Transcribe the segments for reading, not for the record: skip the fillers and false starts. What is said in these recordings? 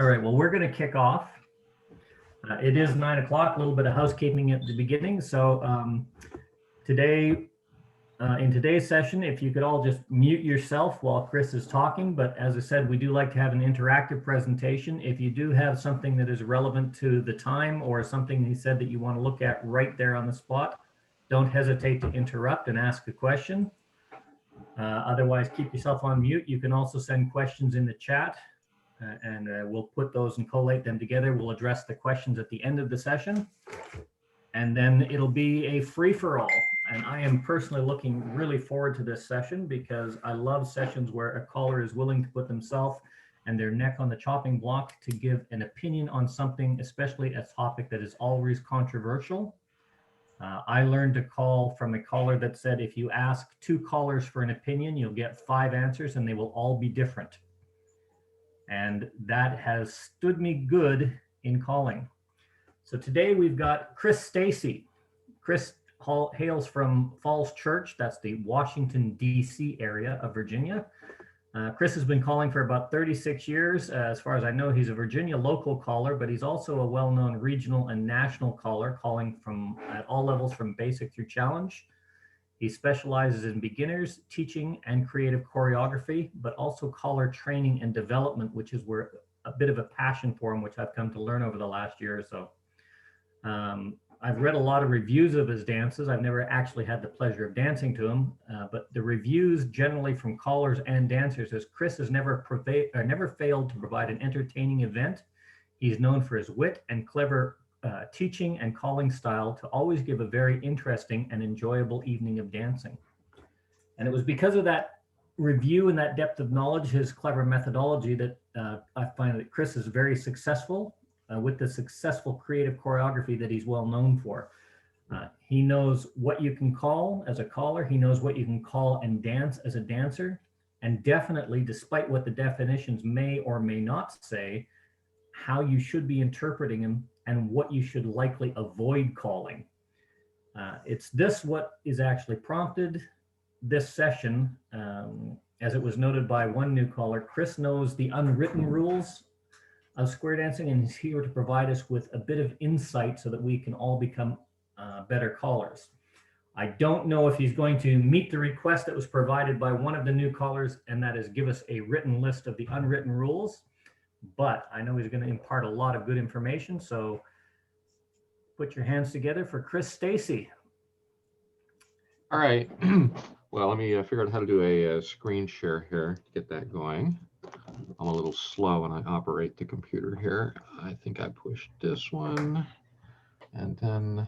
All right, well, we're going to kick off. It is 9 o'clock, a little bit of housekeeping at the beginning. So today, in today's session, if you could all just mute yourself while Chris is talking. But as I said, we do like to have an interactive presentation. If you do have something that is relevant to the time or something he said that you want to look at right there on the spot, don't hesitate to interrupt and ask a question. Otherwise, keep yourself on mute. You can also send questions in the chat. And we'll put those and collate them together. We'll address the questions at the end of the session. And then it'll be a free-for-all. And I am personally looking really forward to this session because I love sessions where a caller is willing to put themselves and their neck on the chopping block to give an opinion on something, especially a topic that is always controversial. I learned to call from a caller that said, if you ask 2 callers for an opinion, you'll get 5 answers and they will all be different. And that has stood me good in calling. So today we've got Chris Stacey. Chris hails from Falls Church. That's the Washington, D.C. area of Virginia. Chris has been calling for about 36 years. As far as I know, he's a Virginia local caller, but he's also a well-known regional and national caller, calling from at all levels from basic through challenge. He specializes in beginners, teaching, and creative choreography, but also caller training and development, which is where a bit of a passion for him, which I've come to learn over the last year or so. I've read a lot of reviews of his dances. I've never actually had the pleasure of dancing to him, but the reviews generally from callers and dancers is Chris has never failed to provide an entertaining event. He's known for his wit and clever teaching and calling style to always give a very interesting and enjoyable evening of dancing. And it was because of that review and that depth of knowledge, his clever methodology, that I find that Chris is very successful with the successful creative choreography that he's well known for. He knows what you can call as a caller. He knows what you can call and dance as a dancer. And definitely, despite what the definitions may or may not say, how you should be interpreting them and what you should likely avoid calling. It's this what is actually prompted this session. As it was noted by one new caller, Chris knows the unwritten rules of square dancing and is here to provide us with a bit of insight so that we can all become better callers. I don't know if he's going to meet the request that was provided by one of the new callers, and that is give us a written list of the unwritten rules. But I know he's going to impart a lot of good information. So put your hands together for Chris Stacey. All right. Well, let me figure out how to do a screen share here to get that going. I'm a little slow when I operate the computer here. I think I pushed this one. And then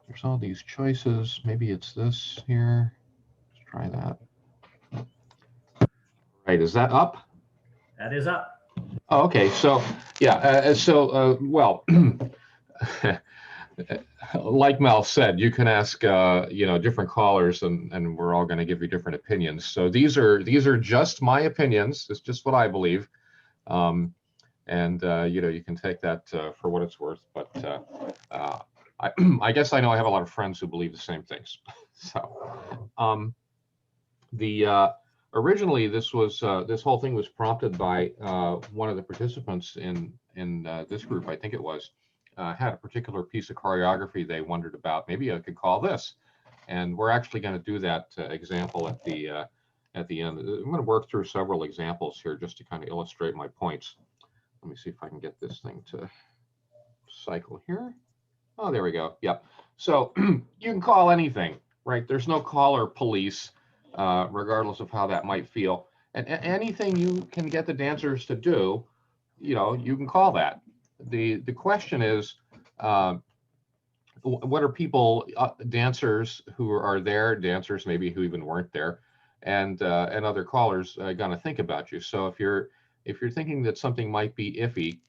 there's all these choices. Maybe it's this here. Let's try that. All right. Is that up? That is up. Oh, okay. So, yeah. Well, like Mel said, you can ask, different callers, and we're all going to give you different opinions. So these are just my opinions. It's just what I believe, you can take that for what it's worth. But I guess I know I have a lot of friends who believe the same things. So, originally, this whole thing was prompted by one of the participants in this group. I think it was had a particular piece of choreography they wondered about. Maybe I could call this, and we're actually going to do that example at the end. I'm going to work through several examples here just to kind of illustrate my points. Let me see if I can get this thing to cycle here. Oh, there we go. Yep. So you can call anything, right? There's no caller police. Regardless of how that might feel, and anything you can get the dancers to do, you can call that. The question is, what are people, dancers who are there, dancers maybe who even weren't there, and other callers going to think about you? So if you're thinking that something might be iffy,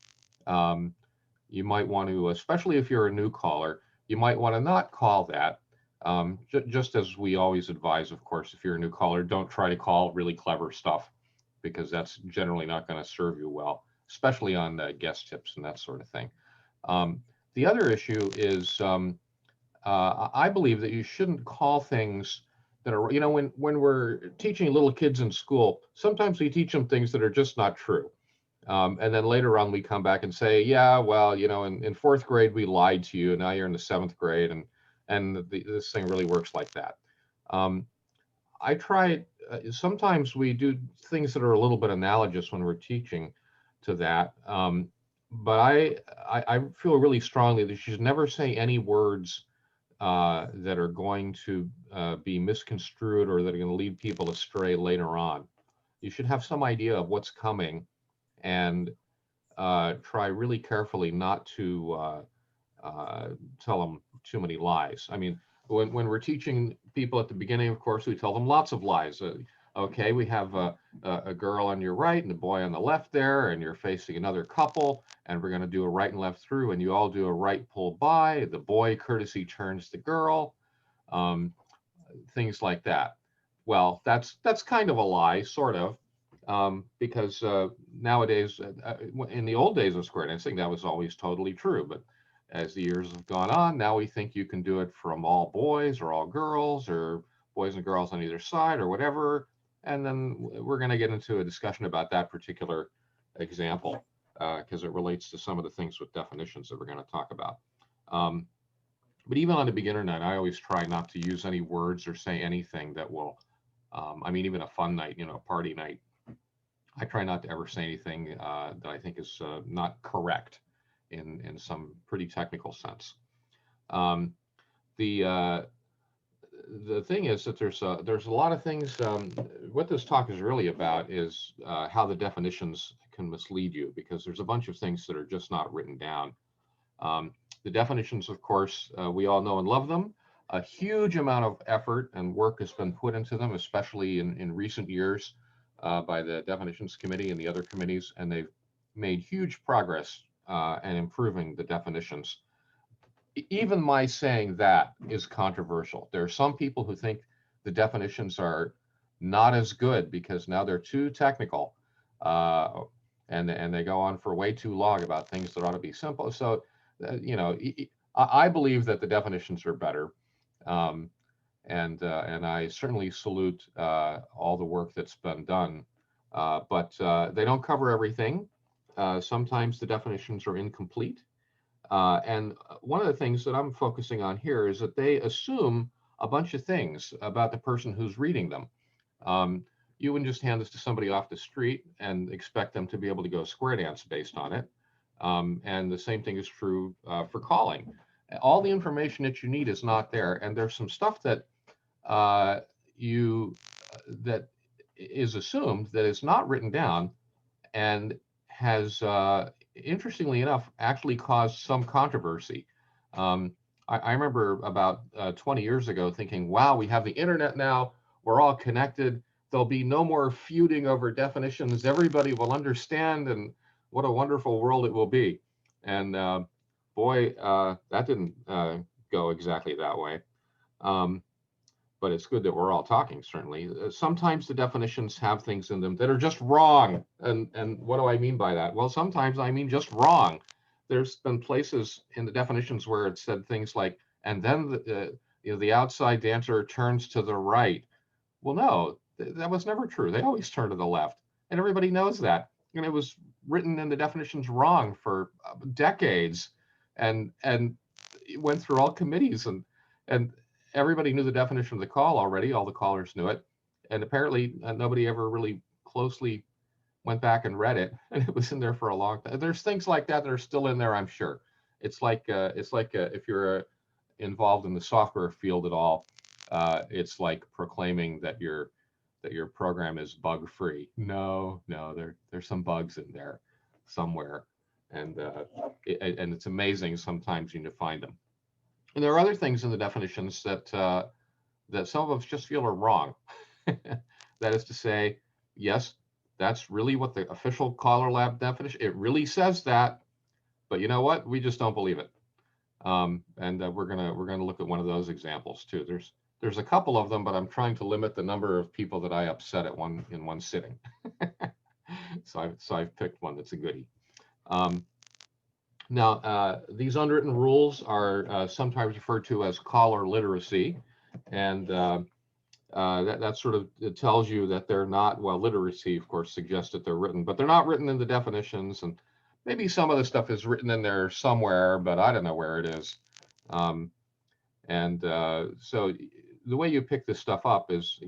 you might want to, especially if you're a new caller, you might want to not call that. Just as we always advise, of course, if you're a new caller, don't try to call really clever stuff, because that's generally not going to serve you well, especially on guest tips and that sort of thing. The other issue is, I believe that you shouldn't call things that are, when we're teaching little kids in school, sometimes we teach them things that are just not true. And then later on, we come back and say, yeah, well, you know, in fourth grade, we lied to you. And now you're in the seventh grade. And this thing really works like that. I try, sometimes we do things that are a little bit analogous when we're teaching to that. But I feel really strongly that you should never say any words that are going to be misconstrued or that are going to lead people astray later on. You should have some idea of what's coming and try really carefully not to tell them too many lies. I mean, when we're teaching people at the beginning, of course, we tell them lots of lies. Okay, we have a girl on your right and a boy on the left there, and you're facing another couple, and we're going to do a right and left through, and you all do a right pull by. The boy courtesy turns the girl, things like that. Well, that's kind of a lie, sort of, because nowadays, in the old days of square dancing, that was always totally true. But as the years have gone on, now we think you can do it from all boys or all girls or boys and girls on either side or whatever. And then we're going to get into a discussion about that particular example because it relates to some of the things with definitions that we're going to talk about. But even on a beginner night, I always try not to use any words or say anything that will, I mean, even a fun night, you know, a party night, I try not to ever say anything that I think is not correct in some pretty technical sense. The thing is that there's a lot of things. What this talk is really about is how the definitions can mislead you, because there's a bunch of things that are just not written down. The definitions, of course, we all know and love them. A huge amount of effort and work has been put into them, especially in recent years by the Definitions Committee and the other committees, and they've made huge progress in improving the definitions. Even my saying that is controversial. There are some people who think the definitions are not as good because now they're too technical, and they go on for way too long about things that ought to be simple. So, you know, I believe that the definitions are better, and I certainly salute all the work that's been done, but they don't cover everything. Sometimes the definitions are incomplete. And one of the things that I'm focusing on here is that they assume a bunch of things about the person who's reading them. You wouldn't just hand this to somebody off the street and expect them to be able to go square dance based on it. And the same thing is true for calling. All the information that you need is not there, and there's some stuff that that is assumed that is not written down and has, interestingly enough, actually caused some controversy. I remember about 20 years ago thinking, wow, we have the internet now, we're all connected, there'll be no more feuding over definitions, everybody will understand, and what a wonderful world it will be. And boy, that didn't go exactly that way. But it's good that we're all talking, certainly. Sometimes the definitions have things in them that are just wrong. And what do I mean by that? Well, sometimes I mean just wrong. There's been places in the definitions where it said things like, and then the outside dancer turns to the right. Well, no, that was never true. They always turn to the left. And everybody knows that. And it was written in the definitions wrong for decades. And it went through all committees and everybody knew the definition of the call already. All the callers knew it. And apparently nobody ever really closely went back and read it. And it was in there for a long time. There's things like that that are still in there, I'm sure. It's like if you're involved in the software field at all, it's like proclaiming that your program is bug free. No, there's some bugs in there somewhere. And it's amazing sometimes you need to find them. And there are other things in the definitions that some of us just feel are wrong. That is to say, yes, that's really what the official Caller Lab definition, it really says that, but you know what? We just don't believe it. And we're gonna look at one of those examples too. There's a couple of them, but I'm trying to limit the number of people that I upset in one sitting. So I've picked one that's a goodie. Now, these unwritten rules are sometimes referred to as caller literacy, and that sort of, it tells you that they're not, well, literacy, of course, suggests that they're written, but they're not written in the definitions. And maybe some of the stuff is written in there somewhere, but I don't know where it is. So the way you pick this stuff up is,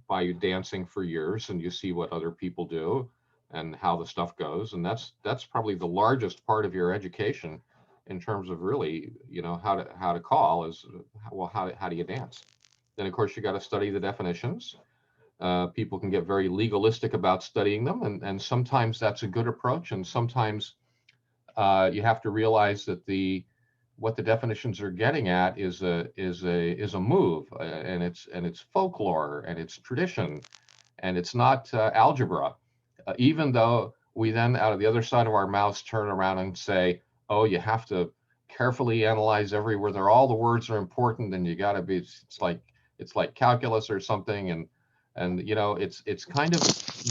by you dancing for years and you see what other people do and how the stuff goes. And that's probably the largest part of your education in terms of really, how to call is, well, how do you dance? Then, of course, you got to study the definitions. People can get very legalistic about studying them, and sometimes that's a good approach, and sometimes you have to realize that what the definitions are getting at is a move, and it's folklore, and it's tradition, and it's not algebra. Even though we then, out of the other side of our mouths, turn around and say, "Oh, you have to carefully analyze every word. All the words are important, and you got to be." It's like calculus or something, and it's kind of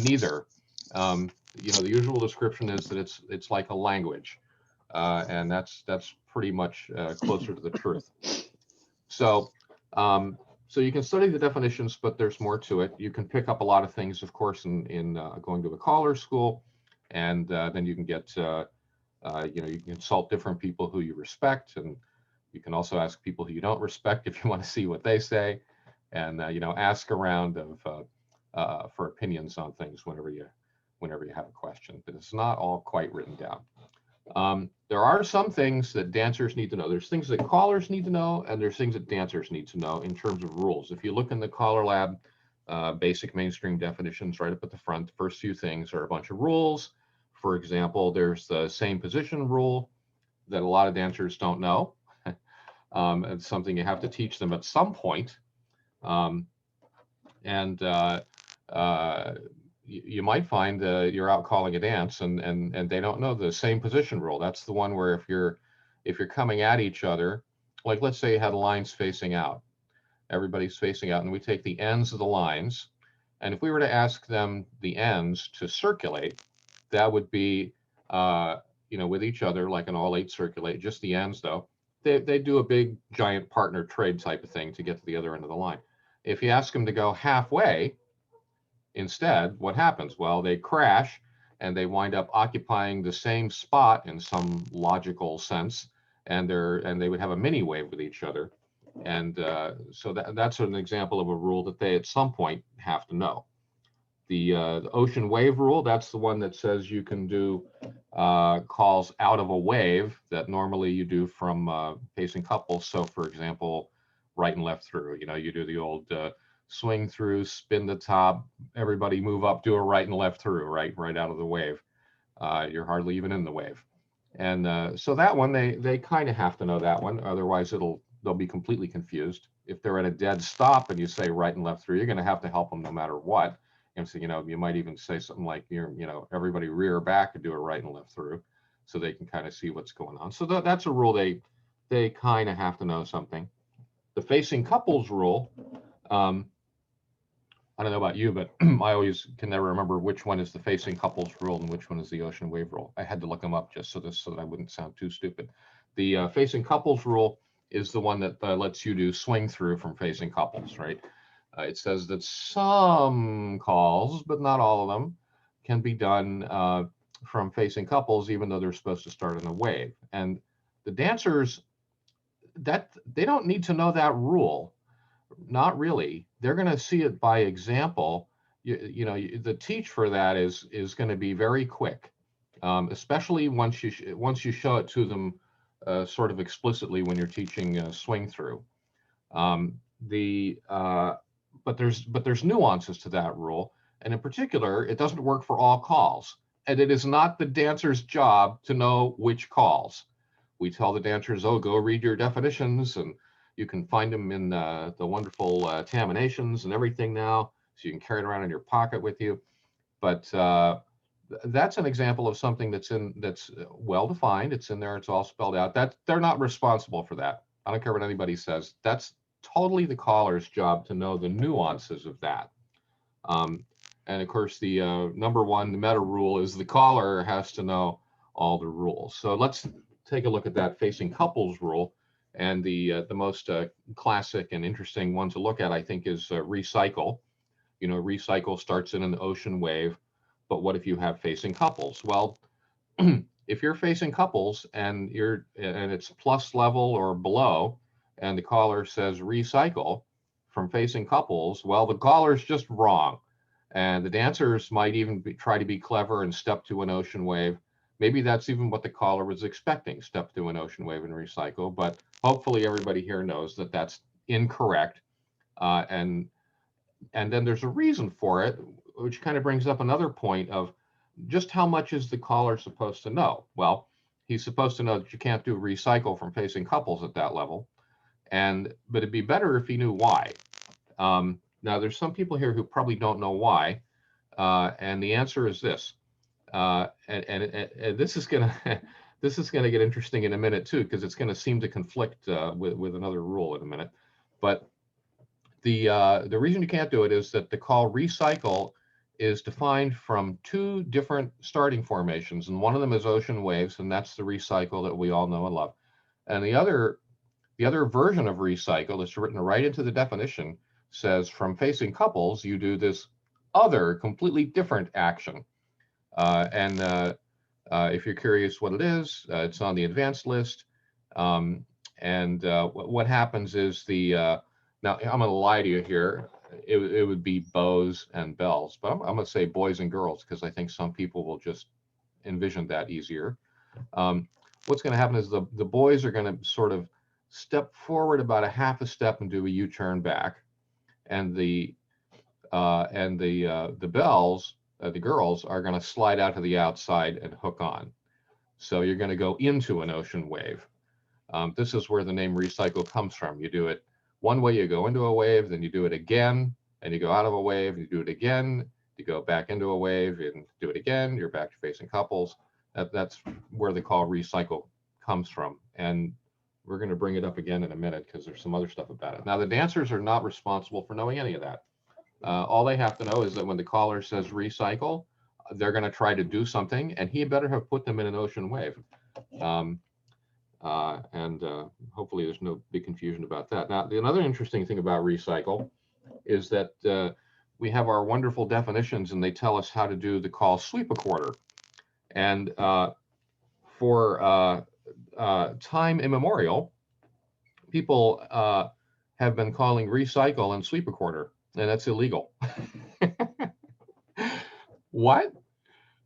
neither. The usual description is that it's like a language, and that's pretty much closer to the truth. So you can study the definitions, but there's more to it. You can pick up a lot of things, of course, in going to a caller school, and then you can get you can consult different people who you respect, and you can also ask people who you don't respect if you want to see what they say, and ask around for opinions on things whenever you have a question. But it's not all quite written down. There are some things that dancers need to know. There's things that callers need to know, and there's things that dancers need to know in terms of rules. If you look in the Caller Lab basic mainstream definitions right up at the front, the first few things are a bunch of rules. For example, there's the same position rule that a lot of dancers don't know. It's something you have to teach them at some point. You might find you're out calling a dance and they don't know the same position rule. That's the one where if you're coming at each other, like let's say you had lines facing out, everybody's facing out, and we take the ends of the lines, and if we were to ask them the ends to circulate, that would be with each other, like an all eight circulate, just the ends though. They do a big giant partner trade type of thing to get to the other end of the line. If you ask them to go halfway instead, what happens? Well, they crash and they wind up occupying the same spot in some logical sense, and they would have a mini wave with each other. And so that's an example of a rule that they at some point have to know. The ocean wave rule, that's the one that says you can do calls out of a wave that normally you do from facing couples. So for example, right and left through, you do the old swing through, spin the top, everybody move up, do a right and left through, right out of the wave. You're hardly even in the wave. And so that one, they kind of have to know that one. Otherwise they'll be completely confused. If they're at a dead stop and you say right and left through, you're going to have to help them no matter what. And so, you might even say something like, everybody rear back and do a right and left through, so they can kind of see what's going on. So that's a rule they kind of have to know something. The facing couples rule, I don't know about you, but I always can never remember which one is the facing couples rule and which one is the ocean wave rule. I had to look them up just so that I wouldn't sound too stupid. The facing couples rule is the one that lets you do swing through from facing couples, right? It says that some calls, but not all of them, can be done from facing couples, even though they're supposed to start in a wave. And the dancers, that they don't need to know that rule. Not really. They're going to see it by example. The teach for that is going to be very quick, especially once you show it to them sort of explicitly when you're teaching swing through. But there's nuances to that rule, and in particular, it doesn't work for all calls, and it is not the dancer's job to know which calls. We tell the dancers, "Oh, go read your definitions," and you can find them in the wonderful Taminations and everything now, so you can carry it around in your pocket with you. But that's an example of something that's well defined. It's in there. It's all spelled out. That they're not responsible for that. I don't care what anybody says. That's totally the caller's job to know the nuances of that. And of course, the number one, the meta rule is the caller has to know all the rules. So let's take a look at that facing couples rule. And the most classic and interesting one to look at, I think, is recycle. You know, recycle starts in an ocean wave, but what if you have facing couples? Well, if you're facing couples and it's plus level or below, and the caller says recycle from facing couples, well, the caller's just wrong. And the dancers might even try to be clever and step to an ocean wave. Maybe that's even what the caller was expecting, step to an ocean wave and recycle. But hopefully everybody here knows that that's incorrect. And then there's a reason for it, which kind of brings up another point of just how much is the caller supposed to know? Well, he's supposed to know that you can't do recycle from facing couples at that level. But it'd be better if he knew why. Now, there's some people here who probably don't know why, and the answer is this. And this is gonna this is gonna get interesting in a minute too, because it's gonna seem to conflict with another rule in a minute. But the reason you can't do it is that the call recycle is defined from two different starting formations, and one of them is ocean waves, and that's the recycle that we all know and love. And the other version of recycle that's written right into the definition says from facing couples, you do this other completely different action. If you're curious what it is, it's on the advanced list. What happens is now I'm going to lie to you here. It would be bows and bells, but I'm going to say boys and girls because I think some people will just envision that easier. What's going to happen is the boys are going to sort of step forward about a half a step and do a U-turn back, and the bells, the girls, are going to slide out to the outside and hook on. So you're going to go into an ocean wave. This is where the name recycle comes from. You do it one way, you go into a wave, then you do it again, and you go out of a wave, and you do it again, you go back into a wave, and do it again, you're back to facing couples. That's where the call recycle comes from. And we're going to bring it up again in a minute because there's some other stuff about it. Now, the dancers are not responsible for knowing any of that. All they have to know is that when the caller says recycle, they're going to try to do something, and he better have put them in an ocean wave. Hopefully there's no big confusion about that. Now, another interesting thing about recycle is that we have our wonderful definitions, and they tell us how to do the call sweep a quarter. And for time immemorial, people have been calling recycle and sweep a quarter, and that's illegal. What?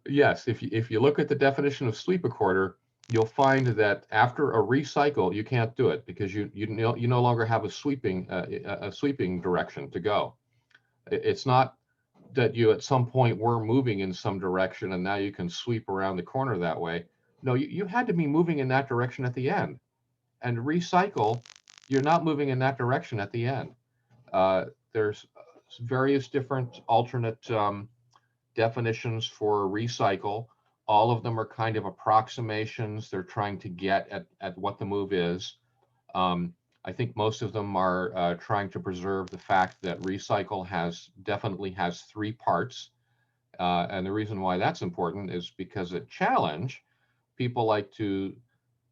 Yes, if you look at the definition of sweep a quarter, you'll find that after a recycle, you can't do it because you no longer have a sweeping direction to go. It's not that you at some point were moving in some direction and now you can sweep around the corner that way. No, you had to be moving in that direction at the end. And recycle, you're not moving in that direction at the end. There's various different alternate definitions for recycle. All of them are kind of approximations. They're trying to get at what the move is. I think most of them are trying to preserve the fact that recycle definitely has three parts. And the reason why that's important is because at challenge, people like to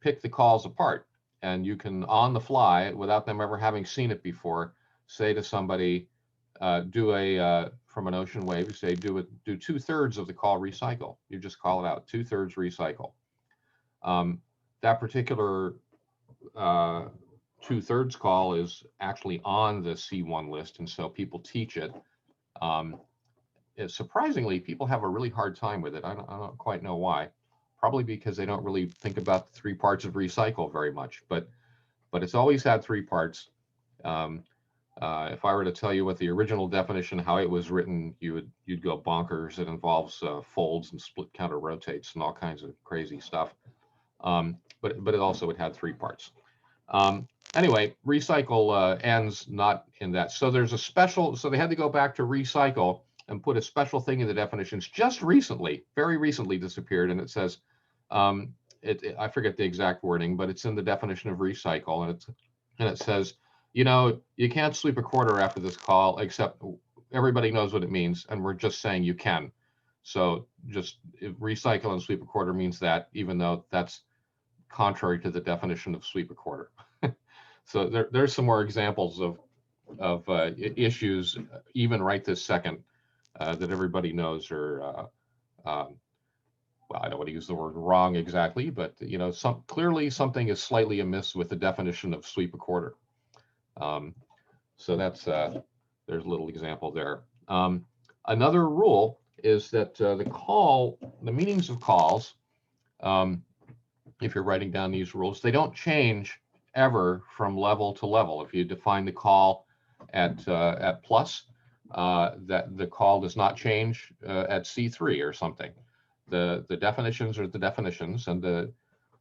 pick the calls apart. And you can, on the fly, without them ever having seen it before, say to somebody, from an ocean wave, you say, do 2/3 of the call recycle. You just call it out, 2/3 recycle. That particular 2/3 call is actually on the C1 list, and so people teach it. Surprisingly, people have a really hard time with it. I don't quite know why. Probably because they don't really think about the three parts of recycle very much, but it's always had three parts. If I were to tell you what the original definition, how it was written, you'd go bonkers. It involves folds and split counter rotates and all kinds of crazy stuff. But it had three parts. Anyway, recycle ends not in that. So there's a special. So they had to go back to recycle and put a special thing in the definitions. Just recently, very recently, this appeared, and it says, I forget the exact wording, but it's in the definition of recycle, and it says, you can't sweep a quarter after this call, except everybody knows what it means, and we're just saying you can. So just recycle and sweep a quarter means that, even though that's contrary to the definition of sweep a quarter. So there's some more examples of issues, even right this second, that everybody knows are, well, I don't want to use the word wrong exactly, but clearly something is slightly amiss with the definition of sweep a quarter. So that's there's a little example there. Another rule is that the meanings of calls, if you're writing down these rules, they don't change ever from level to level. If you define the call at plus, that the call does not change at C3 or something. The definitions are the definitions, and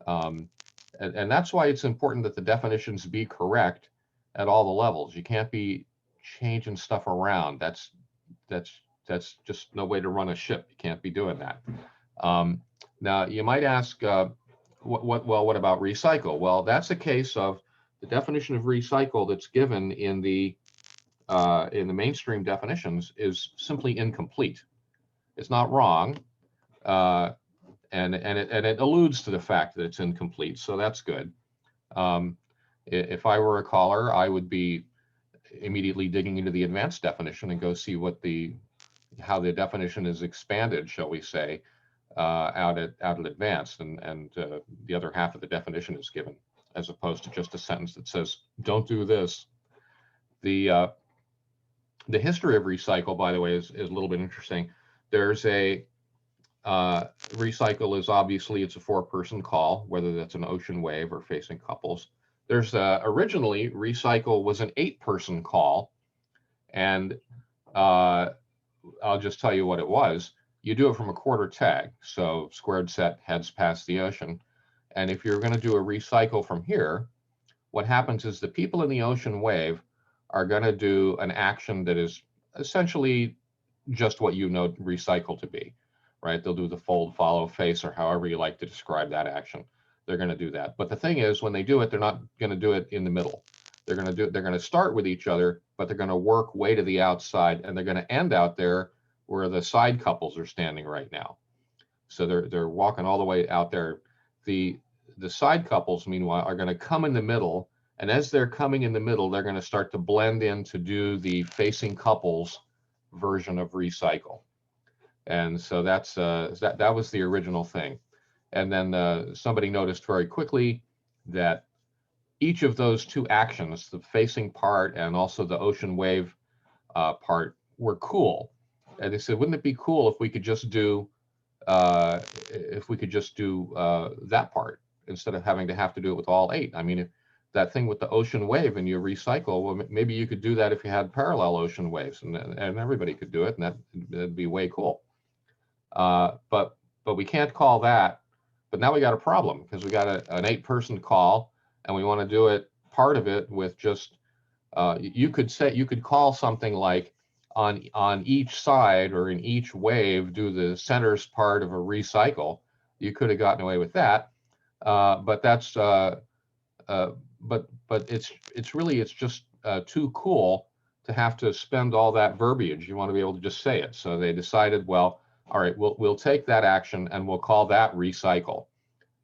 and that's why it's important that the definitions be correct at all the levels. You can't be changing stuff around. That's just no way to run a ship. You can't be doing that. Now you might ask, what about recycle? Well, that's a case of the definition of recycle that's given in the mainstream definitions is simply incomplete. It's not wrong, and it alludes to the fact that it's incomplete, so that's good. If I were a caller, I would be immediately digging into the advanced definition and go see how the definition is expanded, shall we say, out at advanced, and the other half of the definition is given, as opposed to just a sentence that says don't do this. The history of recycle, by the way, is a little bit interesting. There's a recycle is obviously it's a 4-person call, whether that's an ocean wave or facing couples. There's originally recycle was an 8-person call, and I'll just tell you what it was. You do it from a quarter tag, so squared set heads past the ocean. And if you're going to do a recycle from here, what happens is the people in the ocean wave are going to do an action that is essentially just what you know recycle to be, right? They'll do the fold, follow, face, or however you like to describe that action. They're going to do that. But the thing is, when they do it, they're not going to do it in the middle. They're going to start with each other, but they're going to work way to the outside, and they're going to end out there where the side couples are standing right now. So they're walking all the way out there. The side couples, meanwhile, are going to come in the middle, and as they're coming in the middle, they're going to start to blend in to do the facing couples version of recycle. And so that's that was the original thing. And then somebody noticed very quickly that each of those two actions, the facing part and also the ocean wave part, were cool. And they said, wouldn't it be cool if we could just do that part instead of having to do it with all 8? I mean, if that thing with the ocean wave and you recycle, well, maybe you could do that if you had parallel ocean waves, and everybody could do it, and that'd be way cool. But we can't call that. But now we got a problem, because we got an 8-person call, and we want to do it, part of it, with just you could call something like on each side or in each wave do the centers part of a recycle. You could have gotten away with that, but that's but it's just too cool to have to spend all that verbiage. You want to be able to just say it. So they decided, well, all right, we'll take that action and we'll call that recycle.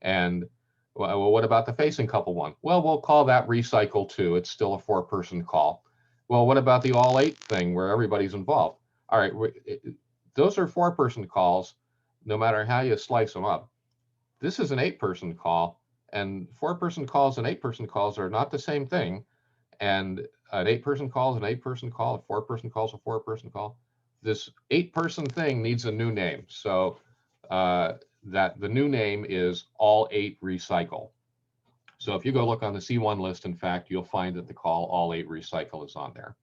And well, what about the facing couple one? Well, we'll call that recycle too. It's still a 4-person call. Well, what about the all 8 thing where everybody's involved? All right, those are 4-person calls, no matter how you slice them up. This is an 8-person call, and 4-person calls and 8-person calls are not the same thing. And an 8-person call is an 8-person call. A 4-person call is a 4-person call. This 8-person thing needs a new name. So that the new name is all 8 recycle. So if you go look on the C1 list, in fact, you'll find that the call all 8 recycle is on there.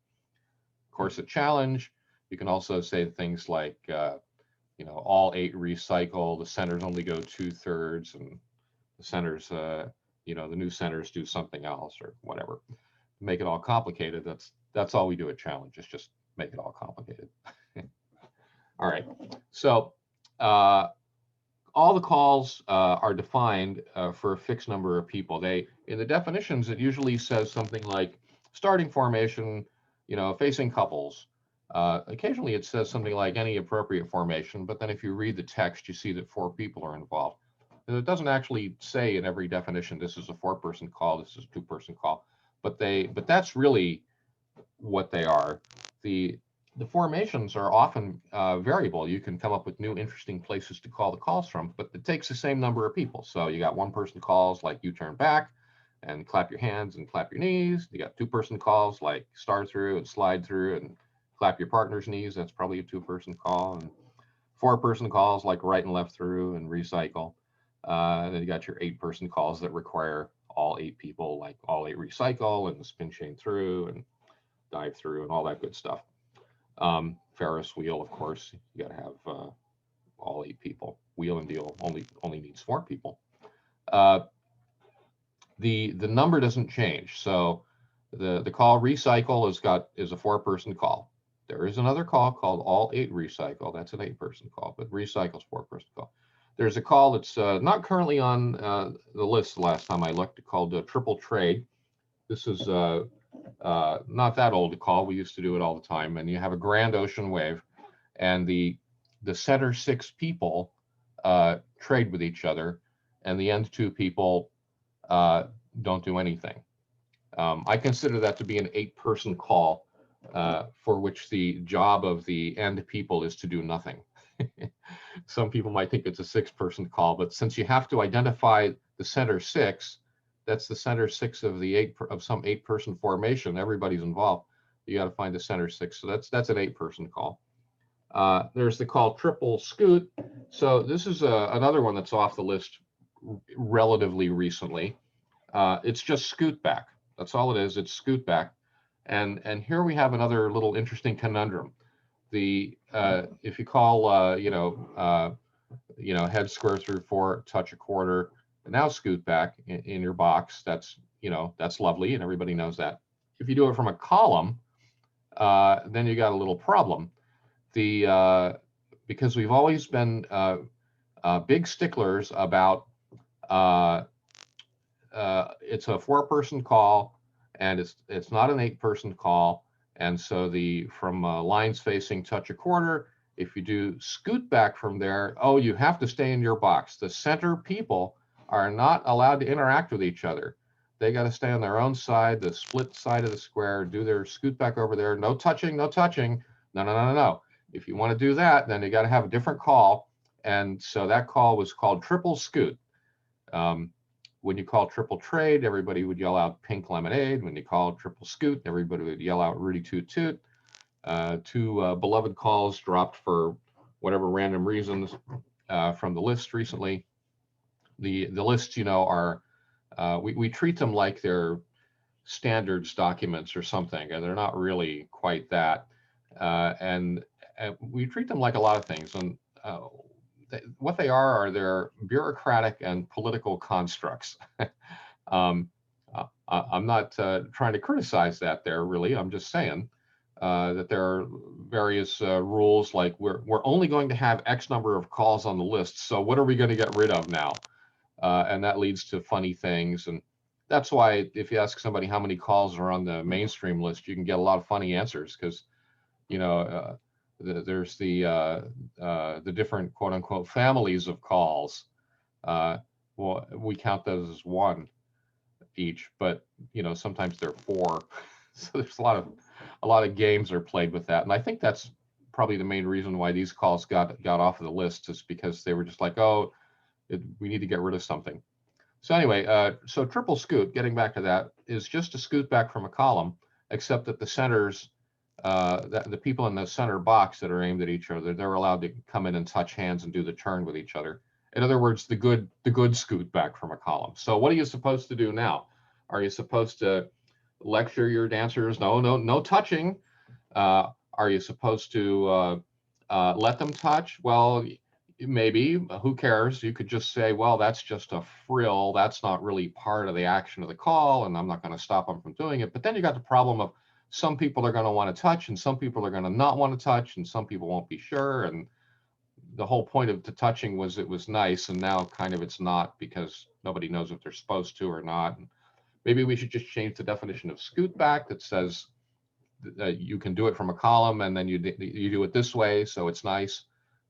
Of course, a challenge, you can also say things like, all 8 recycle, the centers only go 2/3, and the centers, the new centers do something else or whatever. Make it all complicated. That's all we do at challenge, is just make it all complicated. All right, so all the calls are defined for a fixed number of people. In the definitions, it usually says something like starting formation, facing couples. Occasionally it says something like any appropriate formation, but then if you read the text, you see that 4 people are involved. And it doesn't actually say in every definition, this is a 4-person call, this is a 2-person call. but that's really what they are. The formations are often variable. You can come up with new interesting places to call the calls from, but it takes the same number of people. So you got one person calls like you turn back and clap your hands and clap your knees. You got two-person calls like star through and slide through and clap your partner's knees. That's probably a two-person call. And four-person calls like right and left through and recycle. Then you got your eight-person calls that require all eight people, like all eight recycle and the spin chain through and dive through and all that good stuff. Ferris wheel, of course, you got to have all eight people. Wheel and deal only needs four people. The number doesn't change. So the call recycle is a four-person call. There is another call called all eight recycle. That's an eight-person call, but recycle is four-person call. There's a call that's not currently on the list last time I looked, called triple trade. This is not that old a call. We used to do it all the time. And you have a grand ocean wave, and the center six people trade with each other, and the end two people don't do anything. I consider that to be an eight-person call for which the job of the end people is to do nothing. Some people might think it's a six-person call, but since you have to identify the center six, that's the center six of some eight-person formation. Everybody's involved. You got to find the center six. So that's an eight-person call. There's the call triple scoot. So this is another one that's off the list relatively recently. It's just scoot back. That's all it is. It's scoot back. And here we have another little interesting conundrum. If you call head square through four, touch a quarter, and now scoot back in your box, that's lovely, and everybody knows that. If you do it from a column, then you got a little problem. Because we've always been big sticklers about it's a four-person call, and it's not an eight-person call, and so from lines facing touch a quarter, if you do scoot back from there, you have to stay in your box. The center people are not allowed to interact with each other. They got to stay on their own side, the split side of the square, do their scoot back over there. No touching, no touching. No. If you want to do that, then you got to have a different call. And so that call was called triple scoot. When you call triple trade, everybody would yell out pink lemonade. When you call triple scoot, everybody would yell out Rudy toot toot. Two beloved calls dropped for whatever random reasons from the list recently. The lists, are we treat them like they're standards documents or something, and they're not really quite that. And we treat them like a lot of things. And what they are they're bureaucratic and political constructs. I'm not trying to criticize that there, really. I'm just saying that there are various rules, like we're only going to have X number of calls on the list. So what are we going to get rid of now? And that leads to funny things. And that's why if you ask somebody how many calls are on the mainstream list, you can get a lot of funny answers, because there's the different quote unquote families of calls. Well, we count those as one each, but sometimes they're four. So there's a lot of games are played with that, and I think that's probably the main reason why these calls got off of the list, is because they were just like, we need to get rid of something. So anyway, so triple scoot, getting back to that, is just a scoot back from a column, except that the centers, the people in the center box that are aimed at each other, they're allowed to come in and touch hands and do the turn with each other. In other words, the good scoot back from a column. So what are you supposed to do now? Are you supposed to lecture your dancers? No touching. Are you supposed to let them touch? Well, maybe. Who cares? You could just say, well, that's just a frill. That's not really part of the action of the call, and I'm not going to stop them from doing it. But then you got the problem of some people are going to want to touch, and some people are going to not want to touch, and some people won't be sure. And the whole point of the touching was it was nice, and now kind of it's not, because nobody knows if they're supposed to or not. And maybe we should just change the definition of scoot back that says you can do it from a column, and then you do it this way, so it's nice.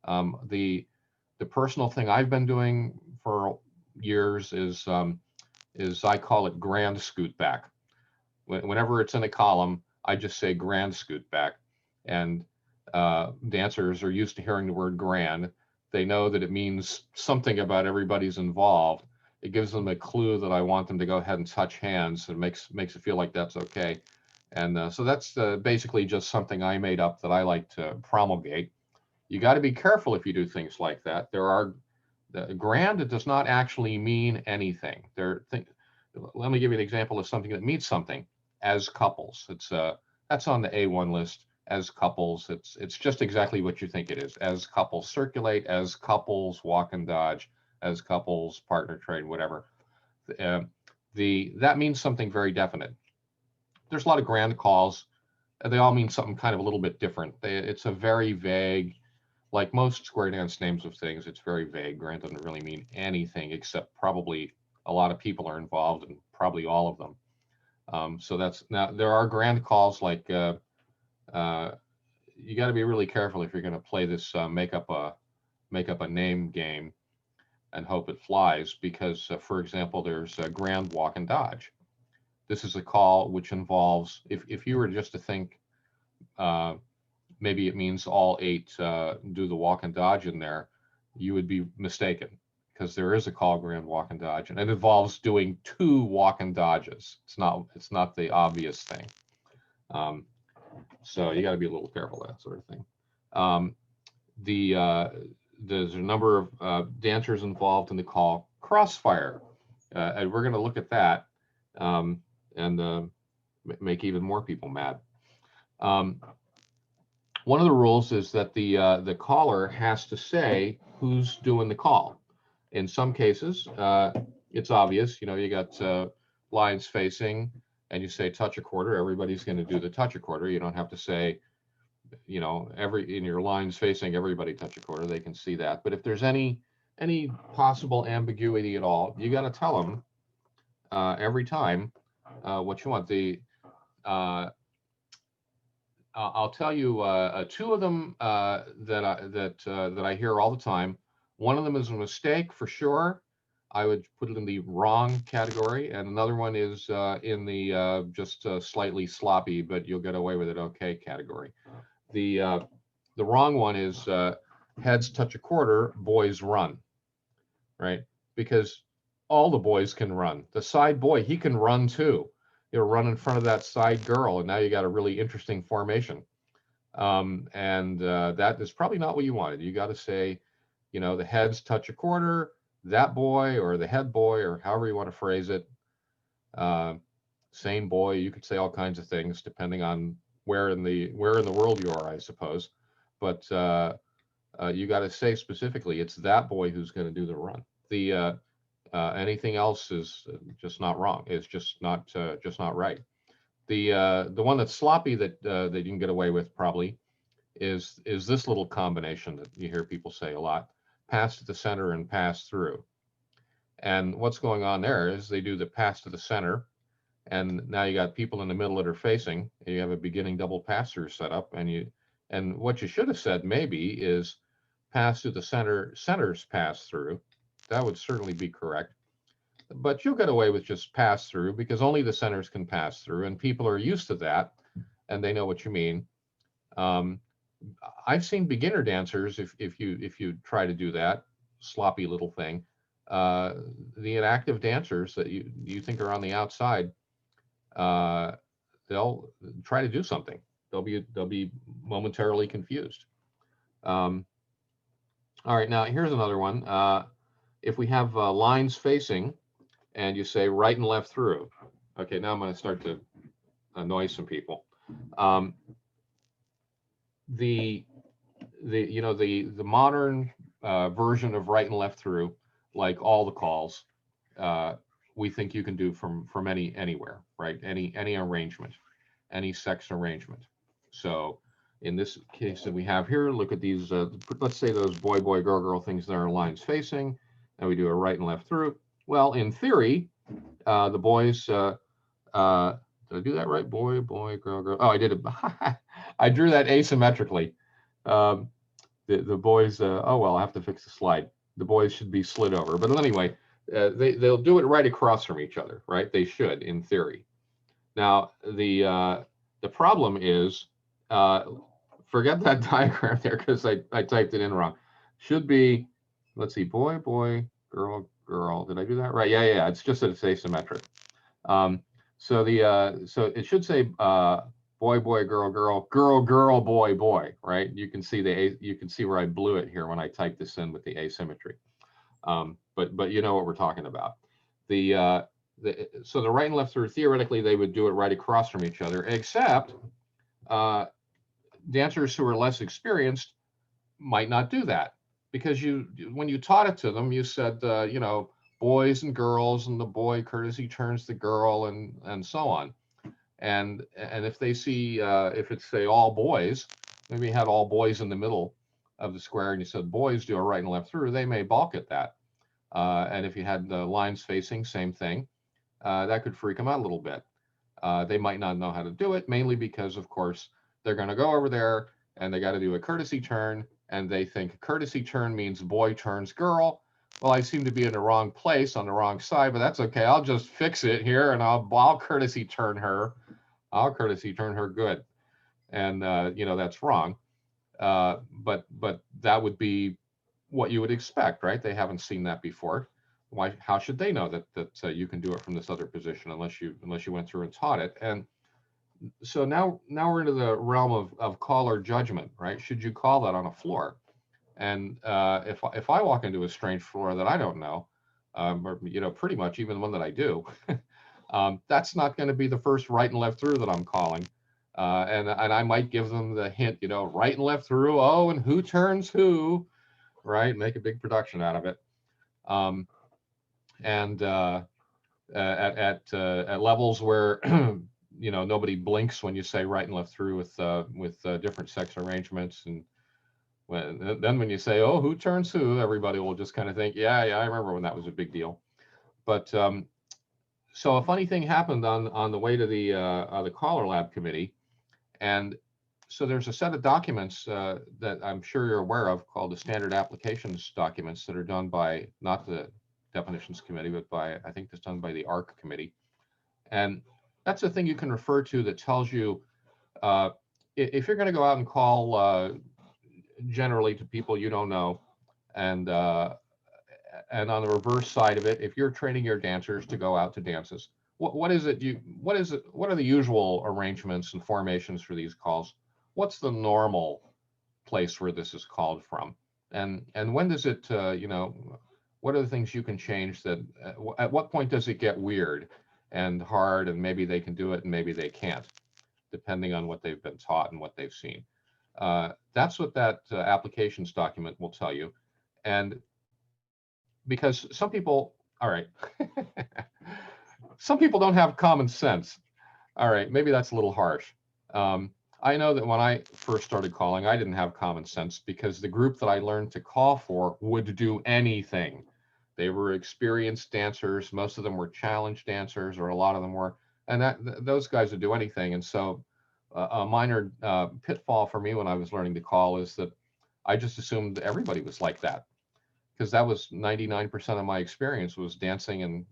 The personal thing I've been doing for years is I call it grand scoot back. Whenever it's in a column, I just say grand scoot back. And dancers are used to hearing the word grand. They know that it means something about everybody's involved. It gives them a clue that I want them to go ahead and touch hands, and makes it feel like that's okay. And so that's basically just something I made up that I like to promulgate. You got to be careful if you do things like that. The grand does not actually mean anything. Let me give you an example of something that means something. As couples, that's on the A1 list. As couples, it's just exactly what you think it is. As couples circulate, as couples walk and dodge, as couples partner trade, whatever. That means something very definite. There's a lot of grand calls. They all mean something kind of a little bit different. It's a very vague, like most square dance names of things, it's very vague. Grand doesn't really mean anything, except probably a lot of people are involved, and probably all of them. So now there are grand calls like you got to be really careful if you're going to play this make up a name game and hope it flies, because for example, there's a grand walk and dodge. This is a call which involves, if you were just to think maybe it means all 8 do the walk and dodge in there, you would be mistaken, because there is a call grand walk and dodge, and it involves doing 2 walk and dodges. It's not the obvious thing. So you got to be a little careful, that sort of thing. There's a number of dancers involved in the call CrossFire, and we're going to look at that and make even more people mad. One of the rules is that the caller has to say who's doing the call. In some cases, it's obvious. You got lines facing, and you say touch a quarter. Everybody's going to do the touch a quarter. You don't have to say, in your lines facing, everybody touch a quarter. They can see that. But if there's any possible ambiguity at all, you got to tell them every time what you want. I'll tell you 2 of them that I hear all the time. One of them is a mistake for sure. I would put it in the wrong category, and another one is in the just slightly sloppy, but you'll get away with it okay category. The wrong one is heads touch a quarter, boys run, right? Because all the boys can run. The side boy, he can run too. He'll run in front of that side girl, and now you got a really interesting formation. And that is probably not what you wanted. You got to say, the heads touch a quarter, that boy, or the head boy, or however you want to phrase it. Same boy. You could say all kinds of things depending on where in the world you are, I suppose. But you got to say specifically, it's that boy who's going to do the run. Anything else is just not wrong. It's just not right. The one that's sloppy that you can get away with probably is this little combination that you hear people say a lot: pass to the center and pass through. And what's going on there is they do the pass to the center, and now you got people in the middle that are facing, and you have a beginning double pass through set up, and what you should have said maybe is pass to the center, centers pass through. That would certainly be correct. But you'll get away with just pass through, because only the centers can pass through, and people are used to that, and they know what you mean. I've seen beginner dancers, if you try to do that sloppy little thing, the inactive dancers that you think are on the outside, they'll try to do something. They'll be momentarily confused. All right, now here's another one. If we have lines facing, and you say right and left through. Okay, now I'm going to start to annoy some people. The modern version of right and left through, like all the calls, we think you can do from anywhere, right? Any arrangement, any sex arrangement. So in this case that we have here, look at these. Let's say those boy girl things that are lines facing, and we do a right and left through. Well, in theory, the boys, did I do that right? Boy, girl. Oh, I did it. I drew that asymmetrically. The boys, oh, well, I have to fix the slide. The boys should be slid over. But anyway, they'll do it right across from each other, right? They should, in theory. Now, the problem is, forget that diagram there because I typed it in wrong. Should be, let's see, boy, boy, girl, girl. Did I do that right? Yeah, yeah. It's just that it's asymmetric. Um, so it should say boy, boy, girl, girl, girl, girl, boy, boy. Right? You can see where I blew it here when I typed this in with the asymmetry. But you know what we're talking about. The so the right and left through, theoretically they would do it right across from each other, except uh, dancers who are less experienced might not do that because when you taught it to them, you said boys and girls, and the boy courtesy turns the girl, and so on. And if they see if it's say all boys, maybe you had all boys in the middle of the square, and you said boys do a right and left through, they may balk at that. And if you had the lines facing, same thing, that could freak them out a little bit. They might not know how to do it, mainly because, of course, they're going to go over there and they got to do a courtesy turn, and they think courtesy turn means boy turns girl. Well, I seem to be in the wrong place on the wrong side, but that's okay. I'll just fix it here, and I'll courtesy turn her. I'll courtesy turn her good, and that's wrong. But that would be what you would expect, right? They haven't seen that before. Why? How should they know that you can do it from this other position unless you went through and taught it? And so now we're into the realm of call or judgment, right? Should you call that on a floor? And if I walk into a strange floor that I don't know, or pretty much even the one that I do, that's not going to be the first right and left through that I'm calling. And I might give them the hint, right and left through. Oh, and who turns who, right? Make a big production out of it. Um, and at levels where nobody blinks when you say right and left through with different sex arrangements, and then when you say, oh, who turns who, everybody will just kind of think, yeah, I remember when that was a big deal. But so a funny thing happened on the way to the Caller Lab committee. And so there's a set of documents that I'm sure you're aware of called the standard applications documents that are done by not the definitions committee, but I think it's done by the ARC committee. And that's a thing you can refer to that tells you if you're going to go out and call generally to people you don't know, and on the reverse side of it, if you're training your dancers to go out to dances, what are the usual arrangements and formations for these calls? What's the normal place where this is called from? And when does it, what are the things you can change that, at what point does it get weird and hard, and maybe they can do it and maybe they can't, depending on what they've been taught and what they've seen. That's what that applications document will tell you. And because some people, all right, some people don't have common sense. All right, maybe that's a little harsh. I know that when I first started calling, I didn't have common sense because the group that I learned to call for would do anything. They were experienced dancers. Most of them were challenge dancers, or a lot of them were, and those guys would do anything. And so a minor pitfall for me when I was learning to call is that I just assumed everybody was like that, because that was 99% of my experience was dancing and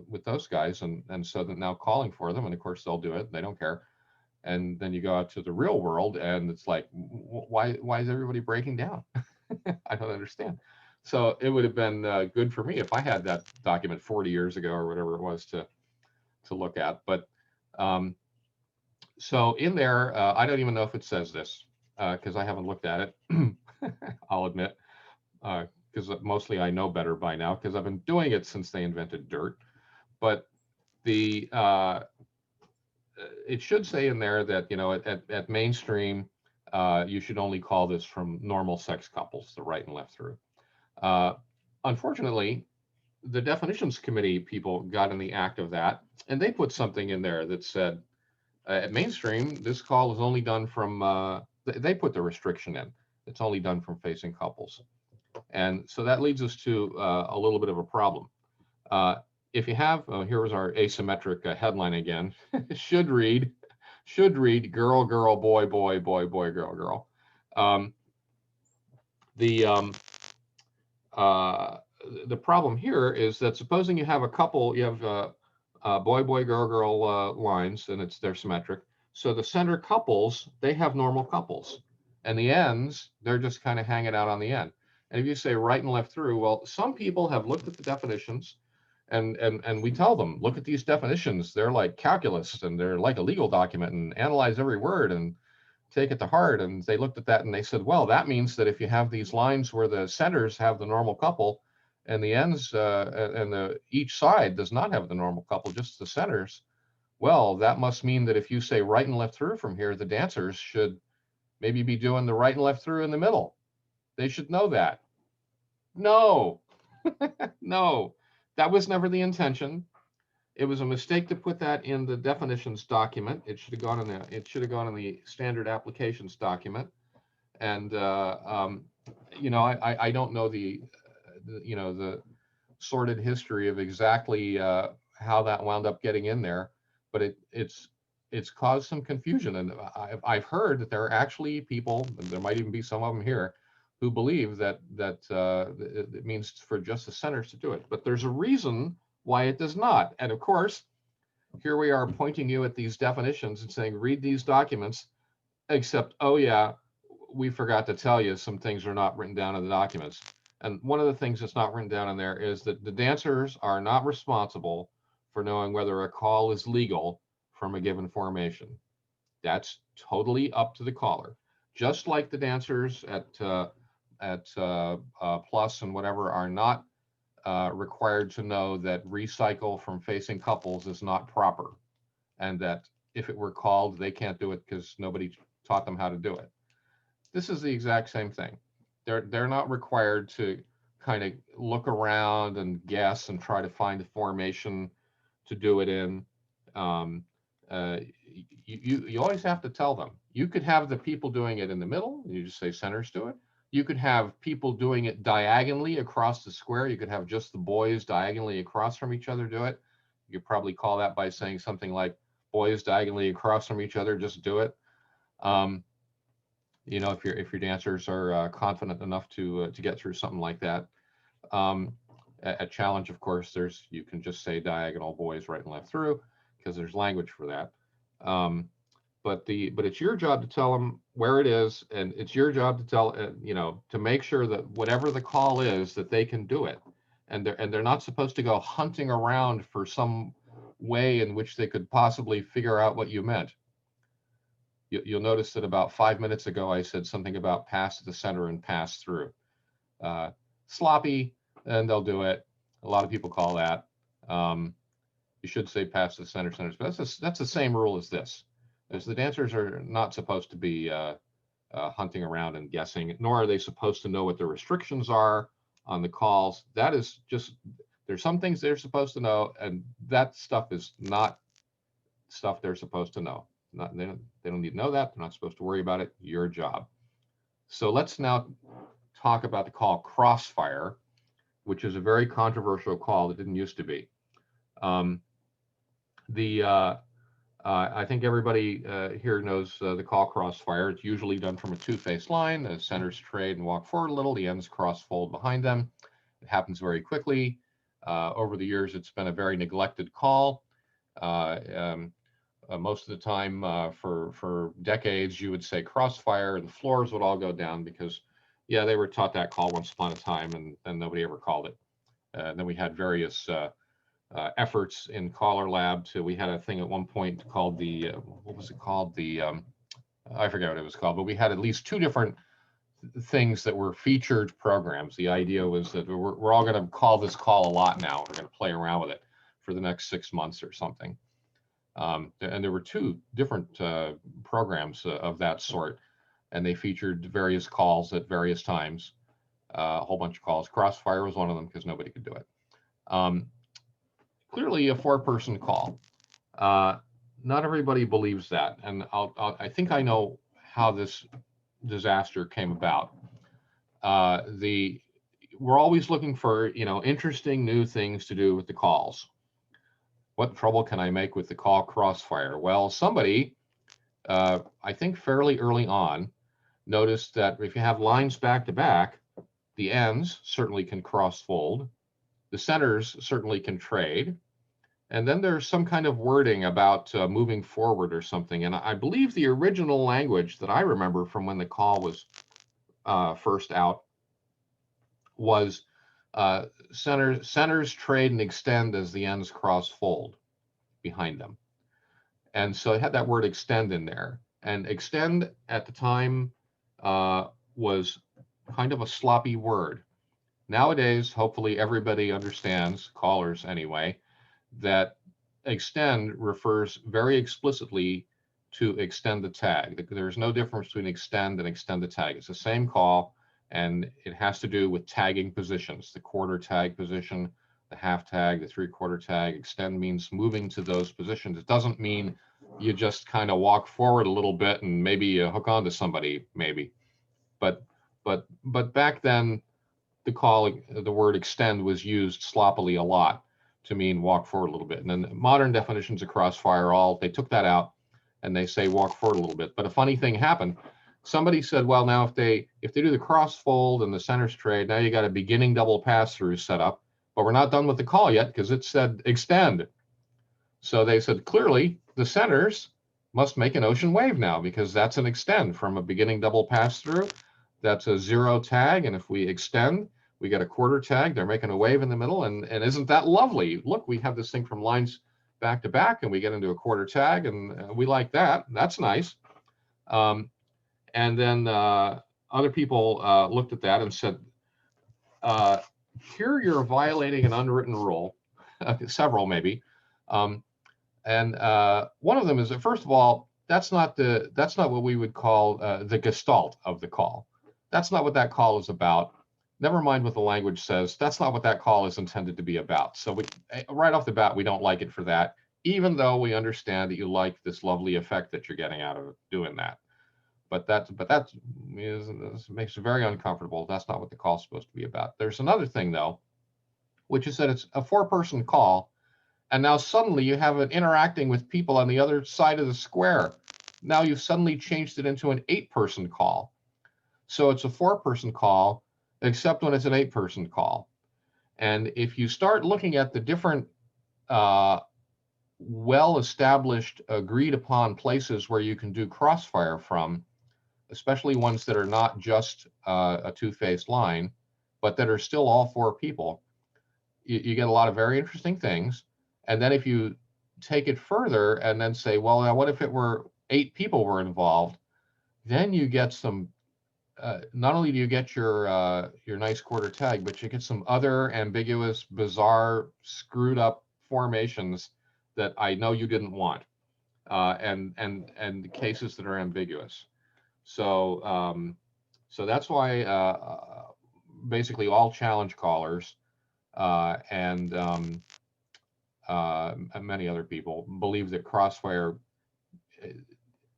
with those guys, and so that now calling for them, and of course they'll do it, they don't care. And then you go out to the real world and it's like, why is everybody breaking down? I don't understand. So it would have been good for me if I had that document 40 years ago or whatever it was to look at. But so in there, I don't even know if it says this because I haven't looked at it. I'll admit, because mostly I know better by now because I've been doing it since they invented dirt. But the it should say in there that at mainstream you should only call this from normal sex couples, the right and left through. Unfortunately, the definitions committee people got in the act of that, and they put something in there that said at mainstream this call is only done from they put the restriction in, it's only done from facing couples. And so that leads us to a little bit of a problem. If you have, here was our asymmetric headline again, should read girl, girl, boy, boy, boy, boy, girl, girl. The problem here is that supposing you have a couple, you have boy, girl, girl lines, and they're symmetric. So the center couples, they have normal couples, and the ends, they're just kind of hanging out on the end. And if you say right and left through, well, some people have looked at the definitions, and we tell them, look at these definitions. They're like calculus, and they're like a legal document, and analyze every word and take it to heart. And they looked at that and they said, well, that means that if you have these lines where the centers have the normal couple, and the ends and each side does not have the normal couple, just the centers, well, that must mean that if you say right and left through from here, the dancers should maybe be doing the right and left through in the middle. They should know that. No, no, that was never the intention. It was a mistake to put that in the definitions document. It should have gone in the standard applications document. And I don't know the sordid history of exactly how that wound up getting in there, but it's caused some confusion. And I've heard that there are actually people, and there might even be some of them here, who believe that it means for just the centers to do it. But there's a reason why it does not. And of course, here we are pointing you at these definitions and saying, read these documents, except, oh yeah, we forgot to tell you some things are not written down in the documents. And one of the things that's not written down in there is that the dancers are not responsible for knowing whether a call is legal from a given formation. That's totally up to the caller. Just like the dancers at Plus and whatever are not required to know that recycle from facing couples is not proper, and that if it were called, they can't do it because nobody taught them how to do it. This is the exact same thing. They're not required to kind of look around and guess and try to find a formation to do it in. You always have to tell them. You could have the people doing it in the middle. You just say centers do it. You could have people doing it diagonally across the square. You could have just the boys diagonally across from each other do it. You could probably call that by saying something like boys diagonally across from each other, just do it. If your dancers are confident enough to get through something like that. At challenge, of course, you can just say diagonal boys right and left through, because there's language for that. But it's your job to tell them where it is, and it's your job to tell to make sure that whatever the call is, that they can do it, and they're not supposed to go hunting around for some way in which they could possibly figure out what you meant. You'll notice that about 5 minutes ago I said something about pass to the center and pass through. Sloppy, and they'll do it. A lot of people call that. You should say pass to the centers, but that's the same rule as this. As the dancers are not supposed to be hunting around and guessing, nor are they supposed to know what the restrictions are on the calls. That is just, there's some things they're supposed to know, and that stuff is not stuff they're supposed to know. They don't need to know that. They're not supposed to worry about it. Your job. So let's now talk about the call CrossFire, which is a very controversial call that didn't used to be. I think everybody here knows the call CrossFire. It's usually done from a two-face line. The centers trade and walk forward a little. The ends cross-fold behind them. It happens very quickly. Over the years, it's been a very neglected call. Most of the time, for decades, you would say CrossFire, and the floors would all go down because, yeah, they were taught that call once upon a time, and nobody ever called it. And then we had various efforts in Caller Lab we had a thing at one point called what was it called? I forget what it was called, but we had at least two different things that were featured programs. The idea was that we're all going to call this call a lot now. We're going to play around with it for the next 6 months or something. And there were two different programs of that sort, and they featured various calls at various times, a whole bunch of calls. CrossFire was one of them because nobody could do it. Clearly a 4-person call. Not everybody believes that, and I think I know how this disaster came about. We're always looking for interesting new things to do with the calls. What trouble can I make with the call CrossFire? Well, somebody, I think fairly early on, noticed that if you have lines back to back, the ends certainly can cross fold. The centers certainly can trade. And then there's some kind of wording about moving forward or something. And I believe the original language that I remember from when the call was first out was centers trade and extend as the ends cross fold behind them. And so it had that word extend in there. And extend at the time was kind of a sloppy word. Nowadays, hopefully everybody understands, callers anyway, that extend refers very explicitly to extend the tag. There's no difference between extend and extend the tag. It's the same call, and it has to do with tagging positions, the quarter tag position, the half tag, the 3/4 tag. Extend means moving to those positions. It doesn't mean you just kind of walk forward a little bit and maybe you hook onto somebody, maybe. But back then, the word extend was used sloppily a lot to mean walk forward a little bit. And then modern definitions of CrossFire, they took that out and they say walk forward a little bit. But a funny thing happened. Somebody said, well, now if they do the cross fold and the centers trade, now you got a beginning double pass through set up, but we're not done with the call yet because it said extend. So they said, clearly the centers must make an ocean wave now because that's an extend from a beginning double pass through. That's a 0 tag. And if we extend, we get a quarter tag. They're making a wave in the middle. And isn't that lovely? Look, we have this thing from lines back to back and we get into a quarter tag and we like that. That's nice. And then other people looked at that and said, here you're violating an unwritten rule, several maybe. And one of them is that, first of all, that's not what we would call the gestalt of the call. That's not what that call is about. Never mind what the language says. That's not what that call is intended to be about. So right off the bat, we don't like it for that, even though we understand that you like this lovely effect that you're getting out of doing that. But that makes it very uncomfortable. That's not what the call is supposed to be about. There's another thing though, which is that it's a 4-person call. And now suddenly you have it interacting with people on the other side of the square. Now you've suddenly changed it into an 8-person call. So it's a 4-person call, except when it's an 8-person call. And if you start looking at the different well-established, agreed upon places where you can do CrossFire from, especially ones that are not just a 2-faced line, but that are still all 4 people, you get a lot of very interesting things. And then if you take it further and then say, well, now what if it were 8 people were involved? Then you get some, not only do you get your nice quarter tag, but you get some other ambiguous, bizarre, screwed up formations that I know you didn't want, and cases that are ambiguous. So that's why basically all challenge callers and many other people believe that CrossFire,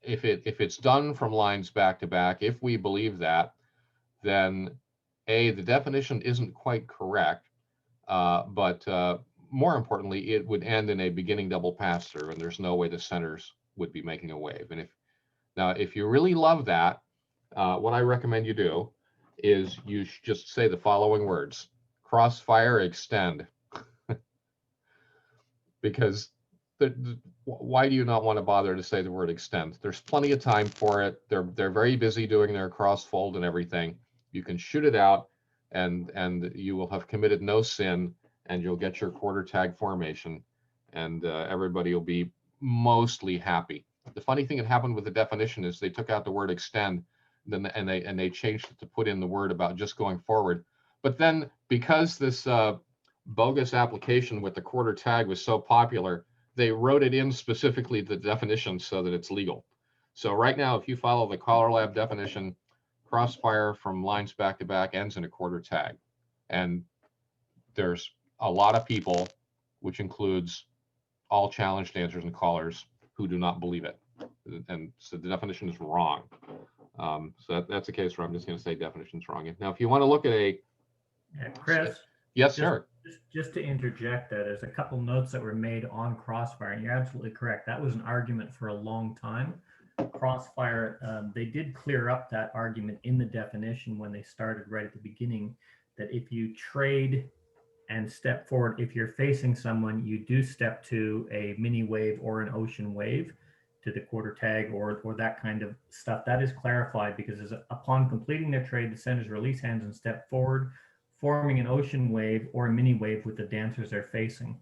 if it's done from lines back to back, if we believe that, then the definition isn't quite correct, but more importantly, it would end in a beginning double pass through, and there's no way the centers would be making a wave. And if you really love that, what I recommend you do is you just say the following words: CrossFire extend. Because why do you not want to bother to say the word extend? There's plenty of time for it. They're very busy doing their cross fold and everything. You can shoot it out, and you will have committed no sin, and you'll get your quarter tag formation, and everybody will be mostly happy. The funny thing that happened with the definition is they took out the word extend, and they changed it to put in the word about just going forward. But then because this bogus application with the quarter tag was so popular, they wrote it in specifically the definition so that it's legal. So right now, if you follow the Collar Lab definition, CrossFire from lines back to back ends in a quarter tag. And there's a lot of people, which includes all challenged answers and callers, who do not believe it. And so the definition is wrong. So that's a case where I'm just going to say definition's wrong. Now, if you want to look at Chris. Yes, sir. Just to interject that, there's a couple notes that were made on CrossFire, and you're absolutely correct. That was an argument for a long time. CrossFire, they did clear up that argument in the definition when they started right at the beginning, that if you trade and step forward. If you're facing someone, you do step to a mini wave or an ocean wave to the quarter tag or that kind of stuff. That is clarified because upon completing their trade, the senders release hands and step forward, forming an ocean wave or a mini wave with the dancers they're facing.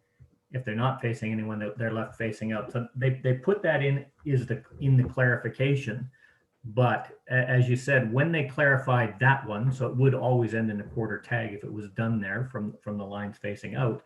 If they're not facing anyone, they're left facing out. So they put that in the clarification. But as you said, when they clarified that one, so it would always end in a quarter tag if it was done there from the lines facing out.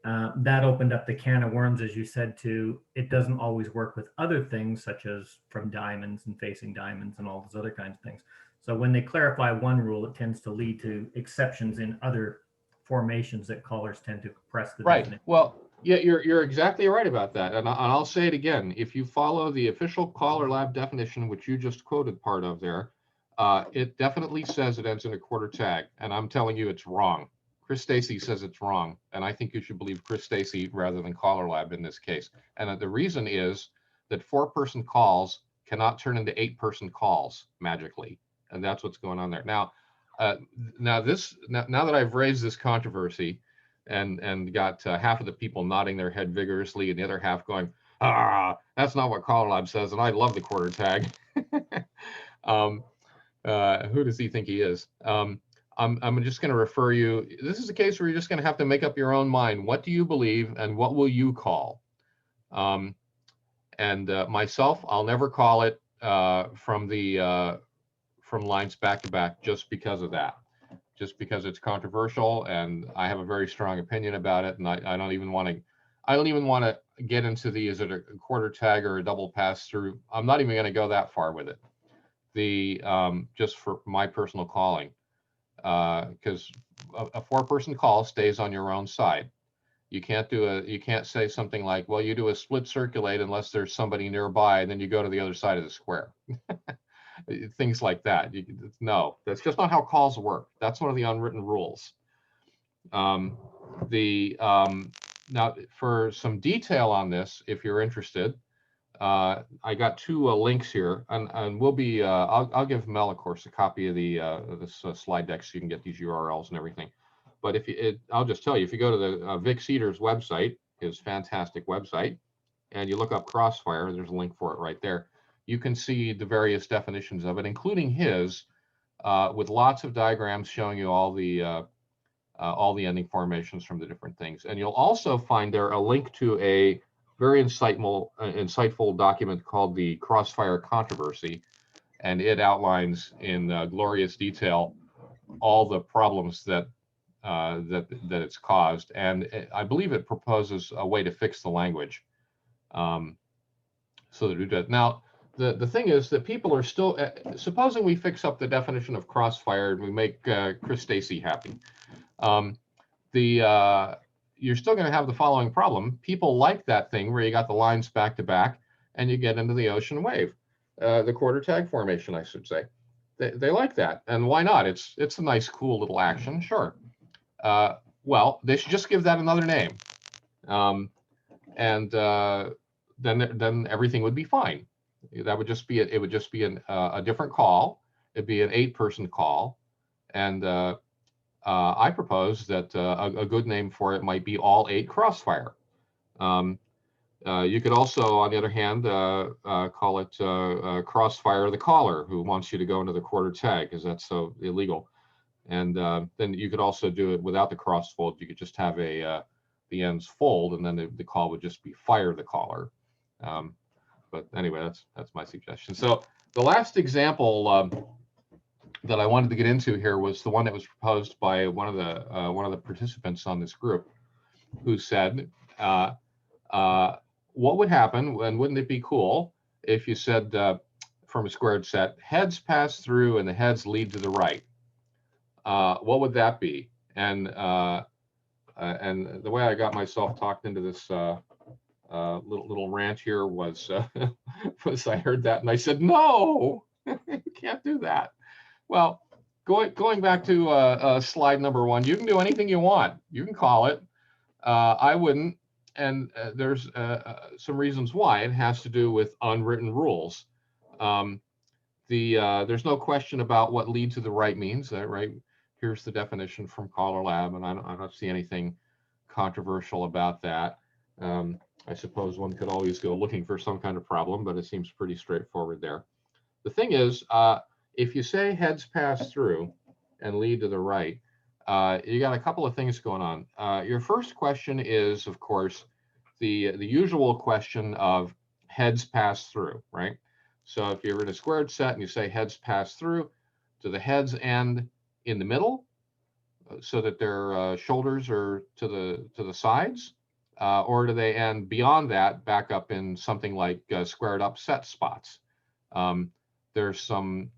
That opened up the can of worms, as you said, to it doesn't always work with other things, such as from diamonds and facing diamonds and all those other kinds of things. So when they clarify one rule, it tends to lead to exceptions in other formations that callers tend to press the Right. definition. Well, yeah, you're exactly right about that. And I'll say it again. If you follow the official Caller Lab definition, which you just quoted part of there, it definitely says it ends in a quarter tag. And I'm telling you it's wrong. Chris Stacy says it's wrong. And I think you should believe Chris Stacy rather than Caller Lab in this case. And the reason is that 4-person calls cannot turn into 8-person calls magically. And that's what's going on there. Now that I've raised this controversy, and got half of the people nodding their head vigorously and the other half going, that's not what Caller Lab says, and I love the quarter tag. Who does he think he is? I'm just going to refer you. This is a case where you're just going to have to make up your own mind. What do you believe, and what will you call? Myself, I'll never call it from lines back to back just because of that. Just because it's controversial, and I have a very strong opinion about it, and I don't even want to get into is it a quarter tag or a double pass through. I'm not even going to go that far with it. Just for my personal calling, because a 4-person call stays on your own side. You can't say something like, well, you do a split circulate unless there's somebody nearby, and then you go to the other side of the square. Things like that. No, that's just not how calls work. That's one of the unwritten rules. Now, for some detail on this, if you're interested, I got 2 links here, and we'll be. I'll give Mel, of course, a copy of this slide deck so you can get these URLs and everything. But I'll just tell you, if you go to the Vic Cedars website, his fantastic website, and you look up CrossFire, there's a link for it right there. You can see the various definitions of it, including his, with lots of diagrams showing you all the ending formations from the different things. And you'll also find there a link to a very insightful document called the CrossFire Controversy, and it outlines in glorious detail all the problems that it's caused. And I believe it proposes a way to fix the language, so that we do it. Now, the thing is that people are still, supposing we fix up the definition of crossfire and we make Chris Stacy happy, you're still going to have the following problem. People like that thing where you got the lines back to back and you get into the ocean wave, the quarter tag formation, I should say. They like that, and why not? It's a nice, cool little action, sure. Well, they should just give that another name, and then everything would be fine. That would just be it would just be a different call. It'd be an 8-person call, and I propose that a good name for it might be All 8 Crossfire. You could also, on the other hand, call it Crossfire the Caller, who wants you to go into the quarter tag, because that's so illegal. And then you could also do it without the cross fold. You could just have the ends fold, and then the call would just be Fire the Caller. But anyway, that's my suggestion. So the last example that I wanted to get into here was the one that was proposed by one of the participants on this group, who said, what would happen, and wouldn't it be cool if you said from a squared set, heads pass through and the heads lead to the right? What would that be? And the way I got myself talked into this little rant here was I heard that and I said, no, you can't do that. Well, going back to slide number 1, you can do anything you want. You can call it. I wouldn't, and there's some reasons why. It has to do with unwritten rules. There's no question about what lead to the right means, right? Here's the definition from Collar Lab, and I don't see anything controversial about that. I suppose one could always go looking for some kind of problem, but it seems pretty straightforward there. The thing is, if you say heads pass through and lead to the right, you got a couple of things going on. Your first question is, of course, the usual question of heads pass through, right? So if you're in a squared set and you say heads pass through, do the heads end in the middle so that their shoulders are to the sides, or do they end beyond that, back up in something like squared up set spots? There's some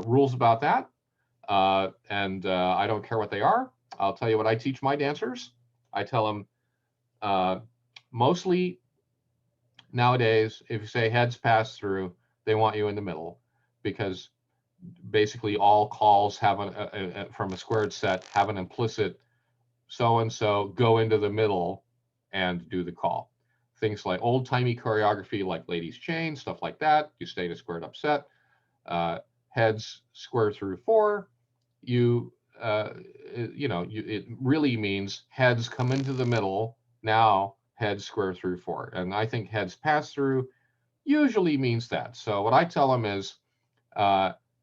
rules about that, and I don't care what they are. I'll tell you what I teach my dancers. I tell them mostly nowadays, if you say heads pass through, they want you in the middle, because basically all calls have from a squared set have an implicit so-and-so go into the middle and do the call. Things like old-timey choreography like ladies chain, stuff like that, you stay in a squared up set. Heads square through 4, it really means heads come into the middle, now heads square through 4. And I think heads pass through usually means that. So what I tell them is,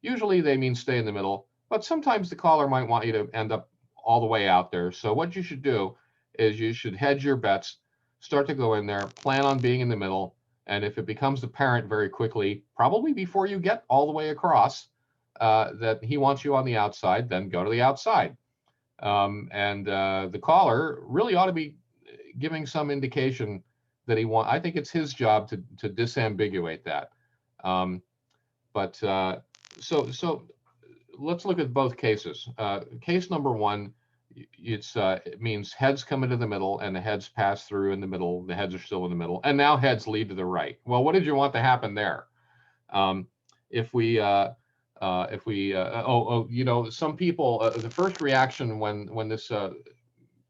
usually they mean stay in the middle, but sometimes the caller might want you to end up all the way out there. So what you should do is you should hedge your bets, start to go in there, plan on being in the middle, and if it becomes apparent very quickly, probably before you get all the way across, that he wants you on the outside, then go to the outside. The caller really ought to be giving some indication that he wants. I think it's his job to disambiguate that. So let's look at both cases. Case number 1, it means heads come into the middle and the heads pass through in the middle. The heads are still in the middle, and now heads lead to the right. Well, what did you want to happen there? Some people, the first reaction when this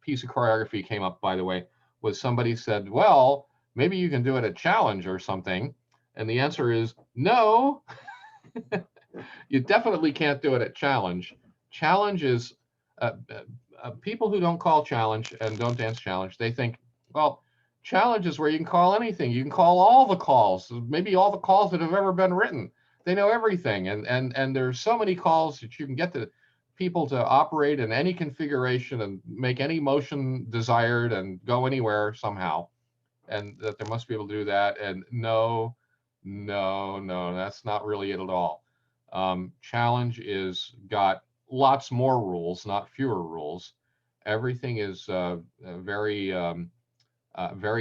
piece of choreography came up, by the way, was somebody said, well, maybe you can do it at challenge or something. And the answer is no. You definitely can't do it at challenge. Challenge is people who don't call challenge and don't dance challenge, they think, well, challenge is where you can call anything. You can call all the calls, maybe all the calls that have ever been written. They know everything, and there's so many calls that you can get the people to operate in any configuration and make any motion desired and go anywhere somehow, and that there must be able to do that. And no, that's not really it at all. Challenge is got lots more rules, not fewer rules. Everything is very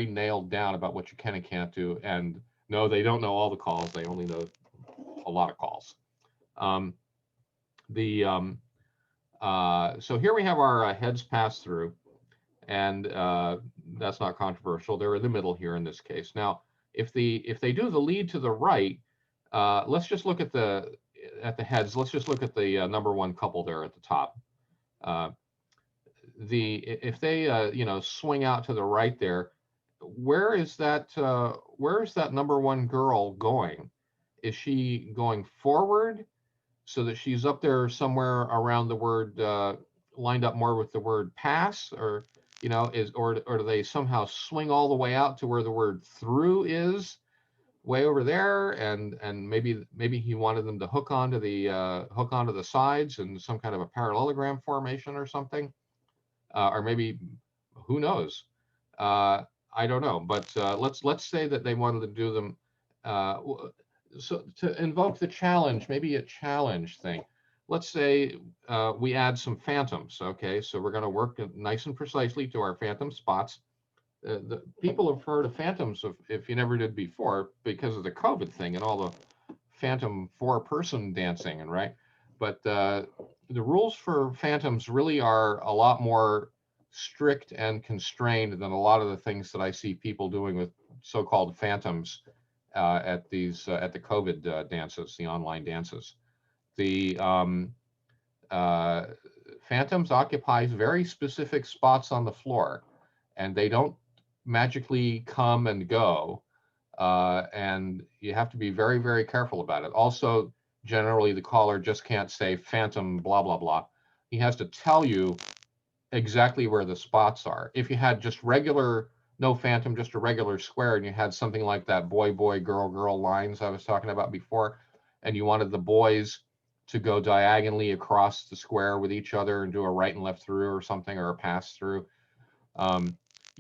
nailed down about what you can and can't do. And no, they don't know all the calls. They only know a lot of calls. So here we have our heads pass through, and that's not controversial. They're in the middle here in this case. Now, if they do the lead to the right, let's just look at the heads. Let's just look at the number 1 couple there at the top. If they swing out to the right there, where is that number 1 girl going? Is she going forward so that she's up there somewhere around the word, lined up more with the word pass, or or do they somehow swing all the way out to where the word through is, way over there, and maybe he wanted them to hook onto the sides in some kind of a parallelogram formation or something, or maybe, who knows? I don't know, but let's say that they wanted to do them. So to invoke the challenge, maybe a challenge thing. Let's say we add some phantoms. Okay, so we're going to work nice and precisely to our phantom spots. The people have heard of phantoms if you never did before, because of the COVID thing and all the phantom 4-person dancing, and right. But the rules for phantoms really are a lot more strict and constrained than a lot of the things that I see people doing with so-called phantoms at the COVID dances, the online dances. The phantoms occupies very specific spots on the floor, and they don't magically come and go, and you have to be very, very careful about it. Also, generally the caller just can't say phantom blah blah blah. He has to tell you exactly where the spots are. If you had just regular, no phantom, just a regular square, and you had something like that boy boy girl girl lines I was talking about before, and you wanted the boys to go diagonally across the square with each other and do a right and left through or something, or a pass through,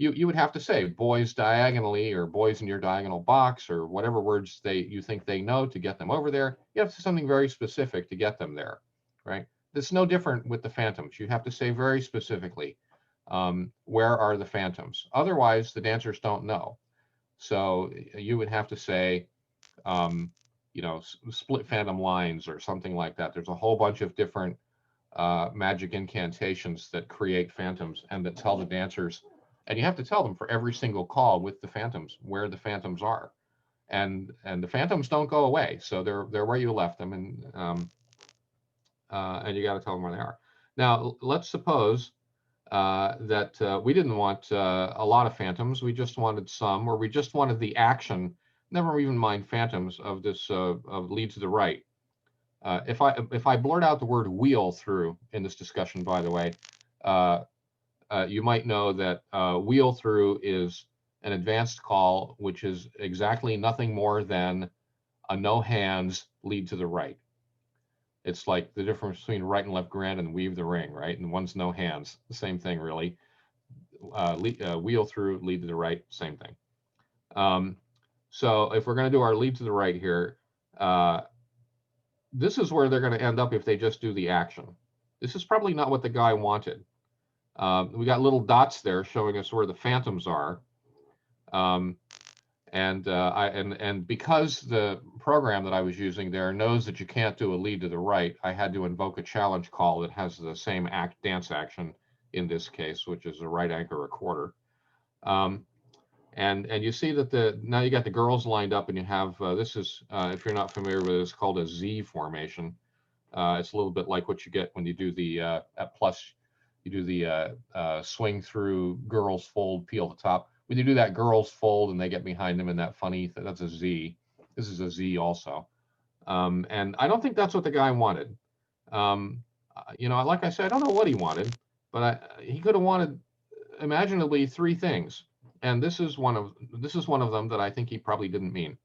you would have to say boys diagonally, or boys in your diagonal box, or whatever words you think they know to get them over there. You have to say something very specific to get them there, right? It's no different with the phantoms. You have to say very specifically, where are the phantoms? Otherwise, the dancers don't know. So you would have to say, split phantom lines or something like that. There's a whole bunch of different magic incantations that create phantoms and that tell the dancers, and you have to tell them for every single call with the phantoms where the phantoms are, and the phantoms don't go away, so they're where you left them, and you got to tell them where they are. Now let's suppose that we didn't want a lot of phantoms, we just wanted some, or we just wanted the action, never even mind phantoms, of this of lead to the right. If I blurt out the word wheel through in this discussion, by the way, you might know that wheel through is an advanced call, which is exactly nothing more than a no hands lead to the right. It's like the difference between right and left grand and weave the ring, right? And one's no hands, the same thing really. Wheel through, lead to the right, same thing. So if we're going to do our lead to the right here, this is where they're going to end up if they just do the action. This is probably not what the guy wanted. We got little dots there showing us where the phantoms are. And because the program that I was using there knows that you can't do a lead to the right, I had to invoke a challenge call that has the same dance action in this case, which is a right anchor a quarter. And you see that now you got the girls lined up, and you have this is if you're not familiar with it, it's called a Z formation. It's a little bit like what you get when you do the at plus, you do the swing through girls fold peel the top. When you do that girls fold and they get behind them in that funny, that's a Z. This is a Z also. And I don't think that's what the guy wanted. Like I said, I don't know what he wanted, but he could have wanted imaginably three things. And this is one of them that I think he probably didn't mean.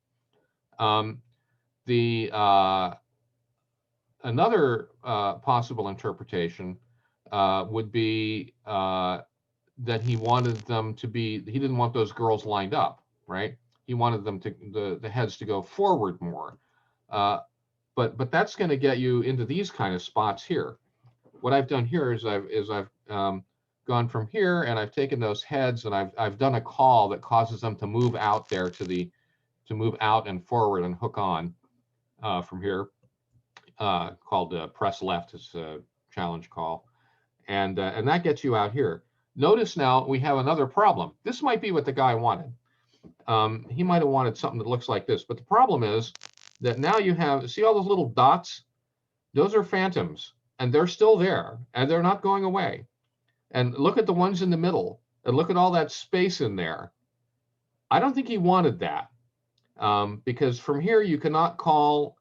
Another possible interpretation would be that he wanted them to be, he didn't want those girls lined up, right? He wanted them to the heads to go forward more. But that's going to get you into these kind of spots here. What I've done here is I've gone from here, and I've taken those heads, and I've done a call that causes them to move out there to move out and forward and hook on from here, called press left. It's a challenge call, and that gets you out here. Notice now we have another problem. This might be what the guy wanted. He might have wanted something that looks like this, but the problem is that now you have, see all those little dots? Those are phantoms, and they're still there, and they're not going away. And look at the ones in the middle, and look at all that space in there. I don't think he wanted that, because from here you cannot call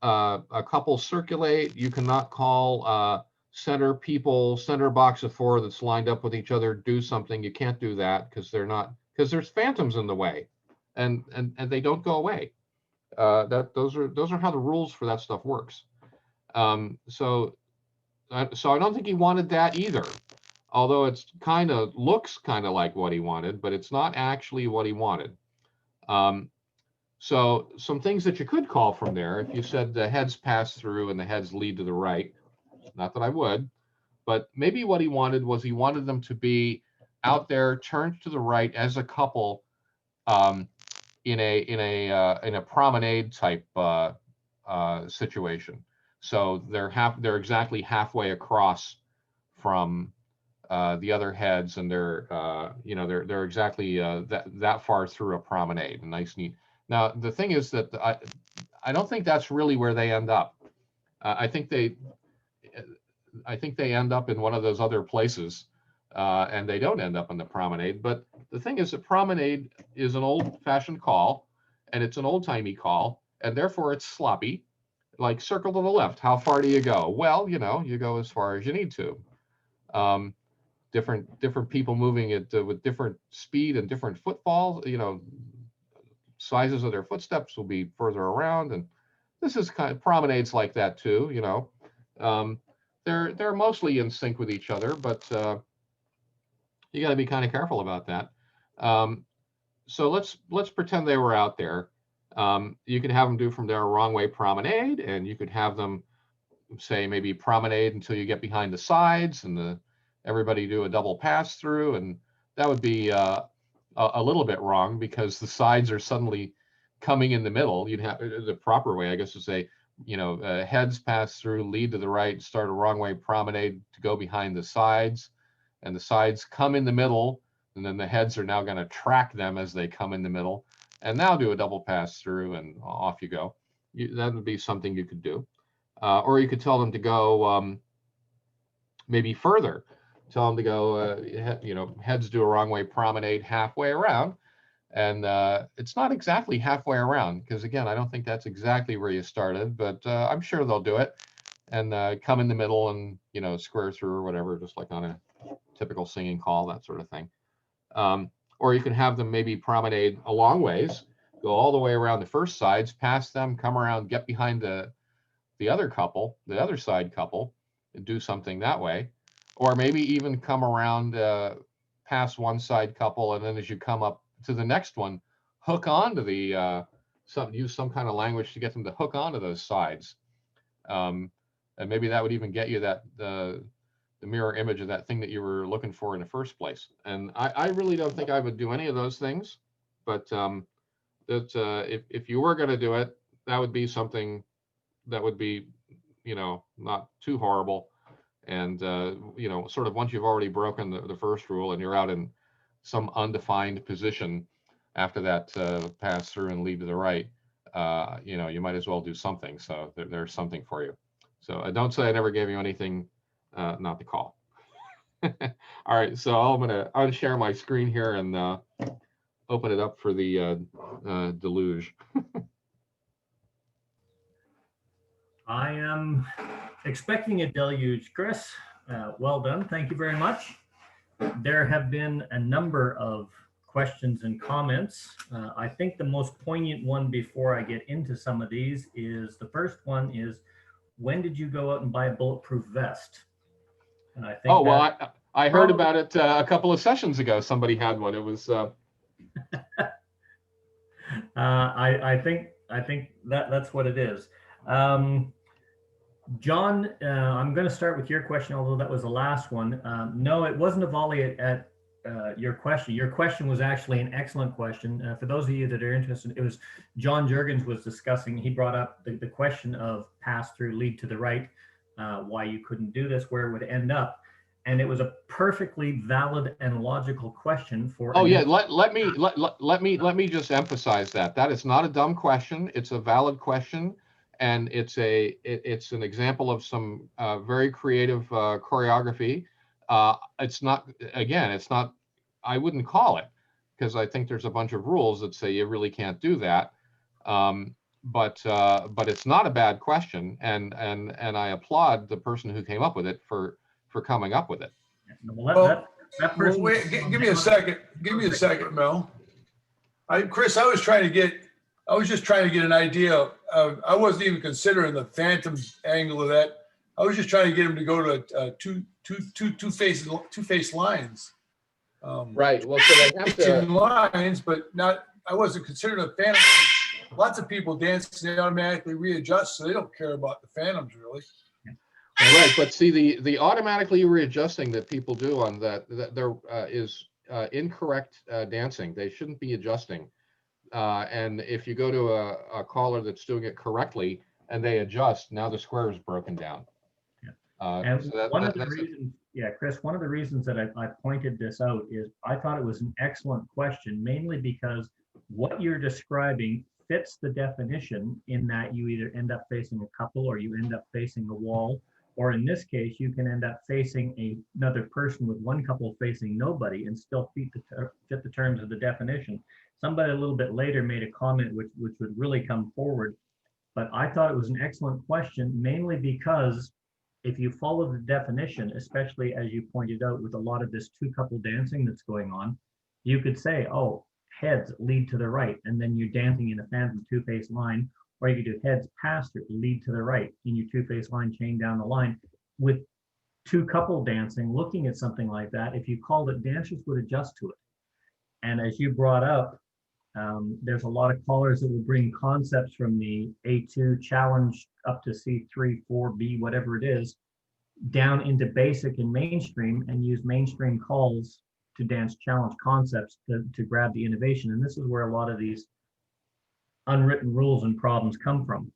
a couple circulate. You cannot call center box of four that's lined up with each other do something. You can't do that because because there's phantoms in the way, and they don't go away. Those are how the rules for that stuff works. So I don't think he wanted that either. Although it's looks kind of like what he wanted, but it's not actually what he wanted. So some things that you could call from there, if you said the heads pass through and the heads lead to the right, not that I would, but maybe what he wanted was he wanted them to be out there, turned to the right as a couple, in a promenade type situation. So they're exactly halfway across from the other heads, and they're exactly that far through a promenade. Nice, neat. Now the thing is that I don't think that's really where they end up. I think they end up in one of those other places, and they don't end up in the promenade. But the thing is that promenade is an old-fashioned call, and it's an old-timey call, and therefore it's sloppy. like circle to the left. How far do you go? Well, you go as far as you need to. Different people moving it with different speed and different footfalls. Sizes of their footsteps will be further around, and this is kind of promenades like that too. They're mostly in sync with each other, but you got to be kind of careful about that. So let's pretend they were out there. You could have them do from there a wrong way promenade, and you could have them say maybe promenade until you get behind the sides, and everybody do a double pass through, and that would be a little bit wrong because the sides are suddenly coming in the middle. You'd have the proper way, I guess, to say, heads pass through, lead to the right, start a wrong way promenade to go behind the sides, and the sides come in the middle, and then the heads are now going to track them as they come in the middle, and now do a double pass through, and off you go. That would be something you could do. Or you could tell them to go maybe further. Tell them to go, heads do a wrong way promenade halfway around. And it's not exactly halfway around, because again, I don't think that's exactly where you started, but I'm sure they'll do it and come in the middle and, square through or whatever, just like on a typical singing call, that sort of thing. Or you can have them maybe promenade a long ways, go all the way around the first sides, pass them, come around, get behind the other couple, the other side couple, and do something that way. Or maybe even come around past one side couple, and then as you come up to the next one, hook onto the use some kind of language to get them to hook onto those sides. And maybe that would even get you that the mirror image of that thing that you were looking for in the first place. And I really don't think I would do any of those things, but if you were going to do it, that would be something that would be, not too horrible. And, sort of once you've already broken the first rule and you're out in some undefined position after that pass through and lead to the right, you might as well do something. So there's something for you. So don't say I never gave you anything not to call. All right, so I'm going to unshare my screen here and open it up for the deluge. I am expecting a deluge, Chris. Well done. Thank you very much. There have been a number of questions and comments. I think the most poignant one before I get into some of these is the first one is, when did you go out and buy a bulletproof vest? And I think I heard about it a couple of sessions ago. Somebody had one. It was I think that's what it is. John, I'm going to start with your question, although that was the last one. No, it wasn't a volley at your question. Your question was actually an excellent question. For those of you that are interested, it was John Juergens was discussing, he brought up the question of pass through, lead to the right, why you couldn't do this, where it would end up. And it was a perfectly valid and logical question for. Oh yeah, let me just emphasize that. That is not a dumb question. It's a valid question. And it's an example of some very creative choreography. It's not, I wouldn't call it, because I think there's a bunch of rules that say you really can't do that. But it's not a bad question, and I applaud the person who came up with it for coming up with it. That person. Wait, give me a second. Give me a second, Mel. Chris, I was just trying to get an idea. I wasn't even considering the phantom angle of that. I was just trying to get him to go to two-faced lines. Right. Well, so they have to lines, but not. I wasn't considering a phantom. Lots of people dance and they automatically readjust, so they don't care about the phantoms really. Right, but see the automatically readjusting that people do on that there is incorrect dancing. They shouldn't be adjusting. And if you go to a caller that's doing it correctly and they adjust, now the square is broken down. And so one of the reasons, Chris, one of the reasons that I pointed this out is I thought it was an excellent question, mainly because what you're describing fits the definition in that you either end up facing a couple or you end up facing a wall, or in this case, you can end up facing another person with one couple facing nobody and still fit the terms of the definition. Somebody a little bit later made a comment which would really come forward. But I thought it was an excellent question, mainly because if you follow the definition, especially as you pointed out with a lot of this two-couple dancing that's going on, you could say, oh, heads lead to the right, and then you're dancing in a phantom two-phase line, or you could do heads past it, lead to the right, in your two-phase line, chain down the line. With two-couple dancing, looking at something like that, if you called it, dancers would adjust to it. And as you brought up, there's a lot of callers that will bring concepts from the A2 challenge up to C3, 4B, whatever it is, down into basic and mainstream, and use mainstream calls to dance challenge concepts to grab the innovation. And this is where a lot of these unwritten rules and problems come from.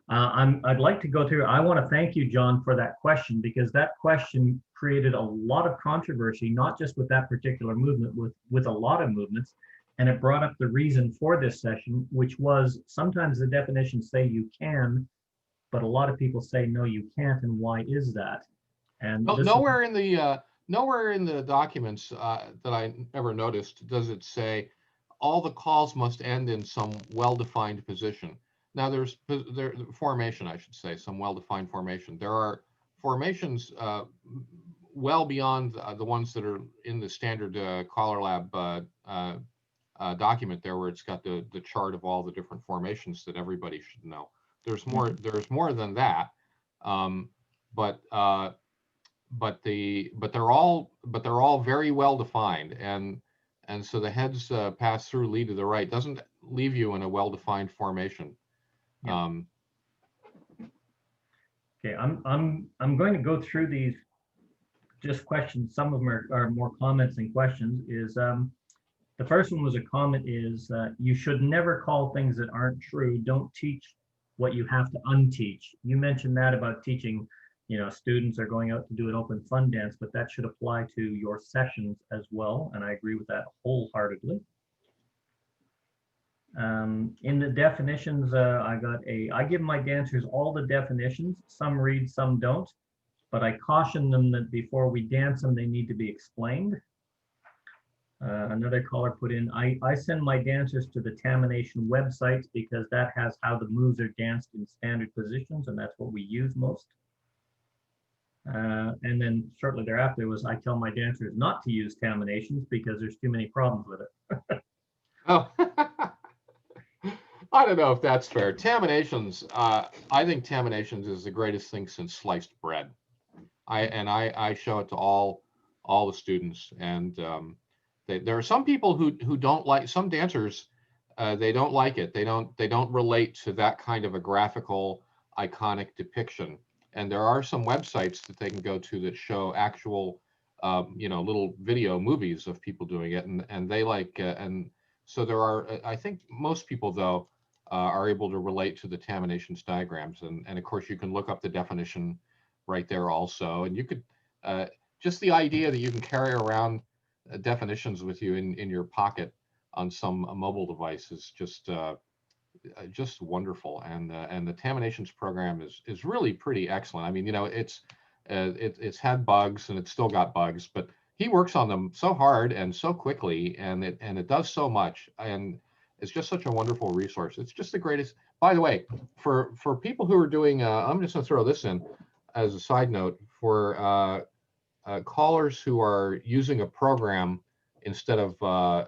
I'd like to go through, I want to thank you, John, for that question, because that question created a lot of controversy, not just with that particular movement, with a lot of movements. And it brought up the reason for this session, which was sometimes the definitions say you can, but a lot of people say, no, you can't. And why is that? And nowhere in the documents that I ever noticed does it say all the calls must end in some well-defined position. Now there's formation, I should say, some well-defined formation. There are formations well beyond the ones that are in the standard Caller Lab document there, where it's got the chart of all the different formations that everybody should know. There's more than that, but they're all very well defined, and so the heads pass through, lead to the right doesn't leave you in a well-defined formation. Yeah. Okay, I'm going to go through these just questions. Some of them are more comments than questions. Is the first one was a comment is you should never call things that aren't true. Don't teach what you have to unteach. You mentioned that about teaching, students are going out to do an open fun dance, but that should apply to your sessions as well. And I agree with that wholeheartedly. In the definitions, I give my dancers all the definitions. Some read, some don't, but I caution them that before we dance them, they need to be explained. Another caller put in, I send my dancers to the Tamination website because that has how the moves are danced in standard positions, and that's what we use most. And then shortly thereafter was, I tell my dancers not to use Taminations because there's too many problems with it. Oh, I don't know if that's fair. Taminations, I think Taminations is the greatest thing since sliced bread. I show it to all the students, and there are some people who don't like, some dancers, they don't like it. They don't relate to that kind of a graphical, iconic depiction. And there are some websites that they can go to that show actual, little video movies of people doing it, and they like. And so there are. I think most people though are able to relate to the Taminations diagrams, and of course you can look up the definition right there also, and you could just the idea that you can carry around definitions with you in your pocket on some mobile device is just wonderful. And the Taminations program is really pretty excellent. I mean, it's had bugs and it's still got bugs, but he works on them so hard and so quickly, and it does so much, and it's just such a wonderful resource. It's just the greatest. By the way, for people who are doing, I'm just going to throw this in as a side note for callers who are using a program instead of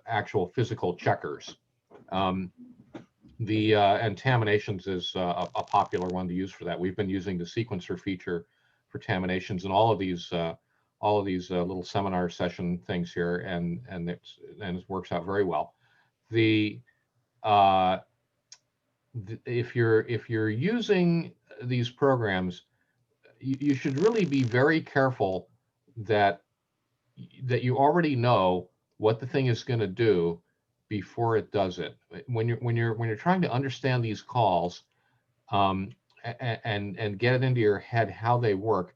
actual physical checkers. And Taminations is a popular one to use for that. We've been using the sequencer feature for Taminations and all of these little seminar session things here, and it works out very well. If you're using these programs, you should really be very careful that you already know what the thing is going to do before it does it. When you're trying to understand these calls and get it into your head how they work,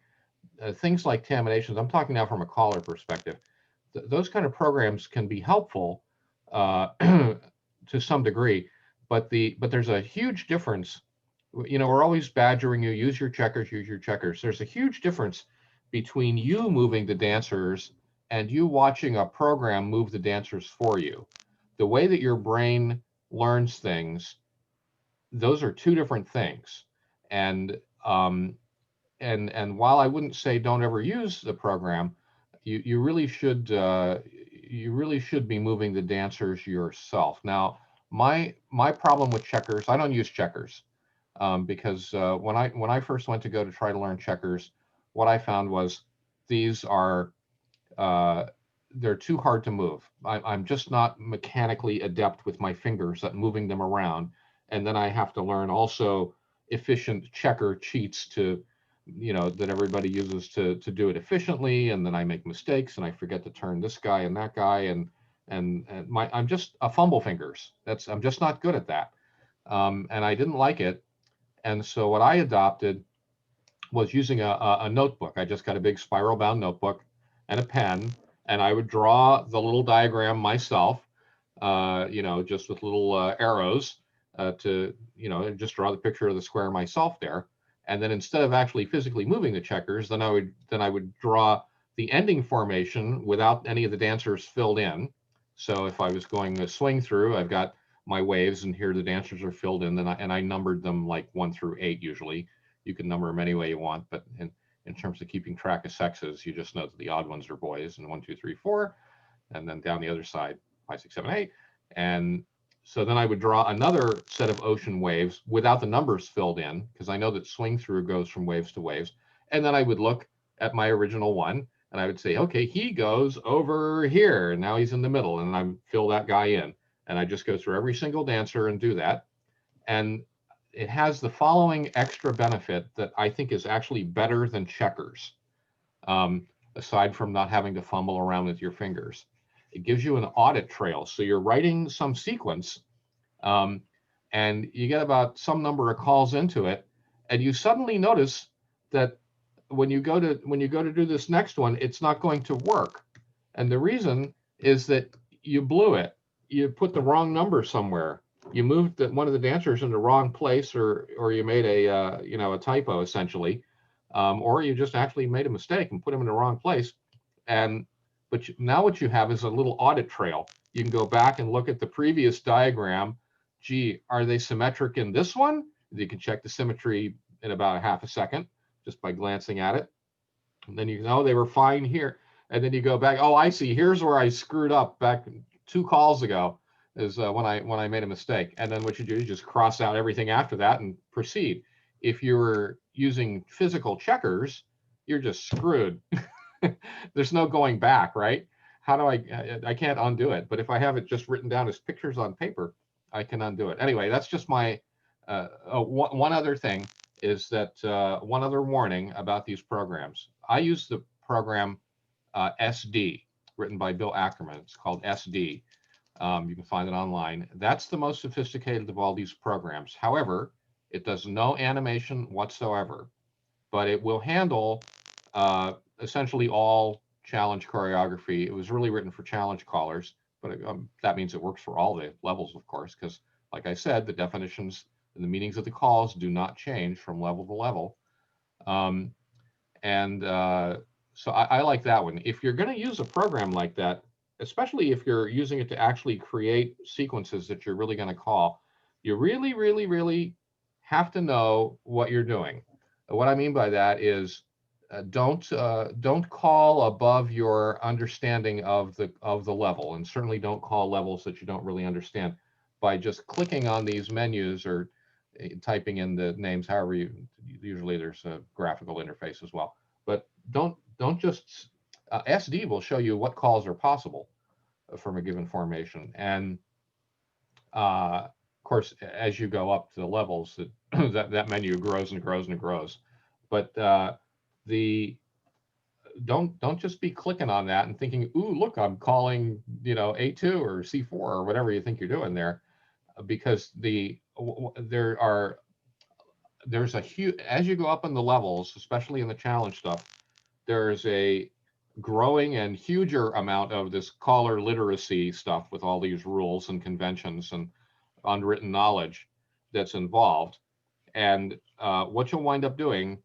things like Taminations, I'm talking now from a caller perspective, those kind of programs can be helpful to some degree, but there's a huge difference. We're always badgering you, use your checkers. There's a huge difference between you moving the dancers and you watching a program move the dancers for you. The way that your brain learns things those are two different things. And and while I wouldn't say don't ever use the program, you really should be moving the dancers yourself. Now, my problem with checkers, I don't use checkers because when I first went to go to try to learn checkers, what I found was these are they're too hard to move. I'm just not mechanically adept with my fingers at moving them around, and then I have to learn also efficient checker cheats to, that everybody uses to do it efficiently, and then I make mistakes and I forget to turn this guy and that guy, and I'm just a fumble fingers. I'm just not good at that, and I didn't like it, and so what I adopted was using a notebook. I just got a big spiral bound notebook and a pen, and I would draw the little diagram myself, just with little arrows to, just draw the picture of the square myself there. And then instead of actually physically moving the checkers, then I would draw the ending formation without any of the dancers filled in. So if I was going to swing through, I've got my waves, and here the dancers are filled in, and I numbered them like 1 through 8 usually. You can number them any way you want, but in terms of keeping track of sexes, you just know that the odd ones are boys, and 1, 2, 3, 4, and then down the other side, 5, 6, 7, 8. And so then I would draw another set of ocean waves without the numbers filled in, because I know that swing through goes from waves to waves. And then I would look at my original one, and I would say, okay, he goes over here, and now he's in the middle, and I fill that guy in. And I just go through every single dancer and do that. And it has the following extra benefit that I think is actually better than checkers, aside from not having to fumble around with your fingers. It gives you an audit trail. So you're writing some sequence, and you get about some number of calls into it, and you suddenly notice that when you go to do this next one, it's not going to work. And the reason is that you blew it. You put the wrong number somewhere. You moved one of the dancers in the wrong place, or you made a typo essentially, or you just actually made a mistake and put him in the wrong place. But now what you have is a little audit trail. You can go back and look at the previous diagram. Gee, are they symmetric in this one? You can check the symmetry in about a half a second just by glancing at it. And then you know they were fine here. And then you go back. Oh, I see. Here's where I screwed up back 2 calls ago. Is when I made a mistake. And then what you do is just cross out everything after that and proceed. If you're using physical checkers, you're just screwed. There's no going back, right? How do I can't undo it. But if I have it just written down as pictures on paper, I can undo it. Anyway, that's just my one other thing is that one other warning about these programs. I use the program SD, written by Bill Ackerman. It's called SD. You can find it online. That's the most sophisticated of all these programs. However, it does no animation whatsoever, but it will handle essentially all challenge choreography. It was really written for challenge callers, but that means it works for all the levels, of course, because like I said, the definitions and the meanings of the calls do not change from level to level. So I like that one. If you're going to use a program like that, especially if you're using it to actually create sequences that you're really going to call, you really, really, really have to know what you're doing. What I mean by that is don't call above your understanding of the level, and certainly don't call levels that you don't really understand by just clicking on these menus or typing in the names. However, usually there's a graphical interface as well, but don't just SD will show you what calls are possible from a given formation. And of course, as you go up to the levels, that menu grows and grows and grows. But don't just be clicking on that and thinking, ooh, look, I'm calling A2 or C4 or whatever you think you're doing there, because there's a huge, as you go up in the levels, especially in the challenge stuff, there's a growing and huger amount of this caller literacy stuff with all these rules and conventions and unwritten knowledge that's involved. And what you'll wind up doing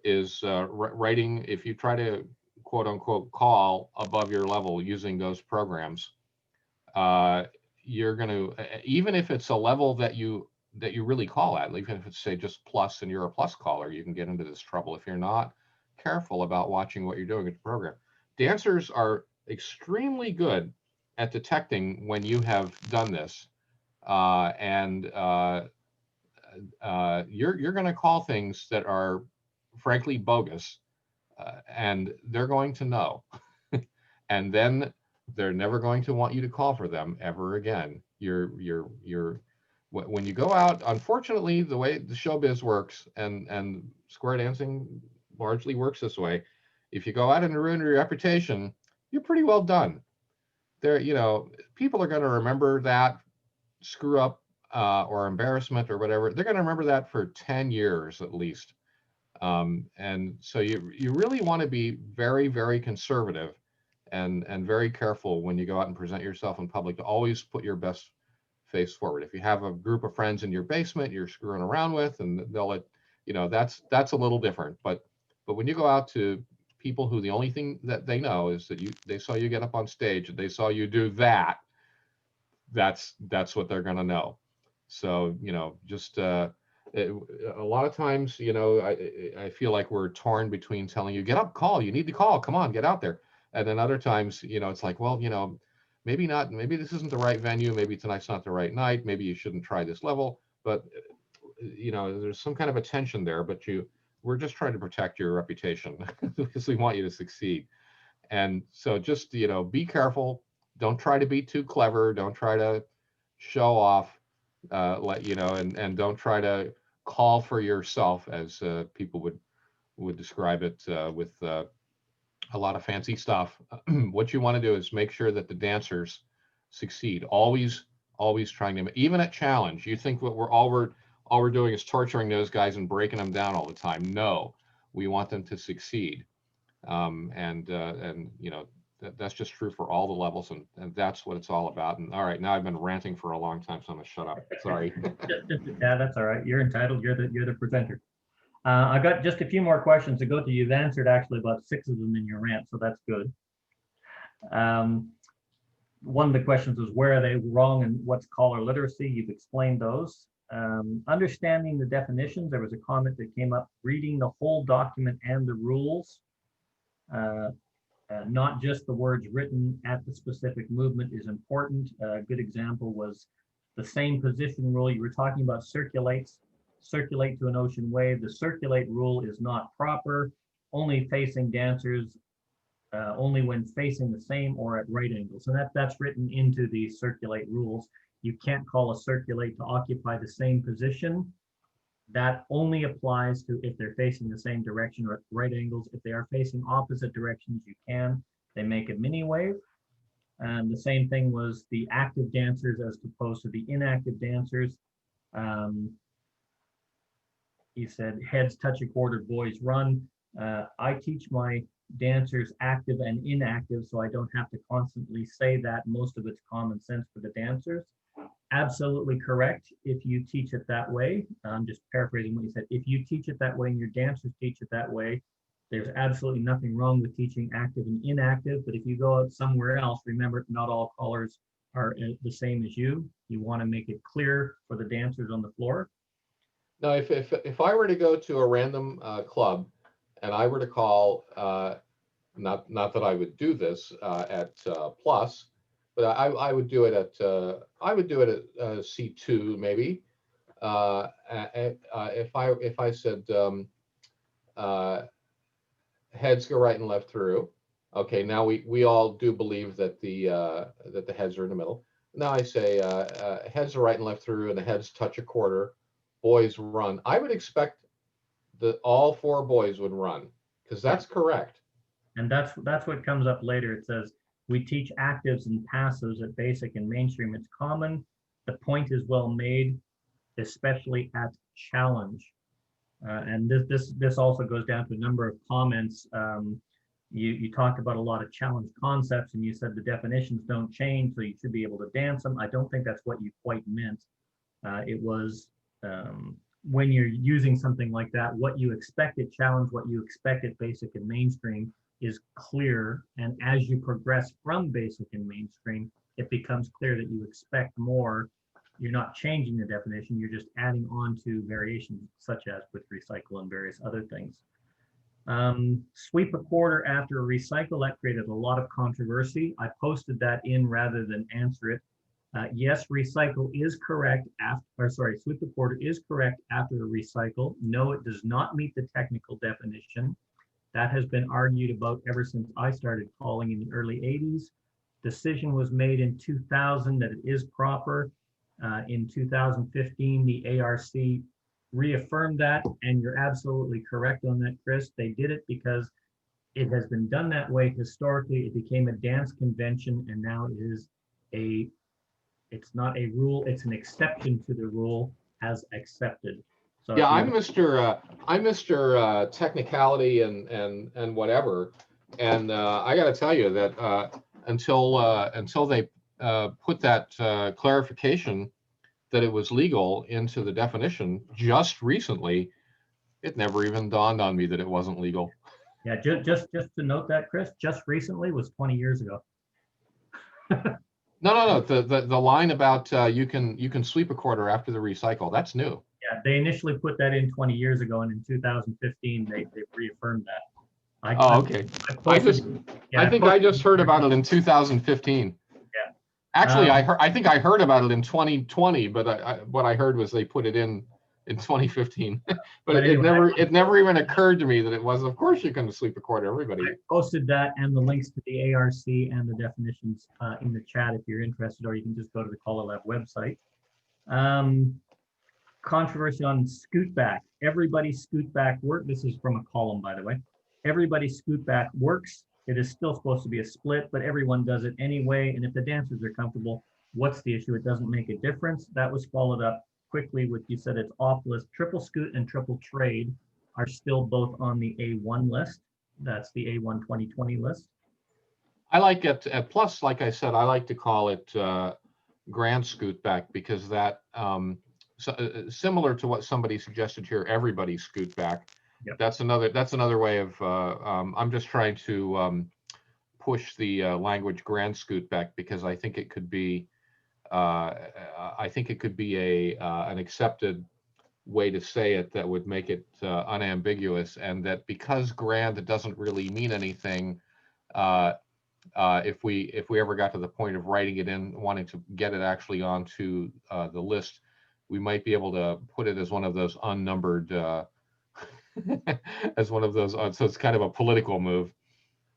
is writing, if you try to quote unquote call above your level using those programs, you're going to, even if it's a level that you that you really call at, even if it's say just plus and you're a plus caller, you can get into this trouble if you're not careful about watching what you're doing at the program. Dancers are extremely good at detecting when you have done this, and you're going to call things that are frankly bogus, and they're going to know, and then they're never going to want you to call for them ever again. When you go out, unfortunately, the way the showbiz works and square dancing largely works this way, if you go out and ruin your reputation, you're pretty well done. There, people are going to remember that screw up or embarrassment or whatever. They're going to remember that for 10 years at least. And so you really want to be very, very conservative and very careful when you go out and present yourself in public to always put your best face forward. If you have a group of friends in your basement you're screwing around with, and they'll let that's a little different. But when you go out to people who the only thing that they know is that they saw you get up on stage and they saw you do that, that's what they're going to know. So just a lot of times, I feel like we're torn between telling you, get up, call, you need to call, come on, get out there. And then other times, it's like, well, maybe not, maybe this isn't the right venue, maybe tonight's not the right night, maybe you shouldn't try this level. But there's some kind of a tension there, but we're just trying to protect your reputation because we want you to succeed. And so just be careful, don't try to be too clever, don't try to show off, and don't try to call for yourself, as people would describe it, with a lot of fancy stuff. What you want to do is make sure that the dancers succeed. Always trying to, even at challenge, you think what we're doing is torturing those guys and breaking them down all the time. No, we want them to succeed. That's just true for all the levels, and that's what it's all about. And all right, now I've been ranting for a long time, so I'm gonna shut up. Sorry. Yeah, that's all right. You're entitled. You're the presenter. I got just a few more questions to go to. You've answered actually about 6 of them in your rant, so that's good. One of the questions was, where are they wrong and what's caller literacy? You've explained those. Understanding the definitions, there was a comment that came up, reading the whole document and the rules, not just the words written at the specific movement is important. A good example was the same position rule. You were talking about circulate to an ocean wave. The circulate rule is not proper, only facing dancers, only when facing the same or at right angles. And that's written into the circulate rules. You can't call a circulate to occupy the same position. That only applies to if they're facing the same direction or at right angles. If they are facing opposite directions, you can. They make a mini wave. And the same thing was the active dancers as opposed to the inactive dancers. He said, heads touch a quarter, boys run. I teach my dancers active and inactive, so I don't have to constantly say that. Most of it's common sense for the dancers. Absolutely correct if you teach it that way. I'm just paraphrasing what you said. If you teach it that way and your dancers teach it that way, there's absolutely nothing wrong with teaching active and inactive. But if you go out somewhere else, remember, not all callers are the same as you. You want to make it clear for the dancers on the floor. Now, if I were to go to a random club and I were to call, not that I would do this at plus, but I would do it at C2 maybe. If I said heads go right and left through, okay, now we all do believe that the heads are in the middle. Now I say heads are right and left through, and the heads touch a quarter. Boys run. I would expect that all 4 boys would run, because that's correct. And that's what comes up later. It says, we teach actives and passives at basic and mainstream. It's common. The point is well made, especially at challenge. And this also goes down to a number of comments. You talked about a lot of challenge concepts, and you said the definitions don't change, so you should be able to dance them. I don't think that's what you quite meant. It was when you're using something like that, what you expect at challenge, what you expect at basic and mainstream is clear. And as you progress from basic and mainstream, it becomes clear that you expect more you're not changing the definition, you're just adding on to variations such as with recycle and various other things. Sweep a quarter after a recycle, that created a lot of controversy. I posted that in rather than answer it. Yes, recycle is correct sweep a quarter is correct after a recycle. No, it does not meet the technical definition. That has been argued about ever since I started calling in the early 80s. Decision was made in 2000 that it is proper. In 2015, the ARC reaffirmed that, and you're absolutely correct on that, Chris. They did it because it has been done that way historically. It became a dance convention, and now it is it's not a rule, it's an exception to the rule as accepted. So Yeah, I'm Mr. Technicality and whatever, and I got to tell you that until they put that clarification that it was legal into the definition just recently, it never even dawned on me that it wasn't legal. Yeah, just to note that, Chris, just recently was 20 years ago. No. The line about you can sweep a quarter after the recycle, that's new. Yeah, they initially put that in 20 years ago, and in 2015 they reaffirmed that. Okay. I think I just heard about it in 2015. Yeah. Actually, I think I heard about it in 2020, but what I heard was they put it in 2015. But anyway, it never even occurred to me that it was. Of course, you can sweep a quarter, everybody. I posted that and the links to the ARC and the definitions in the chat if you're interested, or you can just go to the Color Lab website. Controversy on scoot back. Everybody scoot back work. This is from a column, by the way. Everybody scoot back works. It is still supposed to be a split, but everyone does it anyway. And if the dancers are comfortable, what's the issue? It doesn't make a difference. That was followed up quickly with, you said it's off list. Triple scoot and triple trade are still both on the A1 list. That's the A1 2020 list. I like it. Plus, like I said, I like to call it grand scoot back because that similar to what somebody suggested here, everybody scoot back. Yep. That's another way of. I'm just trying to push the language grand scoot back because I think it could be. I think it could be an accepted way to say it that would make it unambiguous, and that because grand doesn't really mean anything. If we ever got to the point of writing it in, wanting to get it actually onto the list, we might be able to put it as one of those unnumbered, as one of those. So it's kind of a political move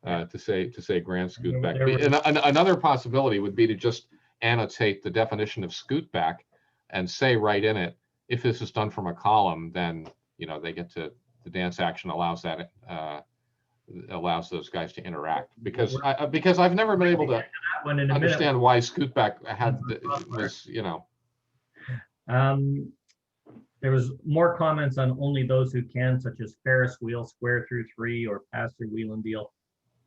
to say grand scoot back. Another possibility would be to just annotate the definition of scoot back and say right in it, if this is done from a column, then they get to the dance action allows that. Allows those guys to interact because I've never been able to understand why scootback had was There was more comments on only those who can, such as Ferris wheel, square through 3, or pass through wheel and deal,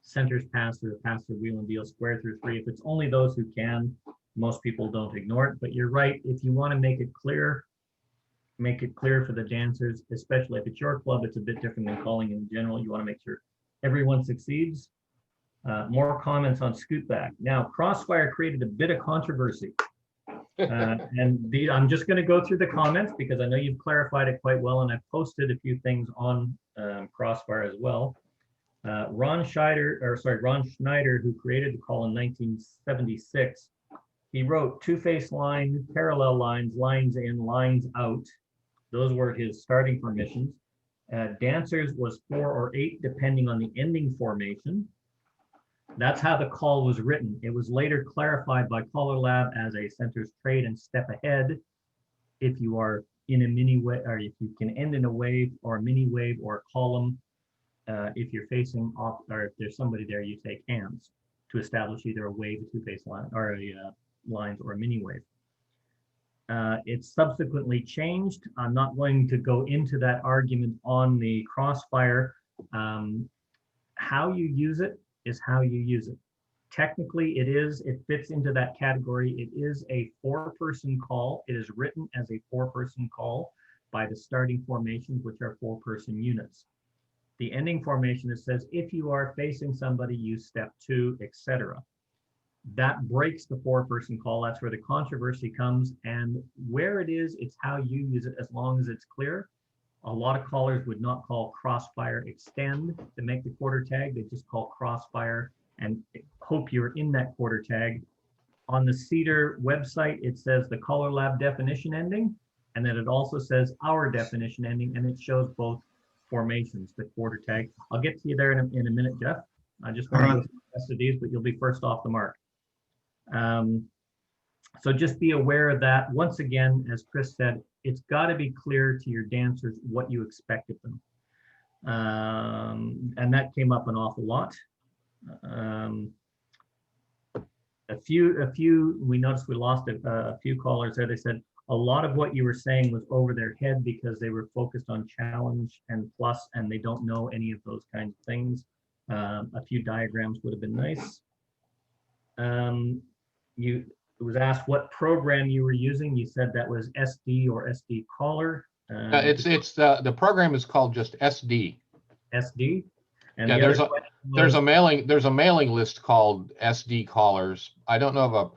centers pass through wheel and deal, square through 3. If it's only those who can, most people don't ignore it. But you're right. If you want to make it clear for the dancers, especially if it's your club, it's a bit different than calling in general. You want to make sure everyone succeeds. More comments on scootback. Now, CrossFire created a bit of controversy. I'm just going to go through the comments because I know you've clarified it quite well, and I've posted a few things on CrossFire as well. Ron Schneider, who created the call in 1976, he wrote two-face line, parallel lines, lines in, lines out. Those were his starting formations. Dancers was 4 or 8, depending on the ending formation. That's how the call was written. It was later clarified by Color Lab as a centers trade and step ahead. If you are in a mini wave, or if you can end in a wave or a mini wave or a column, if you're facing off, or if there's somebody there, you take hands to establish either a wave, a two-face line, or a lines, or a mini wave. It's subsequently changed. I'm not going to go into that argument on the CrossFire. How you use it is how you use it. Technically, it fits into that category. It is a 4-person call. It is written as a 4-person call by the starting formations, which are 4-person units. The ending formation, it says, if you are facing somebody, you step 2, etc. That breaks the 4-person call. That's where the controversy comes. And where it is, it's how you use it, as long as it's clear. A lot of callers would not call CrossFire extend to make the quarter tag. They just call CrossFire and hope you're in that quarter tag. On the CEDAR website, it says the Color Lab definition ending, and then it also says our definition ending, and it shows both formations, the quarter tag. I'll get to you there in a minute, Jeff. I just want to go through the rest of these, but you'll be first off the mark. So just be aware of that. Once again, as Chris said, it's got to be clear to your dancers what you expect of them. And that came up an awful lot. We noticed we lost a few callers there. They said a lot of what you were saying was over their head because they were focused on challenge and plus, and they don't know any of those kinds of things. A few diagrams would have been nice. It was asked what program you were using. You said that was SD or SD caller. It's the program is called just SD. SD. And yeah, there's a mailing list called SD callers. I don't know of a